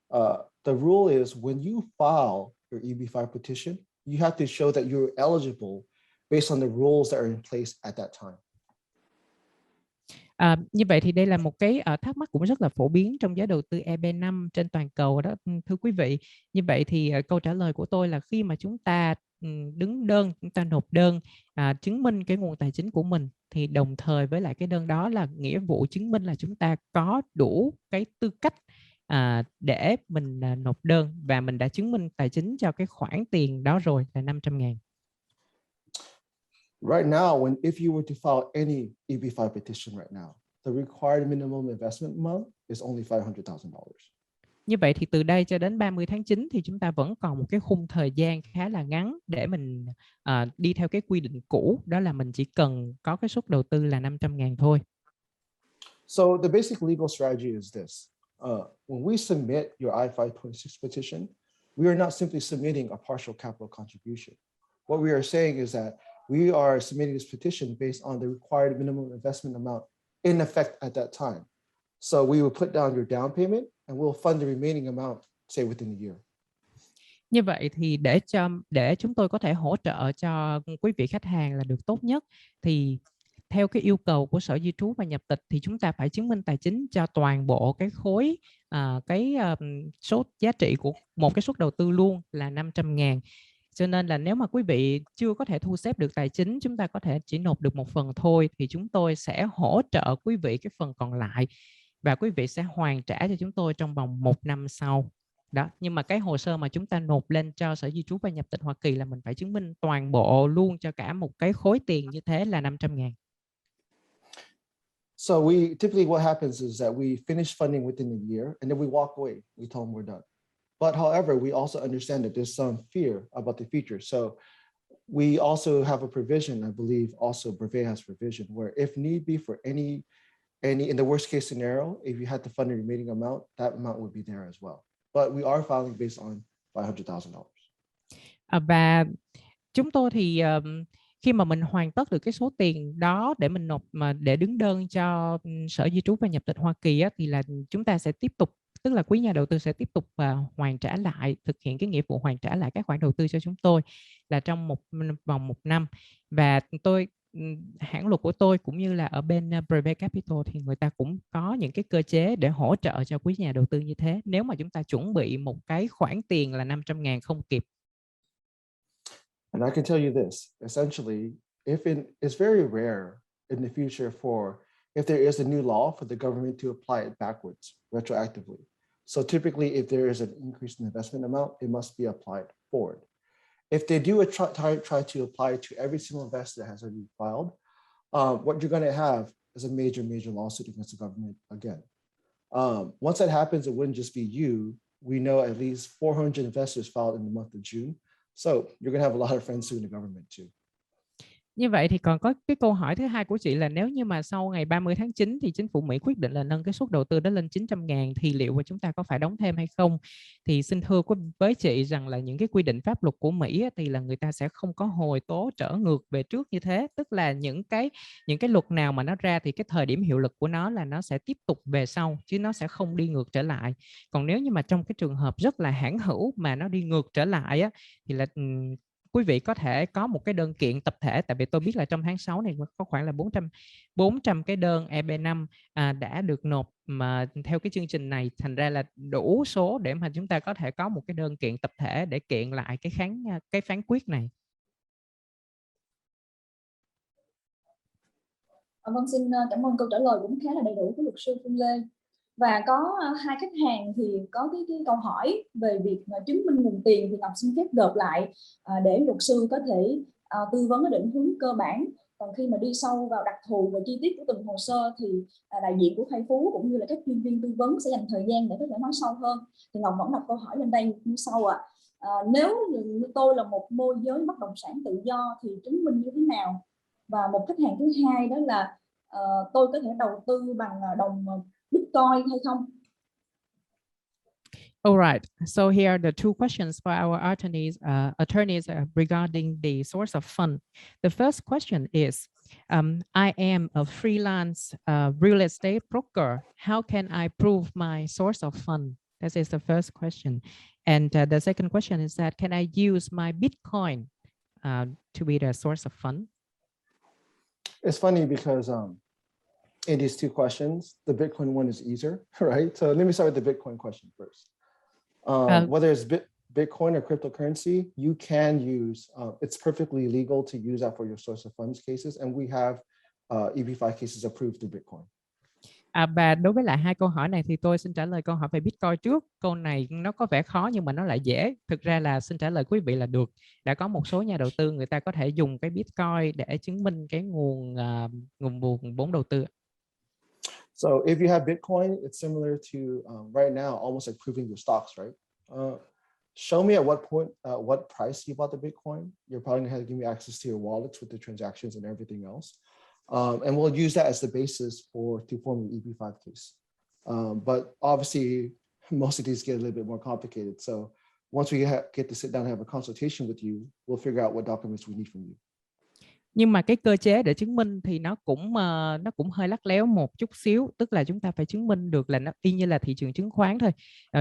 the rule is when you file your EB-5 petition, you have to show that you're eligible based on the rules that are in place at that time. Như vậy thì đây là một cái thắc mắc cũng rất là phổ biến trong giới đầu tư EB-5 trên toàn cầu đó, thưa quý vị. Như vậy thì câu trả lời của tôi là khi mà chúng ta đứng đơn, chúng ta nộp đơn chứng minh cái nguồn tài chính của mình thì đồng thời với lại cái đơn đó là nghĩa vụ chứng minh là chúng ta có đủ cái tư cách để mình nộp đơn và mình đã chứng minh tài chính cho cái khoản tiền đó rồi là 500.000. Right now, if you were to file any EB-5 petition right now, the required minimum investment amount is only $500,000. Như vậy thì từ đây cho đến 30 tháng 9 thì chúng ta vẫn còn một cái khung thời gian khá là ngắn để mình đi theo cái quy định cũ, đó là mình chỉ cần có cái suất đầu tư là 500.000 thôi. So the basic legal strategy is this. When we submit your I-526 petition, we are not simply submitting a partial capital contribution. What we are saying is that we are submitting this petition based on the required minimum investment amount in effect at that time. So we will put down your down payment and we'll fund the remaining amount, say within a year. Như vậy thì để chúng tôi có thể hỗ trợ cho quý vị khách hàng là được tốt nhất thì theo cái yêu cầu của Sở Di trú và Nhập tịch thì chúng ta phải chứng minh tài chính cho toàn bộ cái khối số giá trị của một cái suất đầu tư luôn là 500.000. Cho nên là nếu mà quý vị chưa có thể thu xếp được tài chính, chúng ta có thể chỉ nộp được một phần thôi thì chúng tôi sẽ hỗ trợ quý vị cái phần còn lại và quý vị sẽ hoàn trả cho chúng tôi trong vòng 1 năm sau. Đó, nhưng mà cái hồ sơ mà chúng ta nộp lên cho Sở Di trú và Nhập tịch Hoa Kỳ là mình phải chứng minh toàn bộ luôn cho cả một cái khối tiền như thế là 500.000. So typically what happens is that we finish funding within a year and then we walk away. We tell them we're done. But however, we also understand that there's some fear about the future. So we also have a provision, I believe also Brevet has provision, where if need be for any in the worst case scenario, if you had to fund the remaining amount, that amount would be there as well. But we are filing based on $500,000. Và chúng tôi thì khi mà mình hoàn tất được cái số tiền đó để mình nộp để đứng đơn cho Sở Di trú và Nhập tịch Hoa Kỳ á, thì là chúng ta sẽ tiếp tục, tức là quý nhà đầu tư sẽ tiếp tục hoàn trả lại, thực hiện cái nghĩa vụ hoàn trả lại các khoản đầu tư cho chúng tôi là trong vòng 1 năm. Và hãng luật của tôi cũng như là ở bên Brevet Capital thì người ta cũng có những cái cơ chế để hỗ trợ cho quý nhà đầu tư như thế nếu mà chúng ta chuẩn bị một cái khoản tiền là 500.000 không kịp. And I can tell you this, essentially, it's very rare in the future for if there is a new law for the government to apply it backwards, retroactively. So typically, if there is an increase in investment amount, it must be applied forward. If they do try to apply it to every single investor that has already filed, what you're going to have is a major lawsuit against the government again. Once that happens, it wouldn't just be you. We know at least 400 investors filed in the month of June. So you're going to have a lot of friends suing the government too. Như vậy thì còn có cái câu hỏi thứ hai của chị là nếu như mà sau ngày 30 tháng 9 thì chính phủ Mỹ quyết định là nâng cái suất đầu tư đó lên 900.000 thì liệu mà chúng ta có phải đóng thêm hay không? Thì xin thưa với chị rằng là những cái quy định pháp luật của Mỹ thì là người ta sẽ không có hồi tố trở ngược về trước như thế. Tức là những cái luật nào mà nó ra thì cái thời điểm hiệu lực của nó là nó sẽ tiếp tục về sau chứ nó sẽ không đi ngược trở lại. Còn nếu như mà trong cái trường hợp rất là hãn hữu mà nó đi ngược trở lại á, thì là quý vị có thể có một cái đơn kiện tập thể, tại vì tôi biết là trong tháng 6 này có khoảng là 400 cái đơn EB5 đã được nộp mà theo cái chương trình này, thành ra là đủ số để mà chúng ta có thể có một cái đơn kiện tập thể để kiện lại cái phán quyết này. Vâng, xin cảm ơn câu trả lời cũng khá là đầy đủ của luật sư Phương Lê. Và có hai khách hàng thì có cái câu hỏi về việc chứng minh nguồn tiền thì Ngọc xin phép gộp lại để luật sư có thể tư vấn định hướng cơ bản. Còn khi mà đi sâu vào đặc thù và chi tiết của từng hồ sơ thì đại diện của Khai Phú cũng như là các chuyên viên tư vấn sẽ dành thời gian để có thể nói sâu hơn. Thì Ngọc vẫn đọc câu hỏi lên đây như sau ạ. Nếu như tôi là một môi giới bất động sản tự do thì chứng minh như thế nào? Và một khách hàng thứ hai đó là tôi có thể đầu tư bằng đồng Bitcoin hay không? All right. So here are the two questions for our attorneys regarding the source of fund. The first question is, I am a freelance real estate broker. How can I prove my source of fund? That is the first question. And the second question is that, can I use my Bitcoin to be the source of fund? It's funny because in these two questions, the Bitcoin one is easier, right? So let me start with the Bitcoin question first. Whether it's Bitcoin or cryptocurrency, you can use, it's perfectly legal to use that for your source of funds cases. And we have EB5 cases approved through Bitcoin. Và đối với lại hai câu hỏi này thì tôi xin trả lời câu hỏi về Bitcoin trước. Câu này nó có vẻ khó nhưng mà nó lại dễ. Thực ra là xin trả lời quý vị là được. Đã có một số nhà đầu tư người ta có thể dùng cái Bitcoin để chứng minh cái nguồn vốn đầu tư. So if you have Bitcoin, it's similar to right now, almost like proving your stocks, right? Show me at what point, what price you bought the Bitcoin. You're probably gonna have to give me access to your wallets with the transactions and everything else. And we'll use that as the basis to form an EB5 case. But obviously, most of these get a little bit more complicated. So once we get to sit down and have a consultation with you, we'll figure out what documents we need from you. Nhưng mà cái cơ chế để chứng minh thì nó cũng hơi lắt léo một chút xíu, tức là chúng ta phải chứng minh được là nó y như là thị trường chứng khoán thôi.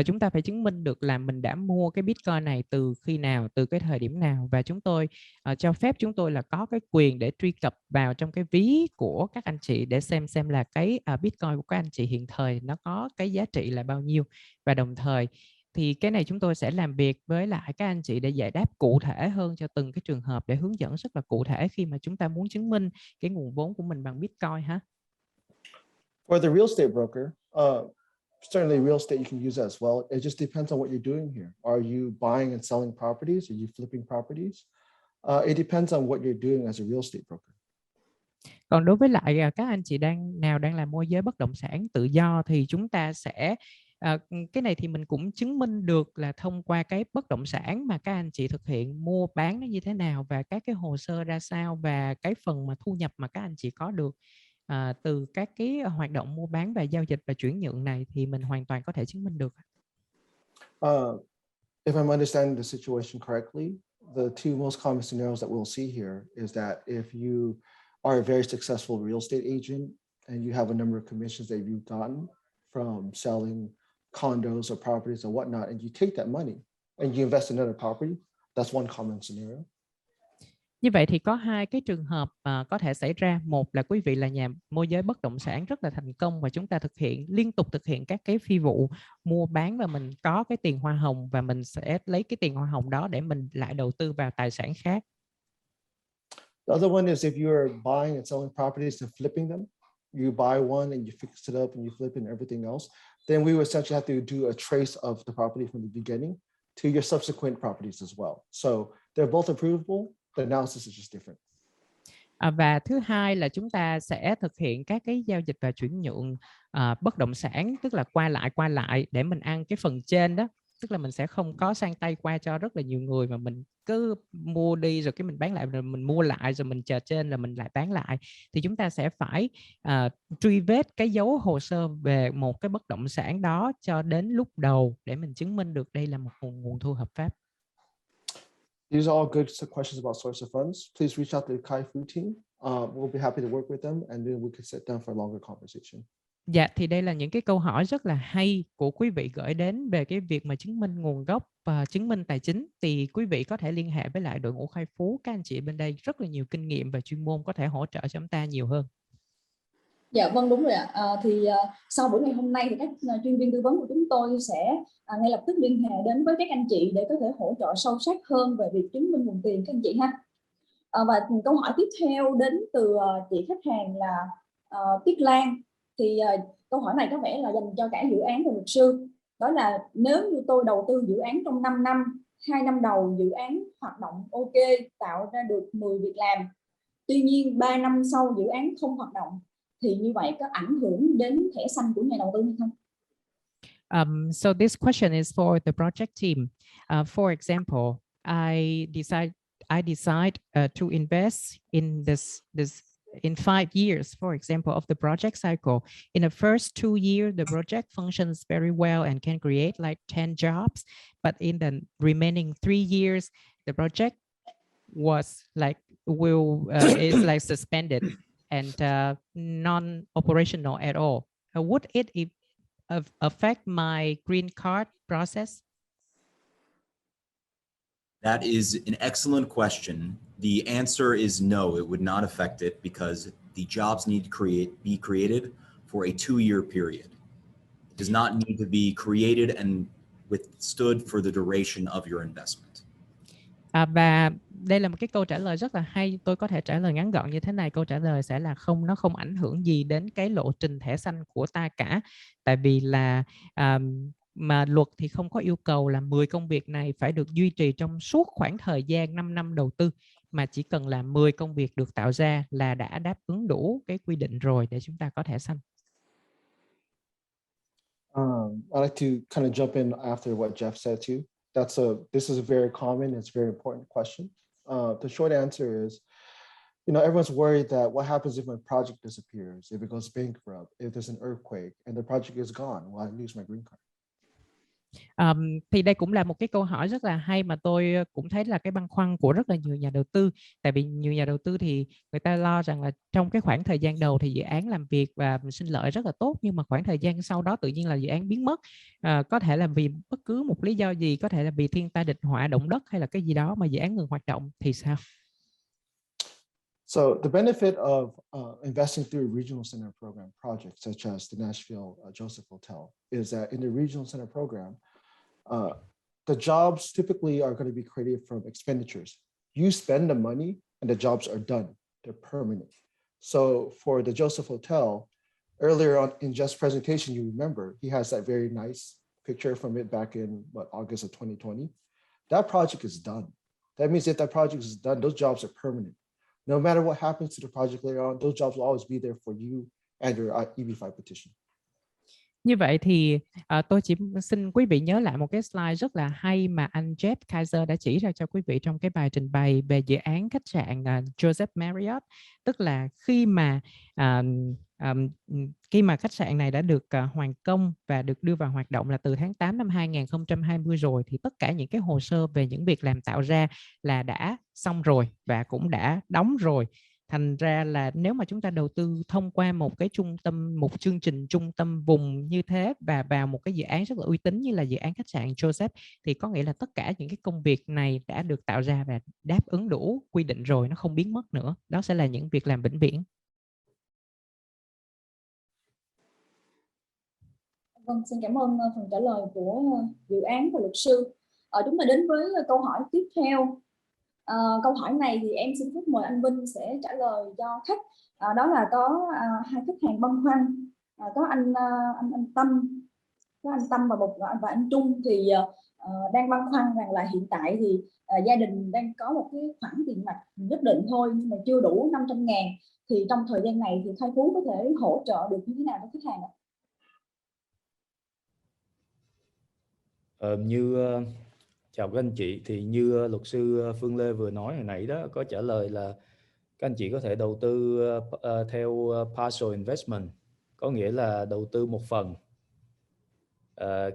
Chúng ta phải chứng minh được là mình đã mua cái Bitcoin này từ khi nào, từ cái thời điểm nào, và chúng tôi cho phép chúng tôi là có cái quyền để truy cập vào trong cái ví của các anh chị để xem là cái Bitcoin của các anh chị hiện thời nó có cái giá trị là bao nhiêu, và đồng thời thì cái này chúng tôi sẽ làm việc với lại các anh chị để giải đáp cụ thể hơn cho từng cái trường hợp, để hướng dẫn rất là cụ thể khi mà chúng ta muốn chứng minh cái nguồn vốn của mình bằng Bitcoin ha. For the real estate broker, certainly real estate you can use that as well. It just depends on what you're doing here. Are you buying and selling properties? Are you flipping properties? It depends on what you're doing as a real estate broker. Còn đối với lại các anh chị đang làm môi giới bất động sản tự do thì chúng ta sẽ cái này thì mình cũng chứng minh được là thông qua cái bất động sản mà các anh chị thực hiện mua bán nó như thế nào và các cái hồ sơ ra sao, và cái phần mà thu nhập mà các anh chị có được từ các cái hoạt động mua bán và giao dịch và chuyển nhượng này thì mình hoàn toàn có thể chứng minh được. If I'm understanding the situation correctly, the two most common scenarios that we'll see here is that if you are a very successful real estate agent and you have a number of commissions that you've gotten from selling condos or properties or whatnot, and you take that money and you invest in another property, that's one common scenario. Như vậy thì có hai cái trường hợp có thể xảy ra. Một là quý vị là nhà môi giới bất động sản rất là thành công và chúng ta liên tục thực hiện các cái phi vụ mua bán và mình có cái tiền hoa hồng, và mình sẽ lấy cái tiền hoa hồng đó để mình lại đầu tư vào tài sản khác. The other one is if you're buying and selling properties and flipping them. you buy one and you fix it up and you flip it and everything else, then we would essentially have to do a trace of the property from the beginning to your subsequent properties as well. So they're both approvable. The analysis is just different. Và thứ hai là chúng ta sẽ thực hiện các cái giao dịch và chuyển nhượng bất động sản, tức là qua lại để mình ăn cái phần trên đó, tức là mình sẽ không có sang tay qua cho rất là nhiều người mà mình cứ mua đi rồi cái mình bán lại, rồi mình mua lại rồi mình chờ trên là mình lại bán lại. Thì chúng ta sẽ phải truy vết cái dấu hồ sơ về một cái bất động sản đó cho đến lúc đầu để mình chứng minh được đây là một nguồn thu hợp pháp. These are all good questions about source of funds. Please reach out to the Khai Phú team. We'll be happy to work with them, and then we can sit down for a longer conversation. Dạ, thì đây là những cái câu hỏi rất là hay của quý vị gửi đến về cái việc mà chứng minh nguồn gốc và chứng minh tài chính. Thì quý vị có thể liên hệ với lại đội ngũ Khai Phú, các anh chị bên đây rất là nhiều kinh nghiệm và chuyên môn có thể hỗ trợ cho chúng ta nhiều hơn. Dạ vâng, đúng rồi ạ. Sau buổi ngày hôm nay thì các chuyên viên tư vấn của chúng tôi sẽ ngay lập tức liên hệ đến với các anh chị để có thể hỗ trợ sâu sắc hơn về việc chứng minh nguồn tiền các anh chị ha. Và câu hỏi tiếp theo đến từ chị khách hàng là Tuyết Lan. Thì câu hỏi này có vẻ là dành cho cả dự án và luật sư. Đó là nếu như tôi đầu tư dự án trong 5 năm, 2 năm đầu dự án hoạt động ok, tạo ra được 10 việc làm. Tuy nhiên 3 năm sau dự án không hoạt động, thì như vậy có ảnh hưởng đến thẻ xanh của nhà đầu tư hay không? So this question is for the project team. For example, I decide to invest in this in 5 years, for example, of the project cycle. In the first 2 years, the project functions very well and can create like 10 jobs. But in the remaining 3 years, the project was like is like suspended and non-operational at all. Would it affect my green card process? That is an excellent question. The answer is no, it would not affect it because the jobs need to be created for a 2-year period. It does not need to be created and withstood for the duration of your investment. Và đây là một cái câu trả lời rất là hay. Tôi có thể trả lời ngắn gọn như thế này. Câu trả lời sẽ là không, nó không ảnh hưởng gì đến cái lộ trình thẻ xanh của ta cả. Tại vì là mà luật thì không có yêu cầu là 10 công việc này phải được duy trì trong suốt khoảng thời gian 5 năm đầu tư, mà chỉ cần là 10 công việc được tạo ra là đã đáp ứng đủ cái quy định rồi để chúng ta có thẻ xanh. I'd like to kind of jump in after what Jeff said too. This is a very common, it's a very important question. The short answer is, everyone's worried that what happens if my project disappears, if it goes bankrupt, if there's an earthquake and the project is gone, will I lose my green card? Thì đây cũng là một cái câu hỏi rất là hay mà tôi cũng thấy là cái băn khoăn của rất là nhiều nhà đầu tư. Tại vì nhiều nhà đầu tư thì người ta lo rằng là trong cái khoảng thời gian đầu thì dự án làm việc và sinh lợi rất là tốt, nhưng mà khoảng thời gian sau đó tự nhiên là dự án biến mất. Có thể là vì bất cứ một lý do gì, có thể là vì thiên tai địch họa, động đất hay là cái gì đó mà dự án ngừng hoạt động thì sao? So the benefit of investing through a regional center program project such as the Nashville Joseph Hotel is that in the regional center program, the jobs typically are going to be created from expenditures. You spend the money and the jobs are done. They're permanent. So for the Joseph Hotel, earlier on in Jeff's presentation, you remember, he has that very nice picture from it back in August of 2020. That project is done. That means if that project is done, those jobs are permanent. No matter what happens to the project later on, those jobs will always be there for you and your EB-5 petition. Như vậy thì tôi chỉ xin quý vị nhớ lại một cái slide rất là hay mà anh Jeff Kaiser đã chỉ ra cho quý vị trong cái bài trình bày về dự án khách sạn Joseph Marriott. Tức là khi mà khách sạn này đã được hoàn công và được đưa vào hoạt động là từ tháng 8 năm 2020 rồi, thì tất cả những cái hồ sơ về những việc làm tạo ra là đã xong rồi và cũng đã đóng rồi. Thành ra là nếu mà chúng ta đầu tư thông qua một chương trình trung tâm vùng như thế và vào một cái dự án rất là uy tín như là dự án khách sạn Joseph, thì có nghĩa là tất cả những cái công việc này đã được tạo ra và đáp ứng đủ quy định rồi, nó không biến mất nữa. Đó sẽ là những việc làm vĩnh viễn. Vâng, xin cảm ơn phần trả lời của dự án và luật sư. Chúng ta đến với câu hỏi tiếp theo. Câu hỏi này thì em xin phép mời anh Vinh sẽ trả lời cho khách. Đó là có hai khách hàng băn khoăn, có anh Tâm và anh Trung thì đang băn khoăn rằng là hiện tại thì gia đình đang có một cái khoản tiền mặt nhất định thôi nhưng mà chưa đủ 500.000, thì trong thời gian này thì Khai Phú có thể hỗ trợ được như thế nào với khách hàng ạ? Chào các anh chị, thì như luật sư Phương Lê vừa nói hồi nãy đó, có trả lời là các anh chị có thể đầu tư theo partial investment, có nghĩa là đầu tư một phần.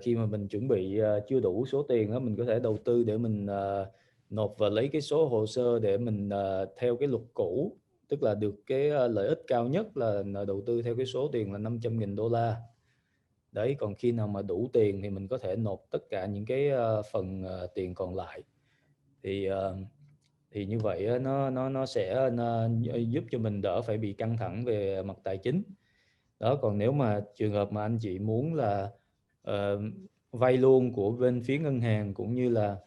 Khi mà mình chuẩn bị chưa đủ số tiền đó, mình có thể đầu tư để mình nộp và lấy cái số hồ sơ để mình theo cái luật cũ, tức là được cái lợi ích cao nhất là đầu tư theo cái số tiền là 500.000 đô la. Đấy, còn khi nào mà đủ tiền thì mình có thể nộp tất cả những cái phần tiền còn lại. Thì như vậy nó sẽ giúp cho mình đỡ phải bị căng thẳng về mặt tài chính. Đó, còn nếu mà trường hợp mà anh chị muốn là vay luôn của bên phía ngân hàng cũng như là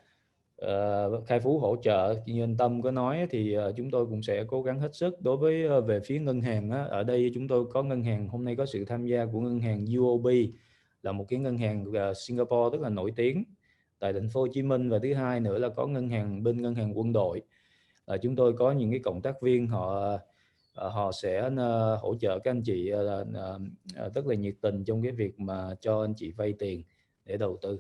Khai Phú hỗ trợ như anh Tâm có nói, thì chúng tôi cũng sẽ cố gắng hết sức. Đối với về phía ngân hàng á, ở đây chúng tôi có ngân hàng, hôm nay có sự tham gia của ngân hàng UOB, là một cái ngân hàng Singapore rất là nổi tiếng tại thành phố Hồ Chí Minh, và thứ hai nữa là có ngân hàng Quân đội. Chúng tôi có những cái cộng tác viên họ sẽ hỗ trợ các anh chị rất là nhiệt tình trong cái việc mà cho anh chị vay tiền để đầu tư.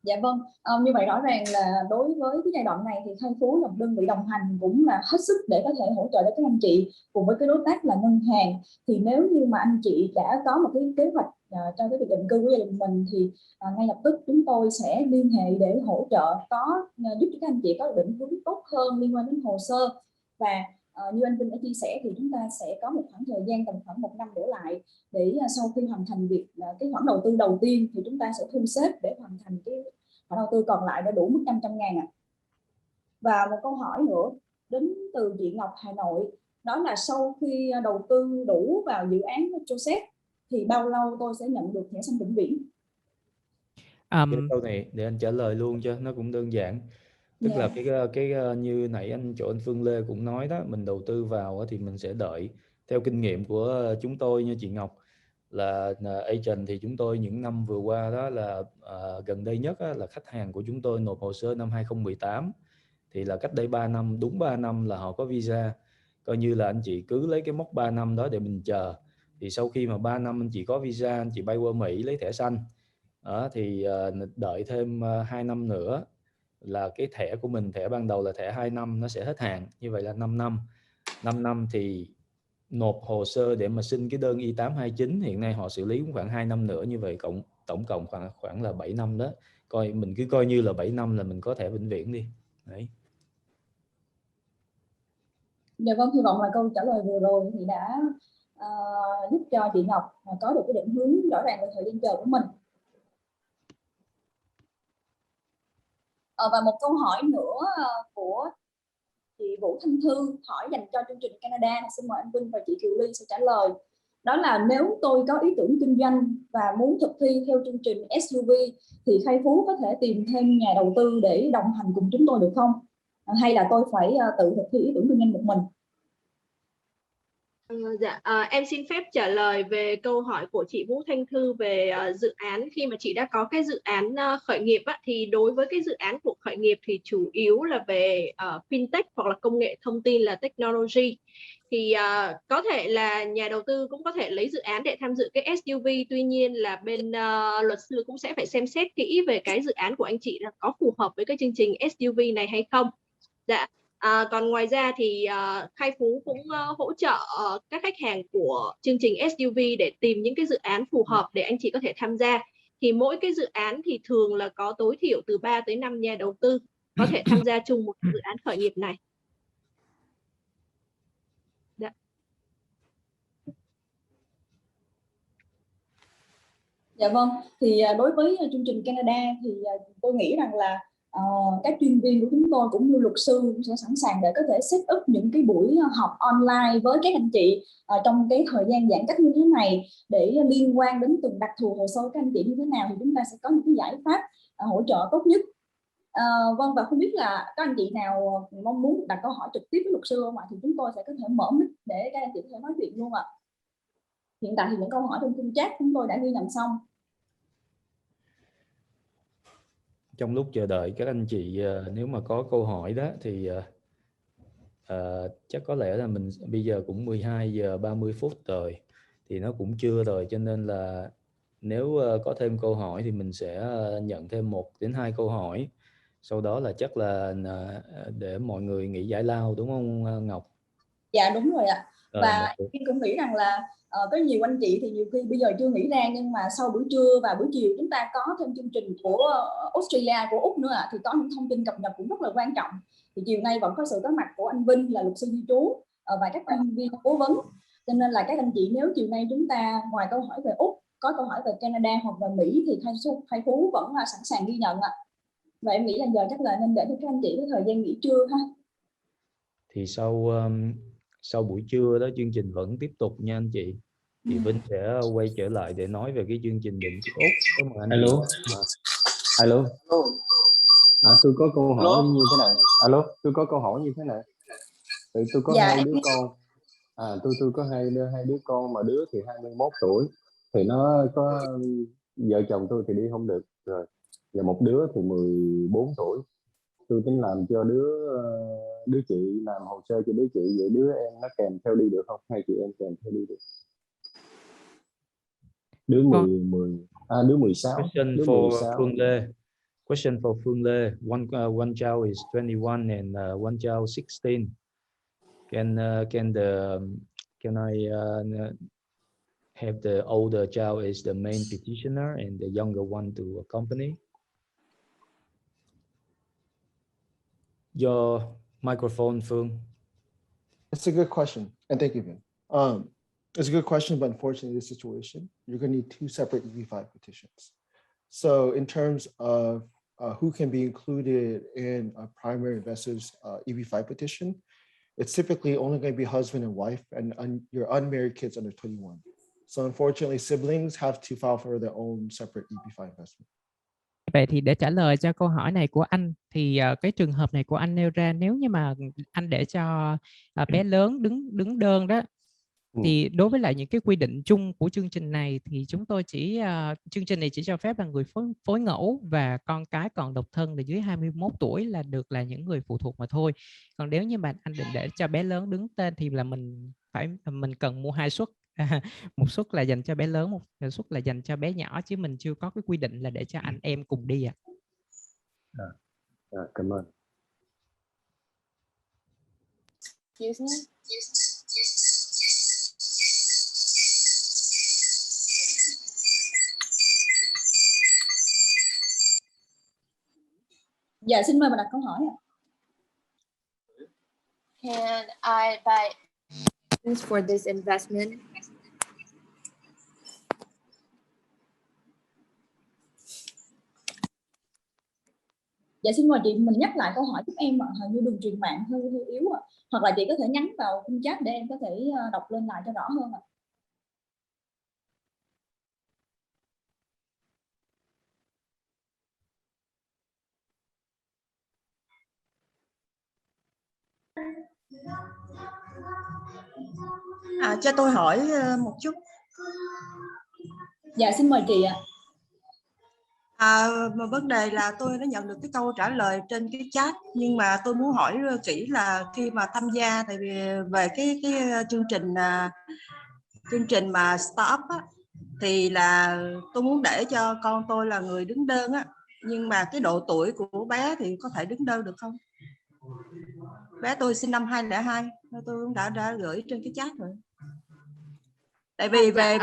Dạ vâng, như vậy rõ ràng là đối với cái giai đoạn này thì Khai Phú là một đơn vị đồng hành cũng là hết sức để có thể hỗ trợ đến các anh chị cùng với cái đối tác là ngân hàng. Thì nếu như mà anh chị đã có một cái kế hoạch cho cái việc định cư của gia đình mình thì ngay lập tức chúng tôi sẽ liên hệ để hỗ trợ, giúp cho các anh chị có định hướng tốt hơn liên quan đến hồ sơ. Và như anh Vinh đã chia sẻ thì chúng ta sẽ có một khoảng thời gian tầm khoảng 1 năm đổ lại để sau khi hoàn thành việc cái khoản đầu tư đầu tiên thì chúng ta sẽ thu xếp để hoàn thành cái khoản đầu tư còn lại đã đủ mức 500.000 ạ. Và một câu hỏi nữa đến từ chị Ngọc Hà Nội, đó là sau khi đầu tư đủ vào dự án Joseph thì bao lâu tôi sẽ nhận được thẻ xanh vĩnh viễn? Cái câu này để anh trả lời luôn cho nó cũng đơn giản. Tức là cái như nãy anh Phương Lê cũng nói đó, mình đầu tư vào thì mình sẽ đợi theo kinh nghiệm của chúng tôi như chị Ngọc là agent, thì chúng tôi những năm vừa qua đó là gần đây nhất là khách hàng của chúng tôi nộp hồ sơ năm 2018 thì là cách đây 3 năm, đúng 3 năm là họ có visa. Coi như là anh chị cứ lấy cái mốc 3 năm đó để mình chờ. Thì sau khi mà 3 năm anh chị có visa, anh chị bay qua Mỹ lấy thẻ xanh đó, thì đợi thêm 2 năm nữa là cái thẻ của mình, thẻ ban đầu là thẻ 2 năm, nó sẽ hết hạn. Như vậy là 5 năm. 5 năm thì nộp hồ sơ để mà xin cái đơn I-829, hiện nay họ xử lý cũng khoảng 2 năm nữa, như vậy tổng cộng khoảng là 7 năm đó. Mình cứ coi như là 7 năm là mình có thẻ vĩnh viễn đi. Đấy. Dạ vâng, hy vọng là câu trả lời vừa rồi thì đã giúp cho chị Ngọc có được cái định hướng rõ ràng về thời gian chờ của mình. Và một câu hỏi nữa của chị Vũ Thanh Thư hỏi dành cho chương trình Canada, xin mời anh Vinh và chị Kiều Ly sẽ trả lời. Đó là nếu tôi có ý tưởng kinh doanh và muốn thực thi theo chương trình SUV thì Khai Phú có thể tìm thêm nhà đầu tư để đồng hành cùng chúng tôi được không? Hay là tôi phải tự thực thi ý tưởng kinh doanh một mình? Em xin phép trả lời về câu hỏi của chị Vũ Thanh Thư về dự án. Khi mà chị đã có cái dự án khởi nghiệp thì đối với cái dự án của khởi nghiệp thì chủ yếu là về fintech hoặc là công nghệ thông tin, là technology. Thì có thể là nhà đầu tư cũng có thể lấy dự án để tham dự cái SUV, tuy nhiên là bên luật sư cũng sẽ phải xem xét kỹ về cái dự án của anh chị là có phù hợp với cái chương trình SUV này hay không. Còn ngoài ra thì Khai Phú cũng hỗ trợ các khách hàng của chương trình SUV để tìm những cái dự án phù hợp để anh chị có thể tham gia. Thì mỗi cái dự án thì thường là có tối thiểu từ 3 tới 5 nhà đầu tư có thể tham gia chung một dự án khởi nghiệp này. Dạ vâng, thì đối với chương trình Canada thì tôi nghĩ rằng là các chuyên viên của chúng tôi cũng như luật sư cũng sẽ sẵn sàng để có thể set up những cái buổi học online với các anh chị trong cái thời gian giãn cách như thế này, để liên quan đến từng đặc thù hồ sơ các anh chị như thế nào thì chúng ta sẽ có những cái giải pháp hỗ trợ tốt nhất. Vâng, và không biết là các anh chị nào mong muốn đặt câu hỏi trực tiếp với luật sư không ạ, thì chúng tôi sẽ có thể mở mic để các anh chị có thể nói chuyện luôn ạ. Hiện tại thì những câu hỏi trong khung chat chúng tôi đã ghi nhận xong. Trong lúc chờ đợi các anh chị, nếu mà có câu hỏi đó thì chắc có lẽ là mình bây giờ cũng 12 giờ 30 phút rồi, thì nó cũng trưa rồi, cho nên là nếu có thêm câu hỏi thì mình sẽ nhận thêm 1 đến 2 câu hỏi. Sau đó là chắc là để mọi người nghỉ giải lao, đúng không Ngọc? Dạ đúng rồi ạ. Và em cũng nghĩ rằng là có nhiều anh chị thì nhiều khi bây giờ chưa nghĩ ra, nhưng mà sau buổi trưa và buổi chiều chúng ta có thêm chương trình của Australia, của Úc nữa ạ, thì có những thông tin cập nhật cũng rất là quan trọng. Thì chiều nay vẫn có sự có mặt của anh Vinh là luật sư di trú và các chuyên viên cố vấn, cho nên là các anh chị nếu chiều nay chúng ta ngoài câu hỏi về Úc có câu hỏi về Canada hoặc về Mỹ thì Khai Phú vẫn là sẵn sàng ghi nhận ạ. Và em nghĩ là giờ chắc là nên để cho các anh chị có thời gian nghỉ trưa ha. Thì sau buổi trưa đó chương trình vẫn tiếp tục nha anh chị. Thì Vinh sẽ quay trở lại để nói về cái chương trình định của Úc. Alo. Tôi có câu hỏi như thế này. Tôi có câu hỏi như thế này. Tôi có hai đứa con. Tôi có hai đứa con, mà đứa thì 21 tuổi thì nó có, vợ chồng tôi thì đi không được rồi, và một đứa thì 14 tuổi. Tôi tính làm cho đứa chị, làm hồ sơ cho đứa chị, vậy đứa em nó kèm theo đi được không? Hai chị em kèm theo đi được? Đứa 16. Question for Phương Lê. Question for Phương Lê. One child is 21 and one child 16. Can I have the older child is the main petitioner and the younger one to accompany? Your microphone, Phương. It's a good question, and thank you, Vin. It's a good question, but unfortunately, in this situation, you're going to need 2 separate EB-5 petitions. So in terms of who can be included in a primary investor's EB-5 petition, it's typically only going to be husband and wife and your unmarried kids under 21. So unfortunately, siblings have to file for their own separate EB-5 investment. Vậy thì để trả lời cho câu hỏi này của anh thì cái trường hợp này của anh nêu ra, nếu như mà anh để cho bé lớn đứng đơn đó, thì đối với lại những cái quy định chung của chương trình này thì chúng tôi chương trình này chỉ cho phép là người phối ngẫu và con cái còn độc thân là dưới 21 tuổi là được là những người phụ thuộc mà thôi. Còn nếu như mà anh định để cho bé lớn đứng tên thì là mình cần mua 2 suất. Một suất là dành cho bé lớn, một suất là dành cho bé nhỏ, chứ mình chưa có cái quy định là để cho anh em cùng đi ạ. Cảm ơn. Dạ xin mời bạn đặt câu hỏi ạ. Can I buy for this investment? Dạ xin mời chị mình nhắc lại câu hỏi giúp em ạ. Hình như đường truyền mạng hơi yếu ạ. Hoặc là chị có thể nhắn vào khung chat để em có thể đọc lên lại cho rõ hơn ạ. Cho tôi hỏi một chút. Dạ xin mời chị ạ. Mà vấn đề là tôi đã nhận được cái câu trả lời trên cái chat, nhưng mà tôi muốn hỏi kỹ là khi mà tham gia, tại vì về cái chương trình mà startup á, thì là tôi muốn để cho con tôi là người đứng đơn á, nhưng mà cái độ tuổi của bé thì có thể đứng đơn được không? Bé tôi sinh năm 2002, tôi cũng đã gửi trên cái chat rồi. Tại vì về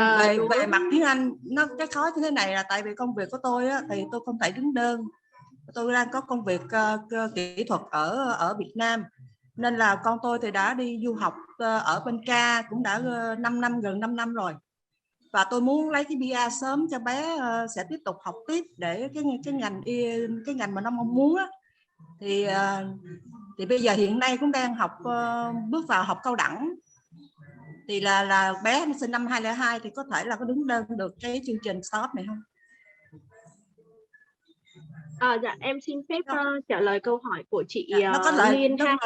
mặt tiếng Anh nó cái khó như thế này là tại vì công việc của tôi á, thì tôi không thể đứng đơn. Tôi đang có công việc kỹ thuật ở Việt Nam, nên là con tôi thì đã đi du học ở bên Ca cũng đã 5 năm, gần 5 năm rồi. Và tôi muốn lấy cái PR sớm cho bé sẽ tiếp tục học tiếp để cái ngành mà nó mong muốn á, Thì bây giờ hiện nay cũng đang học bước vào học cao đẳng, thì là bé sinh năm 2002 thì có thể là có đứng đơn được cái chương trình start này không? Dạ em xin phép trả lời câu hỏi của chị nó có lợi, Liên ha.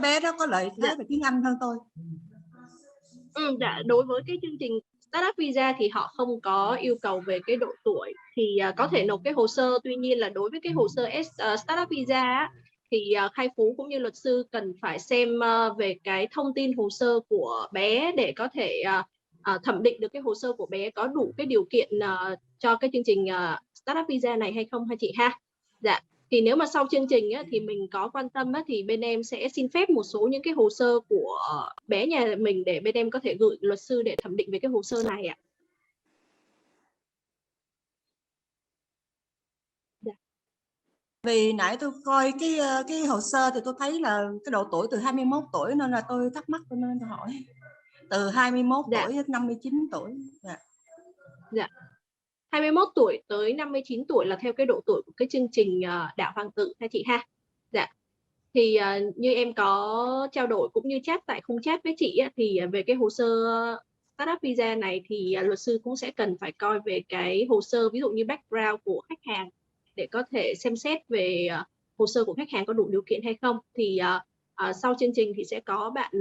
Bé đó có lợi thế về tiếng Anh hơn tôi. Dạ, đối với cái chương trình Startup Visa thì họ không có yêu cầu về cái độ tuổi, thì có thể nộp cái hồ sơ. Tuy nhiên là đối với cái hồ sơ Startup Visa á, thì Khai Phú cũng như luật sư cần phải xem về cái thông tin hồ sơ của bé để có thể thẩm định được cái hồ sơ của bé có đủ cái điều kiện cho cái chương trình Startup Visa này hay không ha chị ha. Dạ. Thì nếu mà sau chương trình á, thì mình có quan tâm á, thì bên em sẽ xin phép một số những cái hồ sơ của bé nhà mình để bên em có thể gửi luật sư để thẩm định về cái hồ sơ này ạ. Dạ. Vì nãy tôi coi cái hồ sơ thì tôi thấy là cái độ tuổi từ 21 tuổi nên là tôi thắc mắc, nên tôi hỏi. Từ 21 tuổi đến 59 tuổi. Dạ. Dạ. 21 tuổi tới 59 tuổi là theo cái độ tuổi của cái chương trình Đạo Hoàng tử ha chị ha. Dạ. Thì như em có trao đổi cũng như chat tại khung chat với chị á, thì về cái hồ sơ Startup Visa này thì luật sư cũng sẽ cần phải coi về cái hồ sơ, ví dụ như background của khách hàng để có thể xem xét về hồ sơ của khách hàng có đủ điều kiện hay không. Thì sau chương trình thì sẽ có bạn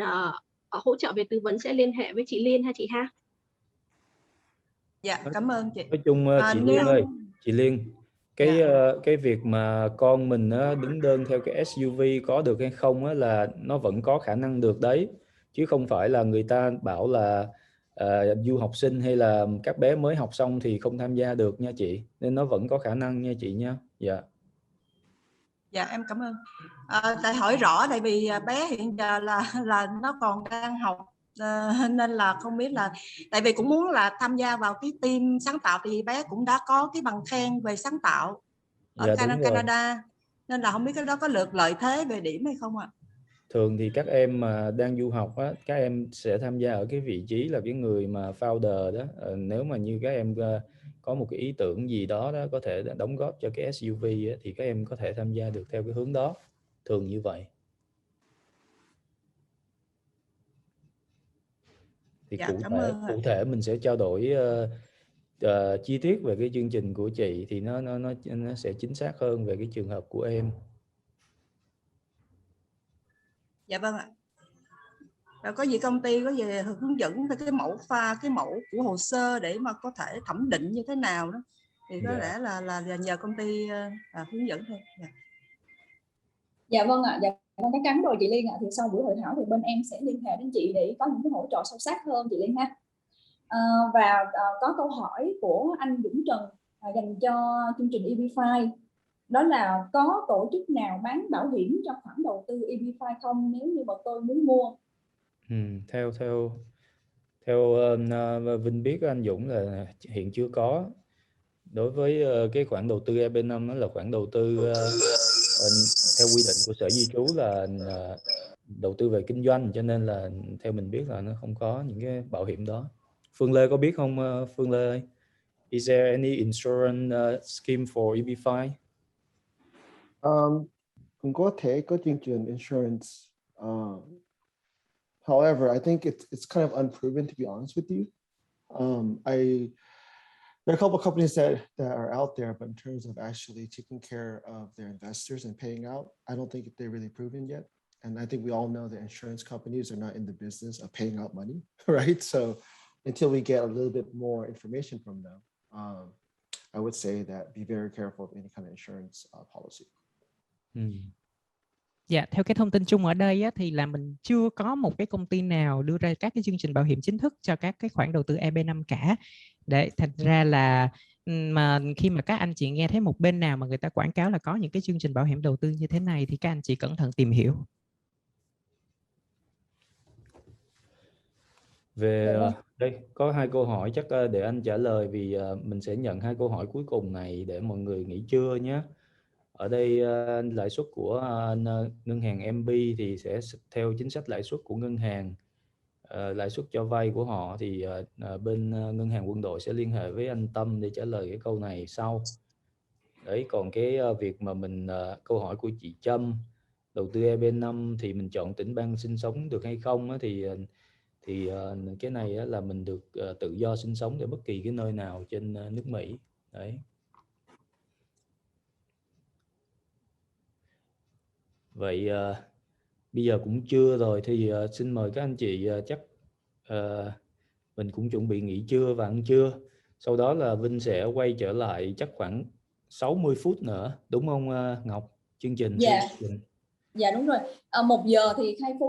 hỗ trợ về tư vấn sẽ liên hệ với chị Liên ha chị ha. Dạ, cảm ơn chị. Nói chung chị Liên ơi, chị Liên, cái việc mà con mình đứng đơn theo cái SUV có được hay không á, là nó vẫn có khả năng được đấy, chứ không phải là người ta bảo là du học sinh hay là các bé mới học xong thì không tham gia được nha chị, nên nó vẫn có khả năng nha chị nha. Dạ. Dạ em cảm ơn. Tại hỏi rõ tại vì bé hiện giờ là nó còn đang học, nên là không biết là, tại vì cũng muốn là tham gia vào cái team sáng tạo, thì bé cũng đã có cái bằng khen về sáng tạo ở Canada, nên là không biết cái đó có lợi thế về điểm hay không ạ? Thường thì các em mà đang du học á, các em sẽ tham gia ở cái vị trí là cái người mà founder đó. Nếu mà như các em có một cái ý tưởng gì đó có thể đóng góp cho cái SUV á, thì các em có thể tham gia được theo cái hướng đó, thường như vậy. Thì dạ, cụ thể mình sẽ trao đổi chi tiết về cái chương trình của chị thì nó sẽ chính xác hơn về cái trường hợp của em. Dạ vâng ạ. Rồi có gì công ty có gì hướng dẫn về cái mẫu của hồ sơ để mà có thể thẩm định như thế nào đó, thì có lẽ là nhờ công ty hướng dẫn thôi. Dạ vâng ạ. Dạ vâng, chắc chắn rồi chị Liên ạ. Thì sau buổi hội thảo thì bên em sẽ liên hệ đến chị để có những cái hỗ trợ sâu sắc hơn chị Liên ha. Và có câu hỏi của anh Dũng Trần dành cho chương trình EB5, đó là có tổ chức nào bán bảo hiểm cho khoản đầu tư EB5 không nếu như mà tôi muốn mua? Theo Vinh biết anh Dũng là hiện chưa có. Đối với cái khoản đầu tư EB5 nó là khoản đầu tư theo quy định của Sở Di trú là đầu tư về kinh doanh, cho nên là theo mình biết là nó không có những cái bảo hiểm đó. Phương Lê có biết không Phương Lê ơi? Is there any insurance scheme for EB5? Cũng có thể có chương trình insurance. However, I think it's kind of unproven, to be honest with you. There are a couple of companies that are out there, but in terms of actually taking care of their investors and paying out, I don't think they're really proven yet. And I think we all know that insurance companies are not in the business of paying out money, right? So until we get a little bit more information from them, I would say that be very careful of any kind of insurance policy. Dạ, theo cái thông tin chung ở đây á, thì là mình chưa có một cái công ty nào đưa ra các cái chương trình bảo hiểm chính thức cho các cái khoản đầu tư EB5 cả. Để thành ra là mà khi mà các anh chị nghe thấy một bên nào mà người ta quảng cáo là có những cái chương trình bảo hiểm đầu tư như thế này thì các anh chị cẩn thận tìm hiểu. Về đây có 2 câu hỏi, chắc để anh trả lời, vì mình sẽ nhận 2 câu hỏi cuối cùng này để mọi người nghỉ trưa nhé. Ở đây lãi suất của ngân hàng MB thì sẽ theo chính sách lãi suất của ngân hàng. Lãi suất cho vay của họ thì bên ngân hàng Quân đội sẽ liên hệ với anh Tâm để trả lời cái câu này sau. Đấy, còn cái việc mà mình câu hỏi của chị Trâm, đầu tư EB5 thì mình chọn tỉnh bang sinh sống được hay không á, thì cái này á, là mình được tự do sinh sống ở bất kỳ cái nơi nào trên nước Mỹ. Đấy. Vậy bây giờ cũng trưa rồi thì xin mời các anh chị chắc mình cũng chuẩn bị nghỉ trưa và ăn trưa. Sau đó là Vinh sẽ quay trở lại chắc khoảng 60 phút nữa, đúng không Ngọc? Chương trình. Dạ đúng rồi. 1 giờ thì Khai Phú